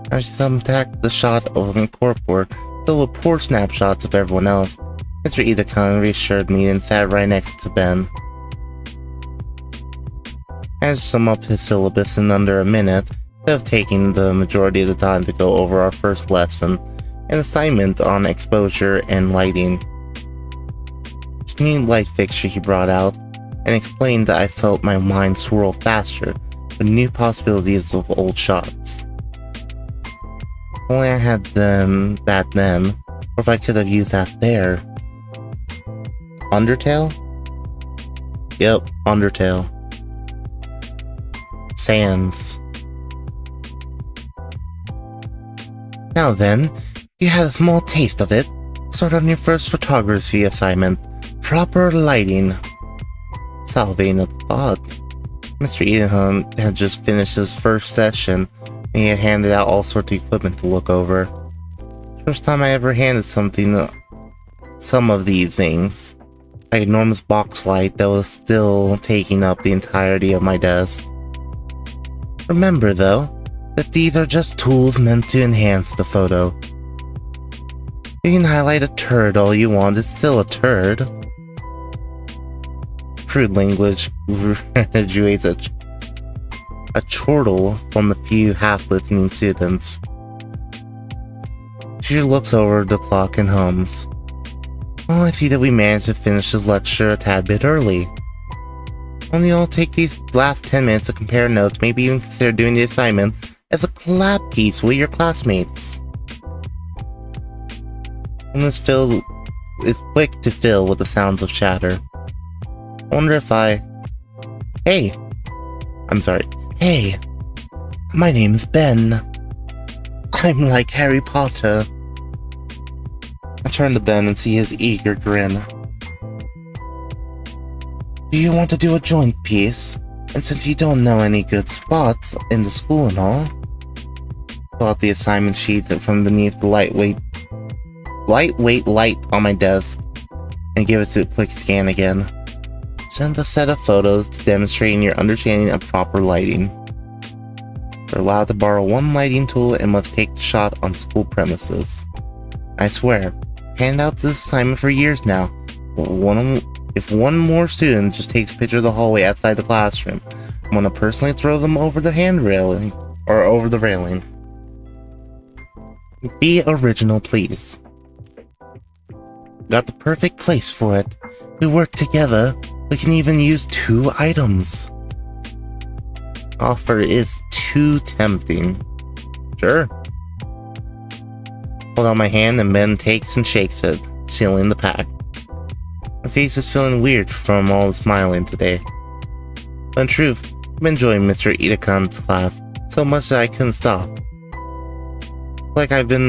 I thumbtacked the shot of a corkboard filled with poor snapshots of everyone else. Mr. Itakan reassured me and sat right next to Ben. I managed to sum up his syllabus in under a minute, instead of taking the majority of the time to go over our first lesson, an assignment on exposure and lighting. The new light fixture he brought out, and explained that I felt my mind swirl faster with new possibilities of old shots. If only I had that then, or if I could have used that there. Undertale? Yep, Undertale. Sans. Now then, you had a small taste of it. Start on your first photography assignment. Proper lighting. Salvating a thought. Mr. Eden had just finished his first session, and he had handed out all sorts of equipment to look over. First time I ever handed some of these things. An enormous box light that was still taking up the entirety of my desk. Remember, though, that these are just tools meant to enhance the photo. You can highlight a turd all you want, it's still a turd. Crude language graduates a chortle from a few half-listening students. She looks over the clock and hums. Well, I see that we managed to finish this lecture a tad bit early. Only I'll take these last 10 minutes to compare notes, maybe even consider doing the assignment as a collab piece with your classmates. And this fill is quick to fill with the sounds of chatter. I wonder if Hey, my name is Ben. I'm like Harry Potter. I turn to Ben and see his eager grin. Do you want to do a joint piece? And since you don't know any good spots in the school and all, pull out the assignment sheet from beneath the lightweight light on my desk and give it a quick scan again. Send a set of photos demonstrating your understanding of proper lighting. You're allowed to borrow one lighting tool and must take the shot on school premises. I swear, I've handed out this assignment for years now. If one more student just takes a picture of the hallway outside the classroom, I'm gonna personally throw them over the handrailing or over the railing. Be original, please. Got the perfect place for it. We work together. We can even use 2 items. Offer is too tempting. Sure. Hold out my hand and Ben takes and shakes it, sealing the pack. My face is feeling weird from all the smiling today. But in truth, I'm enjoying Mr. Itakan's class so much that I couldn't stop. I've the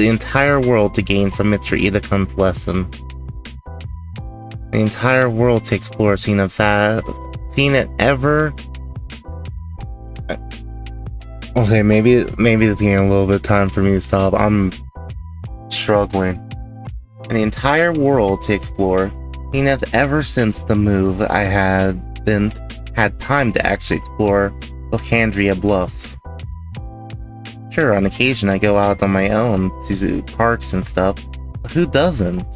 entire world to gain from Mr. Itakan's lesson. The entire world to explore, seen it ever. Okay, maybe it's getting a little bit time for me to stop. I'm struggling. an entire world to explore, and ever since the move I hadn't had time to actually explore Locandria Bluffs. Sure, on occasion I go out on my own to parks and stuff, but who doesn't?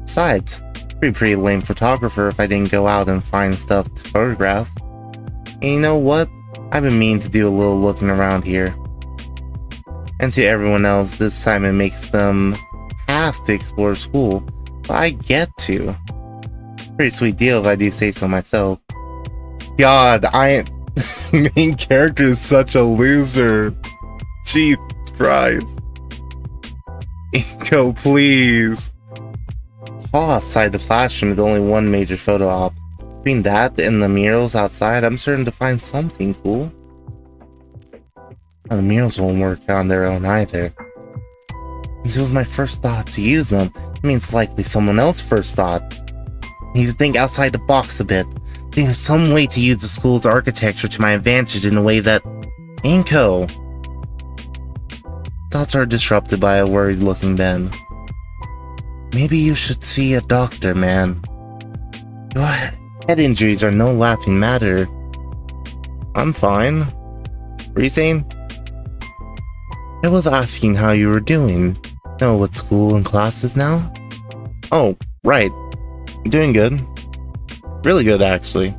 Besides, I'd be a pretty lame photographer if I didn't go out and find stuff to photograph. And you know what? I've been meaning to do a little looking around here. And to everyone else, this assignment makes them have to explore school, but I get to. Pretty sweet deal if I do say so myself. God, this main character is such a loser. Jesus Christ. Inko, please. Hall outside the classroom is only one major photo op. Between that and the murals outside, I'm certain to find something cool. Well, the murals won't work on their own either. It was my first thought to use them. It means likely someone else's first thought. I need to think outside the box a bit. Think of some way to use the school's architecture to my advantage in a way that... Inko! Thoughts are disrupted by a worried-looking Ben. Maybe you should see a doctor, man. Your head injuries are no laughing matter. I'm fine. Were you saying? I was asking how you were doing. Know what school and classes now? Oh, right. Doing good. Really good, actually.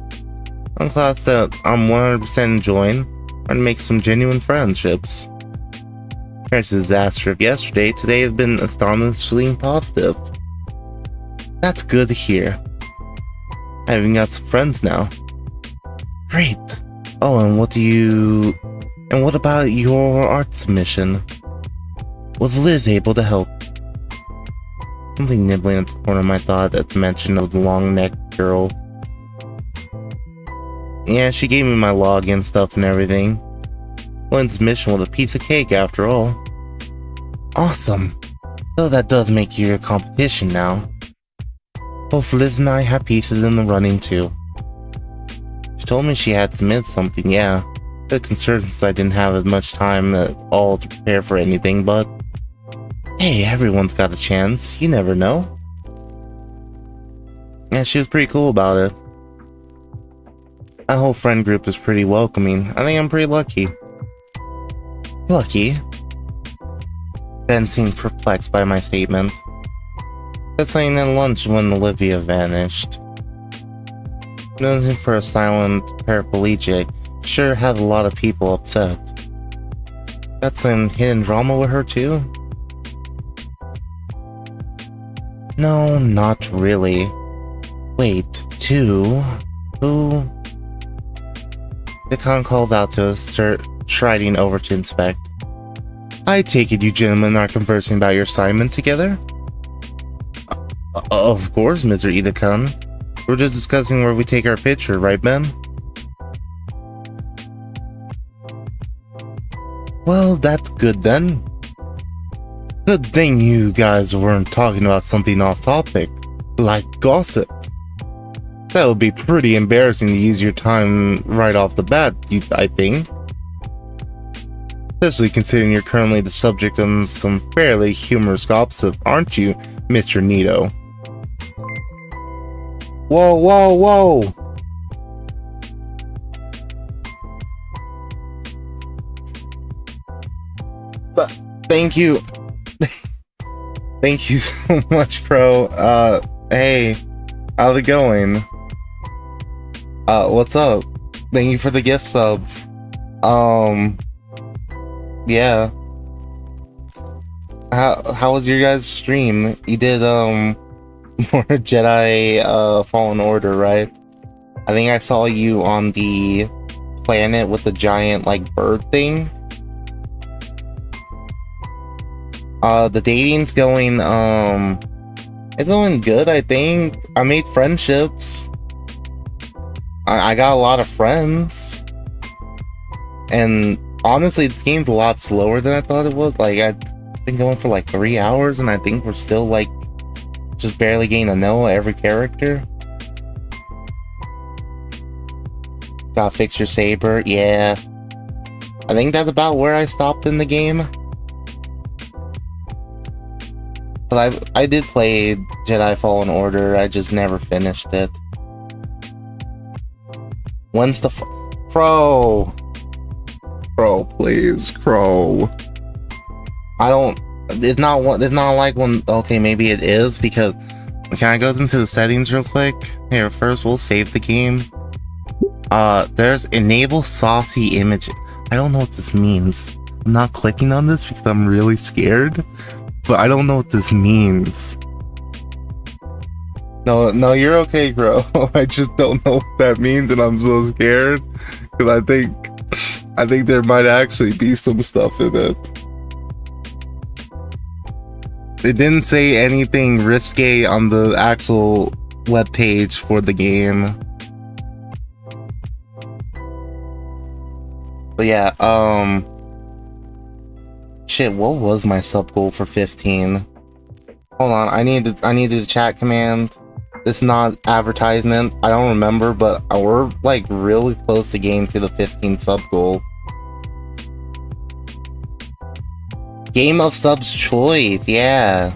One class that I'm 100% enjoying, trying to make some genuine friendships. Compared to the disaster of yesterday, today has been astonishingly positive. That's good to hear. I even got some friends now. Great. Oh, and what about your art submission? Was Liz able to help? Something nibbling at the corner of my thought at the mention of the long-necked girl. Yeah, she gave me my login stuff and everything. Lynn's mission was a piece of cake after all. Awesome. So that does make you your competition now. Both Liz and I have pieces in the running too. She told me she had to submit something, yeah. A bit concerned since I didn't have as much time at all to prepare for anything, but... Hey, everyone's got a chance, you never know. Yeah, she was pretty cool about it. That whole friend group is pretty welcoming. I think I'm pretty lucky. Lucky? Ben seemed perplexed by my statement. That's saying at lunch when Olivia vanished. Nothing for a silent paraplegic sure had a lot of people upset. Got some hidden drama with her too? No, not really. Wait, two? Who? The con called out to us, striding over to inspect. I take it you gentlemen are conversing about your assignment together? Of course, Mr. Ida-kun. We're just discussing where we take our picture, right, Ben? Well, that's good then. Good thing you guys weren't talking about something off topic, like gossip. That would be pretty embarrassing to use your time right off the bat, I think. Especially considering you're currently the subject of some fairly humorous gossip, aren't you, Mr. Nito? Whoa, whoa, whoa! But thank you. Thank you so much, Crow. Hey, how's it going? What's up? Thank you for the gift subs. Yeah. How was your guys' stream? You did, more Jedi, Fallen Order, right? I think I saw you on the planet with the giant, like, bird thing. The dating's going, it's going good, I think. I made friendships. I got a lot of friends. And honestly, this game's a lot slower than I thought it was. Like, I've been going for like 3 hours, and I think we're still, like, just barely getting to know every character. Gotta fix your saber, yeah. I think that's about where I stopped in the game. But I did play Jedi Fallen Order, I just never finished it. When's the Crow? Crow, please, Crow. I don't. It's not like when. Okay, maybe it is because. Can I go into the settings real quick? Here, first we'll save the game. There's enable saucy image. I don't know what this means. I'm not clicking on this because I'm really scared, but I don't know what this means. No, you're okay, bro. I just don't know what that means, and I'm so scared because I think there might actually be some stuff in it. It didn't say anything risque on the actual webpage for the game. But yeah, shit, what was my sub goal for 15? Hold on, I need the chat command. This is not advertisement. I don't remember, but we're like really close to getting to the 15 sub goal. Game of subs choice, yeah.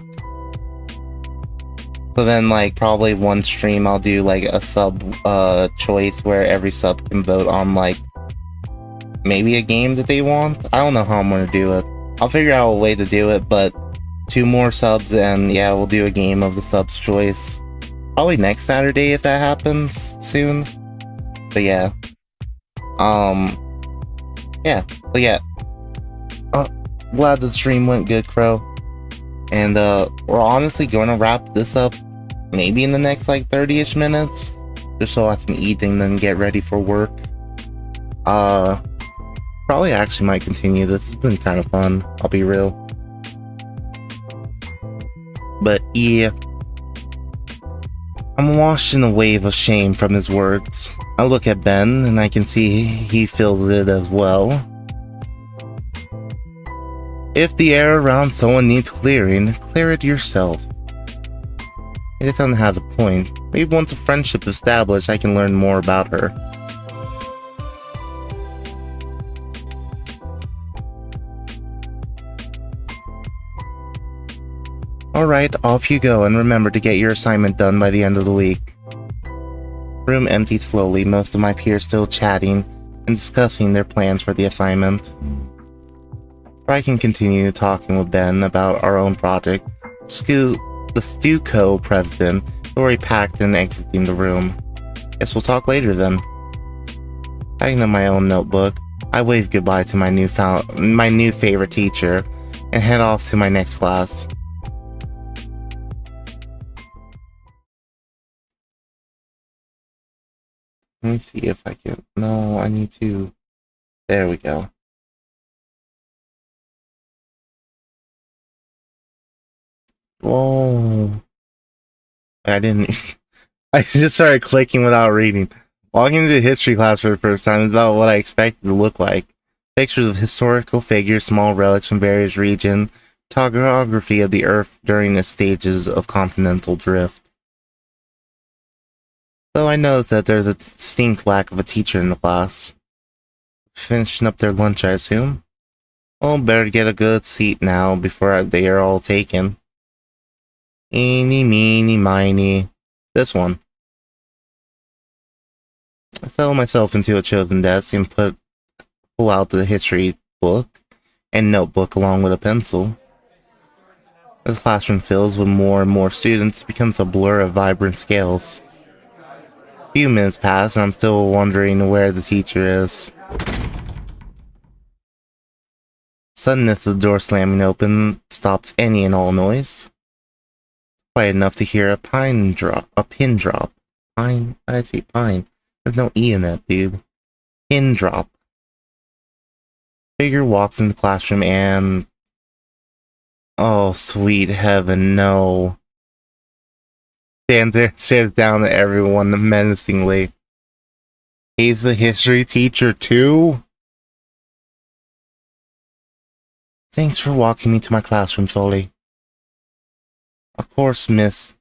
So then, like, probably one stream I'll do like a sub choice where every sub can vote on like maybe a game that they want. I don't know how I'm gonna do it. I'll figure out a way to do it, but 2 more subs and yeah, we'll do a game of the subs choice. Probably next Saturday if that happens soon. But yeah. Yeah. But yeah. Glad the stream went good, Crow. And we're honestly going to wrap this up maybe in the next like 30-ish minutes. Just so I can eat and then get ready for work. Probably actually might continue this. It's been kind of fun, I'll be real. But yeah. I'm washed in a wave of shame from his words. I look at Ben and I can see he feels it as well. If the air around someone needs clearing, clear it yourself. It kind of has a point. Maybe once a friendship's established, I can learn more about her. Alright, off you go, and remember to get your assignment done by the end of the week. Room emptied slowly, most of my peers still chatting and discussing their plans for the assignment. I can continue talking with Ben about our own project. The Stuco president already packed and exiting the room. Guess we'll talk later then. Packing up my own notebook, I wave goodbye to my new favorite teacher and head off to my next class. Let me see if I can. No, I need to. There we go. Whoa. I didn't. I just started clicking without reading. Walking into history class for the first time is about what I expected to look like. Pictures of historical figures, small relics from various regions, topography of the Earth during the stages of continental drift. Though I noticed that there's a distinct lack of a teacher in the class. Finishing up their lunch, I assume? Well, better get a good seat now before they are all taken. Eeny, meeny, miny. This one. I settle myself into a chosen desk and pull out the history book and notebook along with a pencil. As the classroom fills with more and more students, it becomes a blur of vibrant scales. A few minutes pass and I'm still wondering where the teacher is. Suddenness, the door slamming open stops any and all noise. Quite enough to hear a pin drop. Pine? Why did I say pine? There's no E in that, dude. Pin drop. Figure walks in the classroom and... Oh, sweet heaven, no. Stands there and stares down at everyone menacingly. He's the history teacher too? Thanks for walking me to my classroom, Sully. Of course, Miss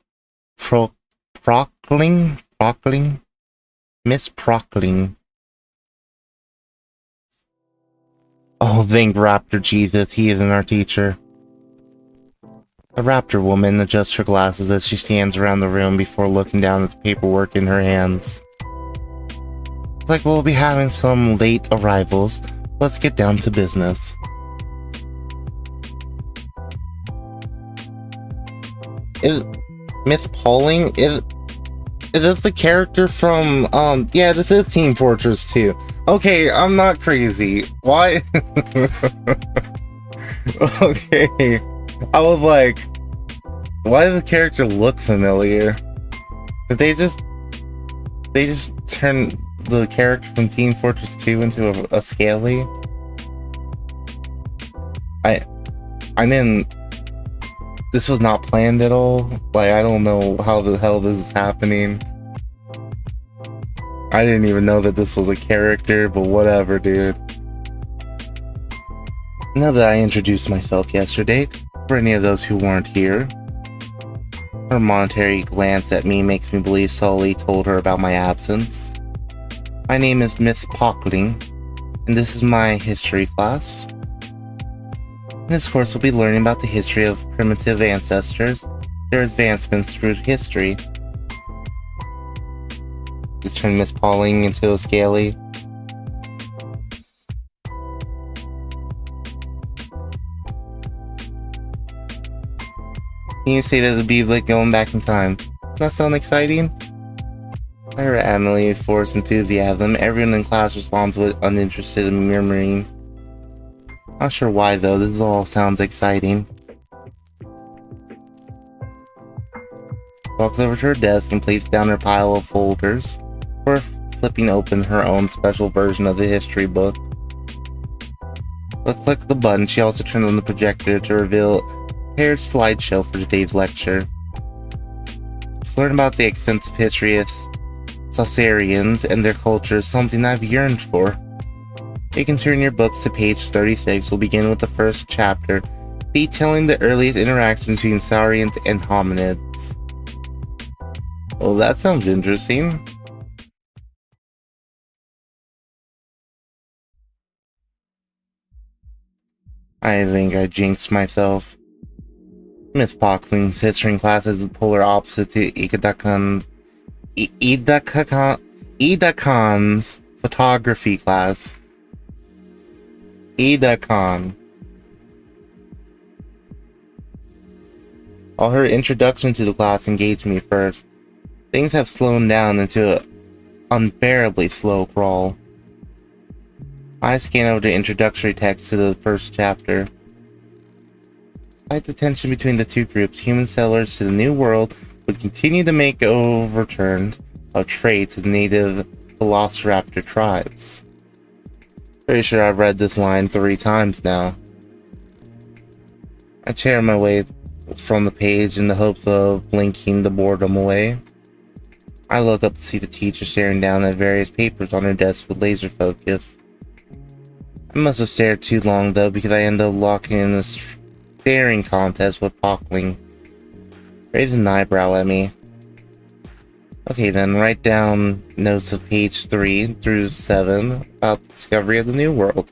Prockling? Miss Prockling. Oh, thank Raptor Jesus, he isn't our teacher. The raptor woman adjusts her glasses as she stands around the room before looking down at the paperwork in her hands. Looks like we'll be having some late arrivals. Let's get down to business. Is Miss Pauling? Is this the character from, yeah, this is Team Fortress 2. Okay, I'm not crazy. Why? Okay. I was like, why does the character look familiar? Did they just turn the character from Team Fortress 2 into a scaly? I didn't. This was not planned at all. Like, I don't know how the hell this is happening. I didn't even know that this was a character, but whatever, dude. Now that I introduced myself yesterday, for any of those who weren't here, her momentary glance at me makes me believe Sully told her about my absence. My name is Miss Pockling, and this is my history class. In this course, we'll be learning about the history of primitive ancestors, their advancements through history. You turn Miss Pauling into a scaly. Can you say that it'd be like going back in time? Doesn't that sound exciting? I heard Emily force enthusiasm. Everyone in class responds with uninterested murmuring. Not sure why though, this all sounds exciting. Walks over to her desk and places down her pile of folders, before flipping open her own special version of the history book. With a click of the button, she also turned on the projector to reveal a prepared slideshow for today's lecture. To learn about the extensive history of Sassarians and their culture is something I've yearned for. You can turn your books to page 36. We'll begin with the first chapter, detailing the earliest interaction between Saurians and hominids. Well, that sounds interesting. I think I jinxed myself. Miss Pockling's history class is the polar opposite to Idakan's photography class. Idakan. While her introduction to the class engaged me first, things have slowed down into an unbearably slow crawl. I scan over the introductory text to the first chapter. Despite the tension between the two groups, human settlers to the New World would continue to make overturns of trade to the native Velociraptor tribes. Pretty sure I've read this line 3 times now. I tear my way from the page in the hopes of blinking the boredom away. I look up to see the teacher staring down at various papers on her desk with laser focus. I must have stared too long though, because I ended up locking in this staring contest with Pockling. Raising an eyebrow at me. Okay then, write down notes of page 3 through 7 about the discovery of the New World.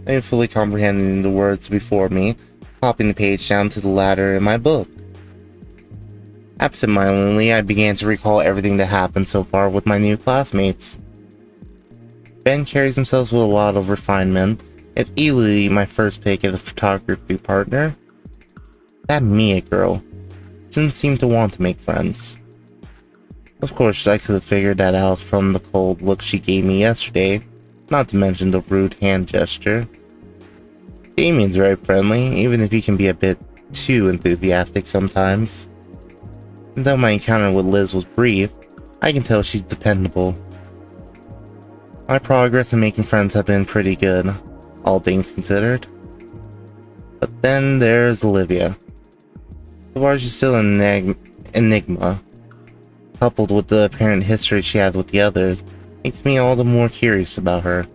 I am fully comprehending the words before me, popping the page down to the latter in my book. Absent-mindedly, I began to recall everything that happened so far with my new classmates. Ben carries himself with a lot of refinement, if easily my first pick as a photography partner. That Mia girl didn't seem to want to make friends. Of course, I could have figured that out from the cold look she gave me yesterday, not to mention the rude hand gesture. Damien's very friendly, even if he can be a bit too enthusiastic sometimes. And though my encounter with Liz was brief, I can tell she's dependable. My progress in making friends have been pretty good, all things considered. But then there's Olivia. So far she's still an enigma. Coupled with the apparent history she has with the others, makes me all the more curious about her.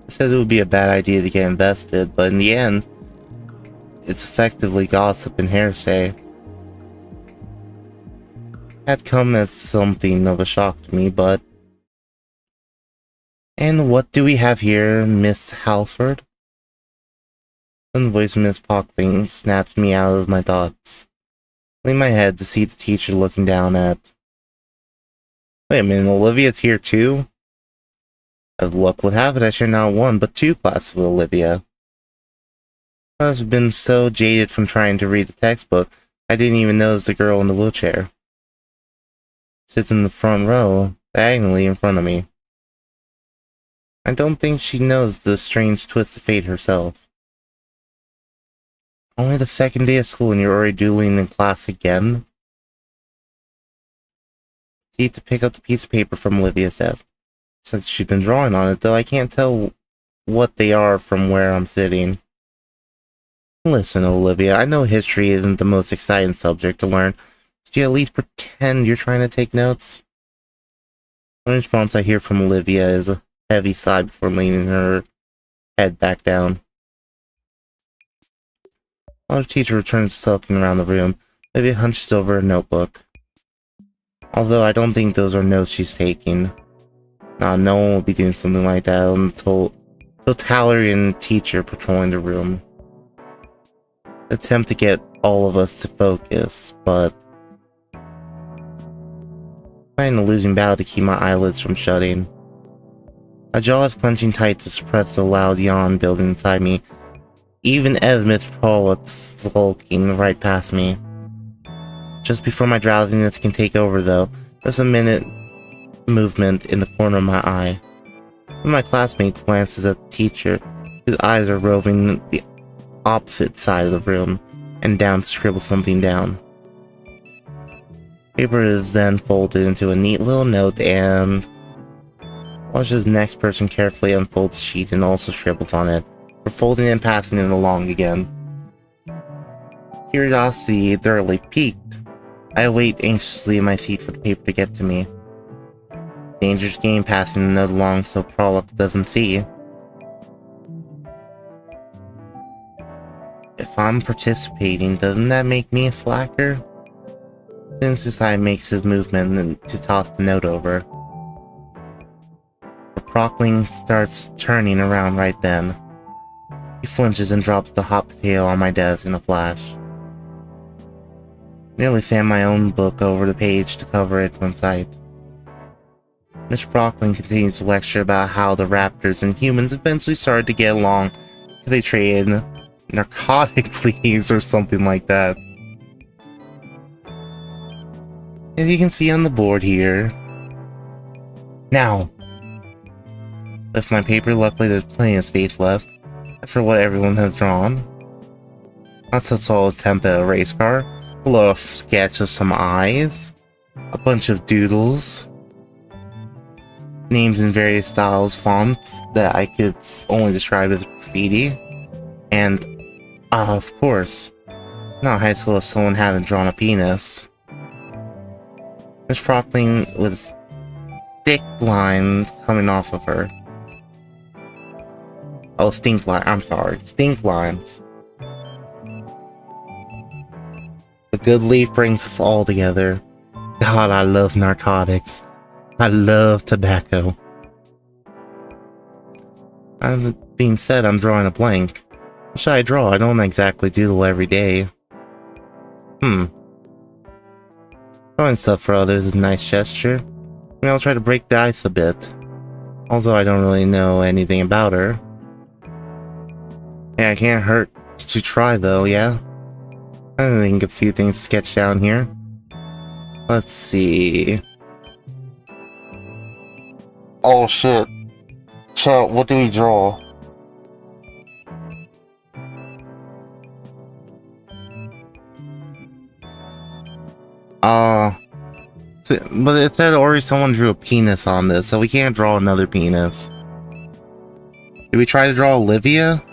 I said it would be a bad idea to get invested, but in the end, it's effectively gossip and hearsay. Had come as something of a shock to me, but... And what do we have here, Miss Halford? The voice of Miss Pockling snapped me out of my thoughts. I leaned my head to see the teacher looking down at... Wait a minute, Olivia's here too? As luck would have it, I share not one, but two classes with Olivia. I've been so jaded from trying to read the textbook, I didn't even notice the girl in the wheelchair. Sits in the front row, diagonally in front of me. I don't think she knows the strange twist of fate herself. Only the second day of school and you're already dueling in class again? Need to pick up the piece of paper from Olivia's desk. Since she's been drawing on it, though I can't tell what they are from where I'm sitting. Listen, Olivia, I know history isn't the most exciting subject to learn. Could you at least pretend you're trying to take notes? The response I hear from Olivia is a heavy sigh before leaning her head back down. While the teacher returns sulking around the room, Olivia hunches over a notebook. Although I don't think those are notes she's taking. Nah, no one will be doing something like that until totalitarian teacher patrolling the room. Attempt to get all of us to focus, but fighting a losing battle to keep my eyelids from shutting. My jaw is clenching tight to suppress the loud yawn building inside me, even as Miss Pollock's skulking right past me. Just before my drowsiness can take over, though, there's a minute movement in the corner of my eye. One of my classmates glances at the teacher, whose eyes are roving the opposite side of the room, and down to scribble something down. Paper is then folded into a neat little note and... watch as the next person carefully unfolds the sheet and also scribbles on it, for folding and passing it along again. Curiosity thoroughly piqued, I await anxiously in my seat for the paper to get to me. Dangerous game passing the note along so Prologue doesn't see. If I'm participating, doesn't that make me a slacker? Since this guy makes his movement to toss the note over. The Prockling starts turning around right then. He flinches and drops the hot potato on my desk in a flash. Nearly slammed my own book over the page to cover it from sight. Mr. Prockling continues to lecture about how the raptors and humans eventually started to get along because they traded narcotic leaves or something like that. As you can see on the board here. Now! Lift my paper, luckily there's plenty of space left for what everyone has drawn. Not so tall as Tempa, a race car, a little sketch of some eyes, a bunch of doodles, names in various styles, fonts that I could only describe as graffiti, and, of course, not high school if someone hadn't drawn a penis. Miss Prockling with thick lines coming off of her. Oh, stink line. I'm sorry. Stink lines. The good leaf brings us all together. God, I love narcotics. I love tobacco. That being said, I'm drawing a blank. What should I draw? I don't exactly doodle every day. Drawing stuff for others is a nice gesture. Maybe I'll try to break the ice a bit. Although I don't really know anything about her. Yeah, it can't hurt to try though, yeah? I think a few things sketched down here. Let's see. Oh shit. Chat, what do we draw? But it said already someone drew a penis on this, so we can't draw another penis. Did we try to draw Olivia?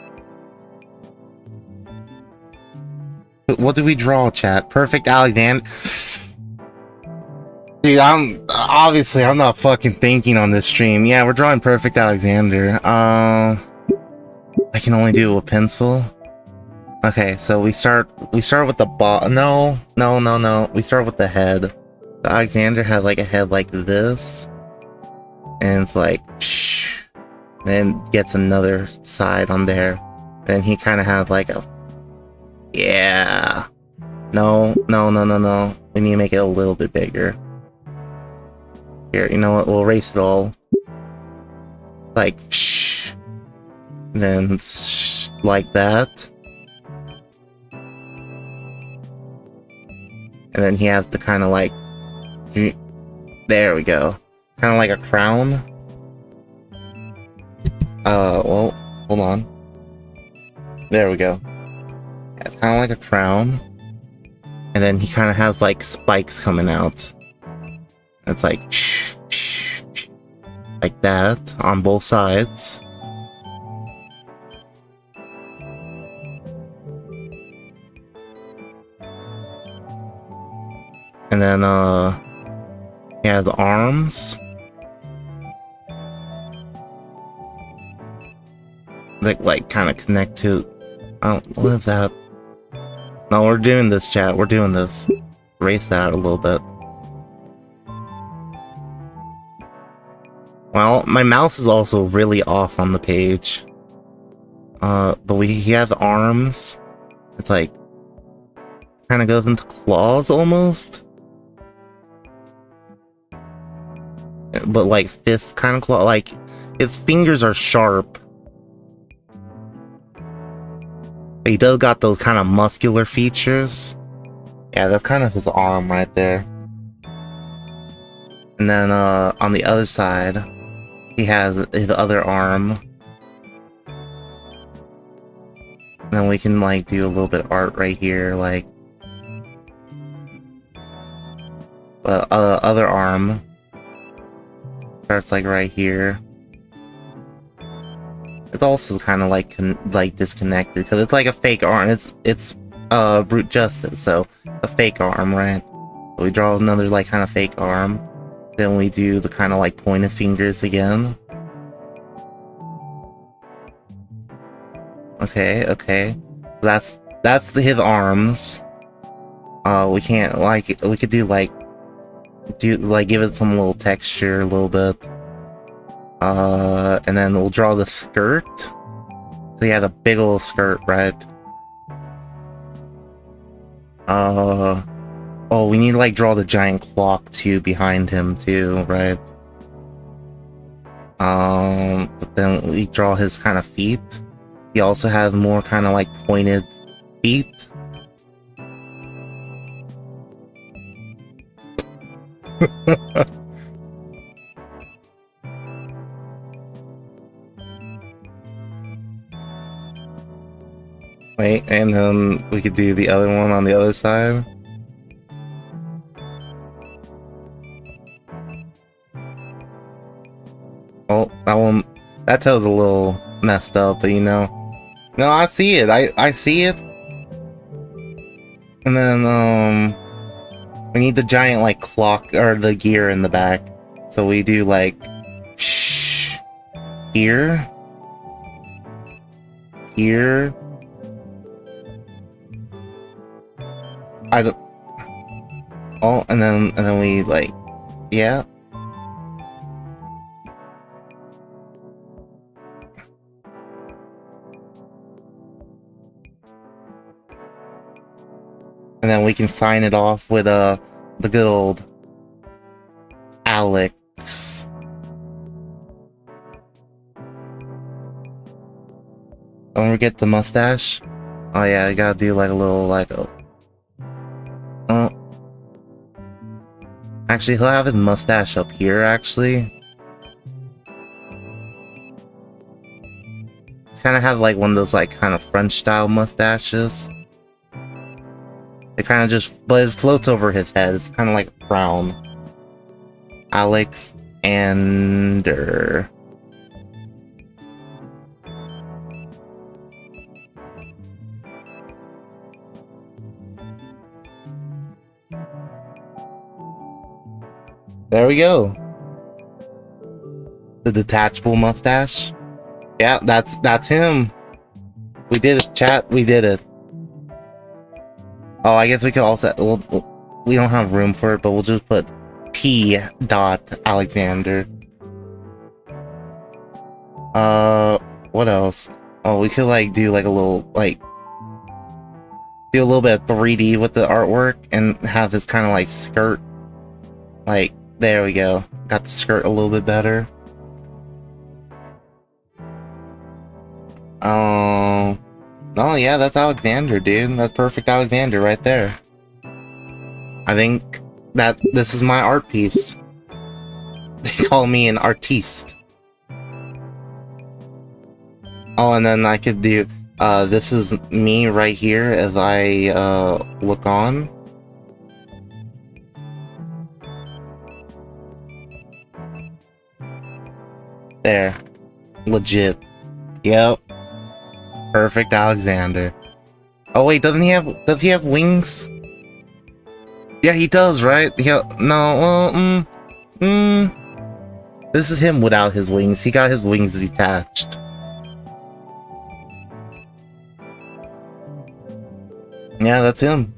What did we draw, chat? Perfect Alexander? Dude, I'm not fucking thinking on this stream. Yeah, we're drawing Perfect Alexander. I can only do it with pencil. Okay, so we start with the no. We start with the head. The Alexander had like a head like this. And it's like, shh. Then gets another side on there. Then he kind of has like a... Yeah. No. We need to make it a little bit bigger. Here, you know what? We'll erase it all. Like, shh. Then, shh, like that. And then he has to kind of like... There we go. Kind of like a crown. Well, hold on. There we go. Yeah, it's kind of like a crown. And then he kind of has like spikes coming out. It's like that on both sides. And then he has arms. Like kind of connect to... what is that? No, we're doing this, chat. We're doing this. Erase that a little bit. Well, my mouse is also really off on the page. But he has arms. It's like... kind of goes into claws, almost. But like fist kind of claw. Like, his fingers are sharp. He does got those kind of muscular features. Yeah, that's kind of his arm right there. And then on the other side, he has his other arm. And then we can like do a little bit of art right here, like other arm starts like right here. It's also kind of like disconnected because it's like a fake arm. It's brute justice, so a fake arm, right? So we draw another like kind of fake arm. Then we do the kind of like pointed fingers again. Okay. That's his arms. We can't like we could do give it some little texture a little bit. And then we'll draw the skirt. So yeah, the big old skirt, right? Oh, we need to like draw the giant clock too behind him too, right? But then we draw his kind of feet. He also has more kind of like pointed feet. Wait, and then we could do the other one on the other side. Oh, that toe's a little messed up, but you know. No, I see it. I see it. And then, we need the giant, like, clock, or the gear in the back. So we do, like, here. Here. I don't... Oh, and then we, like... Yeah. And then we can sign it off with, the good old... Alex. Don't forget the mustache. Oh yeah, you gotta do, like, a little, like, actually, he'll have his mustache up here, actually. Kind of have, like, one of those, like, kind of French-style mustaches. It kind of just... But it floats over his head. It's kind of like brown. Alexander. There we go. The detachable mustache. Yeah, that's him. We did it, chat. We did it. Oh, I guess we could also... we don't have room for it, but we'll just put P. Alexander. What else? Oh, we could like do like a little like do a little bit of 3D with the artwork and have this kind of like skirt. Like, there we go. Got the skirt a little bit better. Oh, yeah, that's Alexander, dude. That's perfect Alexander right there. I think that this is my art piece. They call me an artiste. Oh, and then I could do, this is me right here as I, look on. There. Legit. Yep. Perfect Alexander. Oh wait, does he have wings? Yeah, he does, right? Yeah, no, this is him without his wings. He got his wings detached. Yeah, that's him.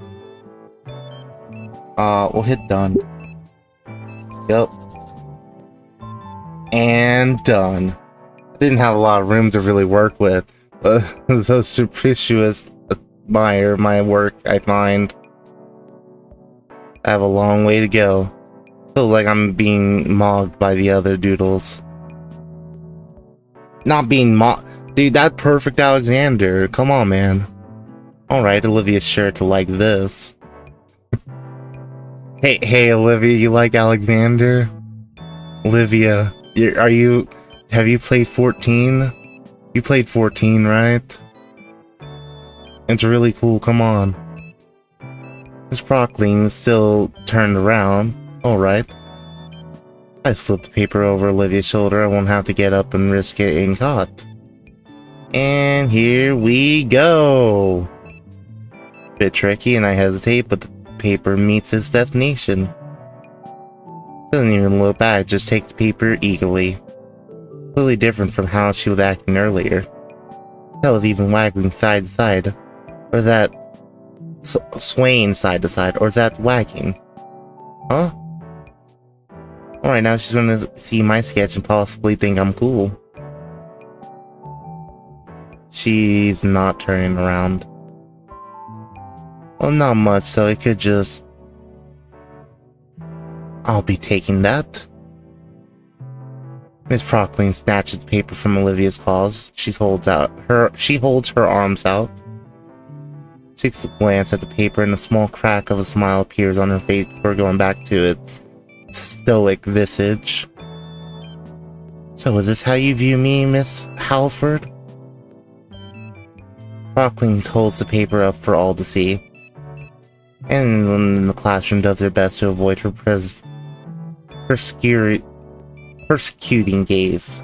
We'll hit done. Yep. And done. I didn't have a lot of room to really work with, but so superstitious admire my work, I find. I have a long way to go. Feel like I'm being mocked by the other doodles. Not being mocked. Dude, that perfect Alexander. Come on, man. Alright, Olivia's sure to like this. Hey, Olivia, you like Alexander? Olivia, have you played 14? You played 14, right? It's really cool, come on. Miss Procling is still turned around. Alright. I slipped the paper over Olivia's shoulder. I won't have to get up and risk getting caught. And here we go! Bit tricky and I hesitate, but the paper meets its destination. Doesn't even look back, just takes the paper eagerly. Totally different from how she was acting earlier. Tail is even wagging side to side. Or that swaying side to side, or that wagging. Huh? Alright, now she's gonna see my sketch and possibly think I'm cool. She's not turning around. Well, not much, so it could just... I'll be taking that. Miss Procling snatches the paper from Olivia's claws. She holds her arms out. She takes a glance at the paper and a small crack of a smile appears on her face before going back to its stoic visage. So is this how you view me, Miss Halford? Procling holds the paper up for all to see. And in the classroom does her best to avoid her persecuting gaze.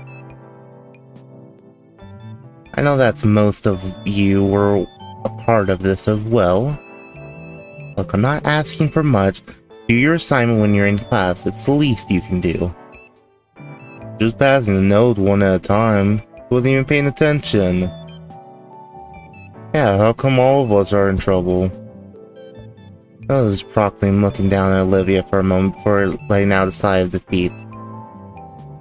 I know that's most of you were a part of this as well. Look, I'm not asking for much. Do your assignment when you're in class. It's the least you can do. Just passing the note one at a time. Wasn't even paying attention. Yeah, how come all of us are in trouble? I was Procling looking down at Olivia for a moment before letting out a sigh of defeat.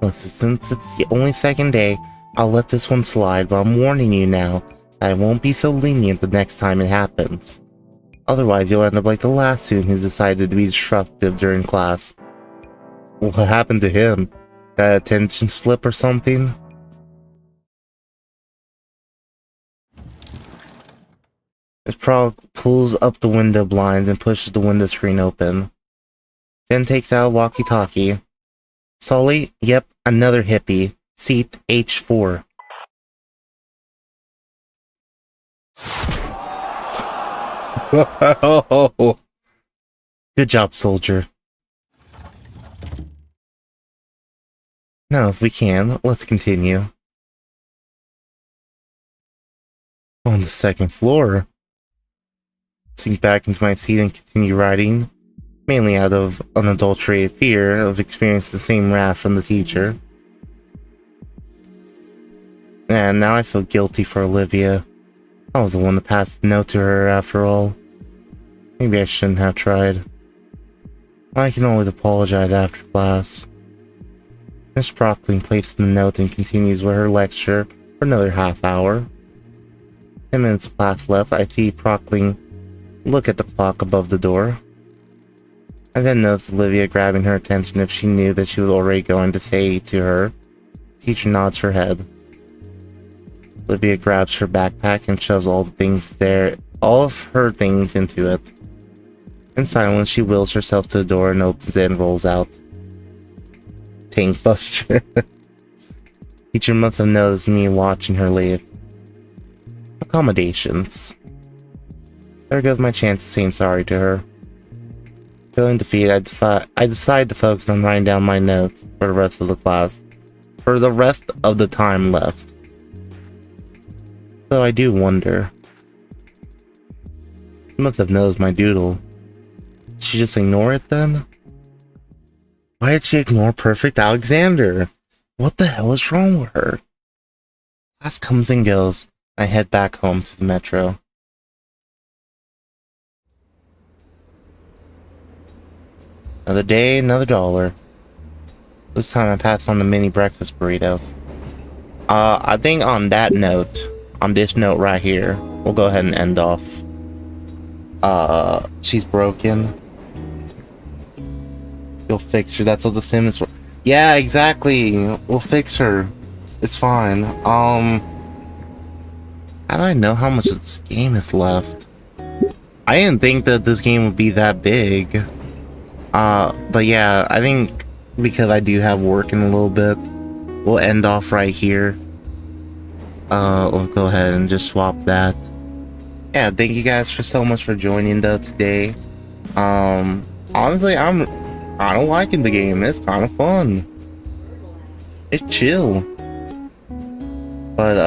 Look, since it's the only second day, I'll let this one slide, but I'm warning you now that I won't be so lenient the next time it happens. Otherwise, you'll end up like the last student who decided to be disruptive during class. What happened to him? Got an attention slip or something? Miss Prog pulls up the window blinds and pushes the window screen open. Then takes out a walkie-talkie. Sully? Yep, another hippie. Seat H4. Good job, soldier. Now, if we can, let's continue. On the second floor. Sink back into my seat and continue writing, mainly out of unadulterated fear of experiencing the same wrath from the teacher. And now I feel guilty for Olivia. I was the one that passed the note to her after all. Maybe I shouldn't have tried. I can always apologize after class. Miss Procling places the note and continues with her lecture for another half hour. 10 minutes class left. I see Prockling look at the clock above the door. I then noticed Olivia grabbing her attention if she knew that she was already going to say to her. The teacher nods her head. Olivia grabs her backpack and shoves all of her things into it. In silence, she wheels herself to the door and opens it and rolls out. Tank Buster. Teacher must have noticed me watching her leave. Accommodations. There goes my chance of saying sorry to her. Feeling defeated, I decide to focus on writing down my notes for the rest of the class. For the rest of the time left. Though I do wonder. She must have noticed my doodle. Did she just ignore it then? Why did she ignore Perfect Alexander? What the hell is wrong with her? Class comes and goes. I head back home to the metro. Another day, another dollar. This time I pass on the mini breakfast burritos. I think on that note, on this note right here, we'll go ahead and end off. She's broken. You'll fix her. That's what the sim is for. Yeah, exactly. We'll fix her. It's fine. How do I know how much of this game is left? I didn't think that this game would be that big. But yeah, I think because I do have work in a little bit, we'll end off right here. We'll go ahead and just swap that. Yeah, thank you guys for so much for joining though today. Honestly, I'm kind of liking the game. It's kind of fun. It's chill. But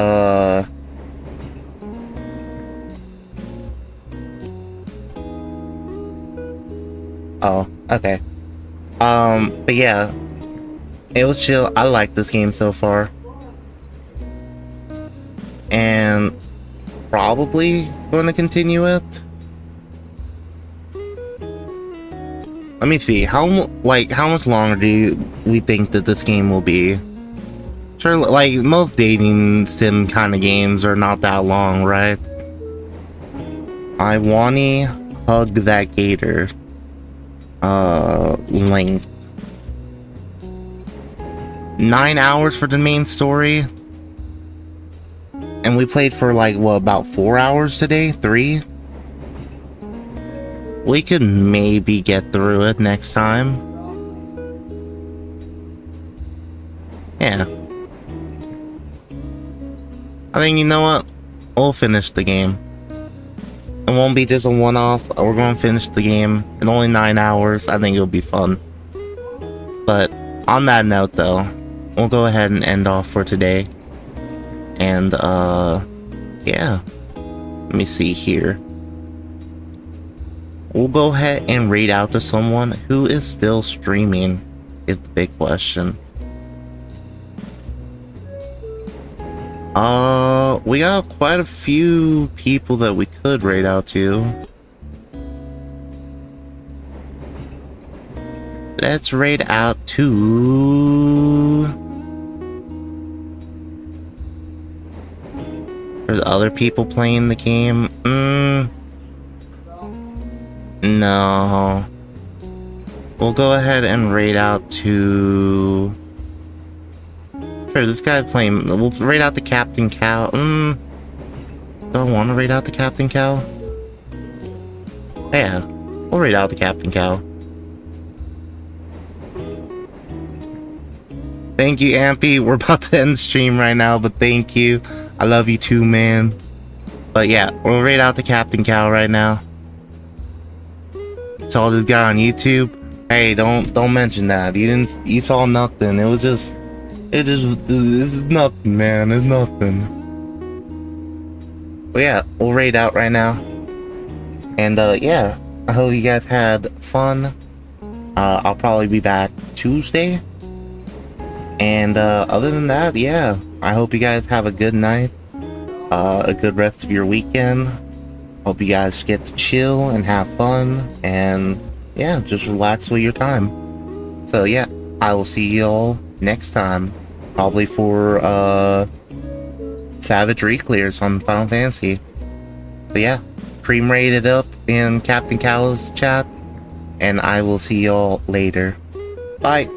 oh, okay. But yeah, it was chill. I like this game so far. And probably going to continue it. Let me see. How much longer do we think that this game will be? Sure, like most dating sim kind of games are not that long, right? I wanna hug that gator. Length 9 hours for the main story, and we played for like what, about 4 hours today? 3. We could maybe get through it next time. Yeah, I think, you know what, we'll finish the game. It won't be just a one-off. We're going to finish the game in only 9 hours. I think it'll be fun. But on that note, though, we'll go ahead and end off for today. And, yeah. Let me see here. We'll go ahead and raid out to someone who is still streaming, is the big question. We got quite a few people that we could raid out to. Let's raid out to... Are the other people playing the game? No. We'll go ahead and raid out to... Sure, this guy's playing. We'll raid out the Captain Cow. Do I want to raid out the Captain Cow? Yeah, we'll raid out the Captain Cow. Thank you, Ampy. We're about to end the stream right now, but thank you. I love you too, man. But yeah, we'll raid out the Captain Cow right now. Saw this guy on YouTube. Hey, don't mention that. You saw nothing. This is nothing, man. It's nothing. But yeah, we'll raid out right now. And yeah, I hope you guys had fun. I'll probably be back Tuesday. And other than that, yeah, I hope you guys have a good night. A good rest of your weekend. Hope you guys get to chill and have fun. And yeah, just relax with your time. So yeah, I will see you all next time, probably for Savage Reclears on Final Fantasy. But yeah, cream rated up in Captain Callus chat, and I will see y'all later. Bye.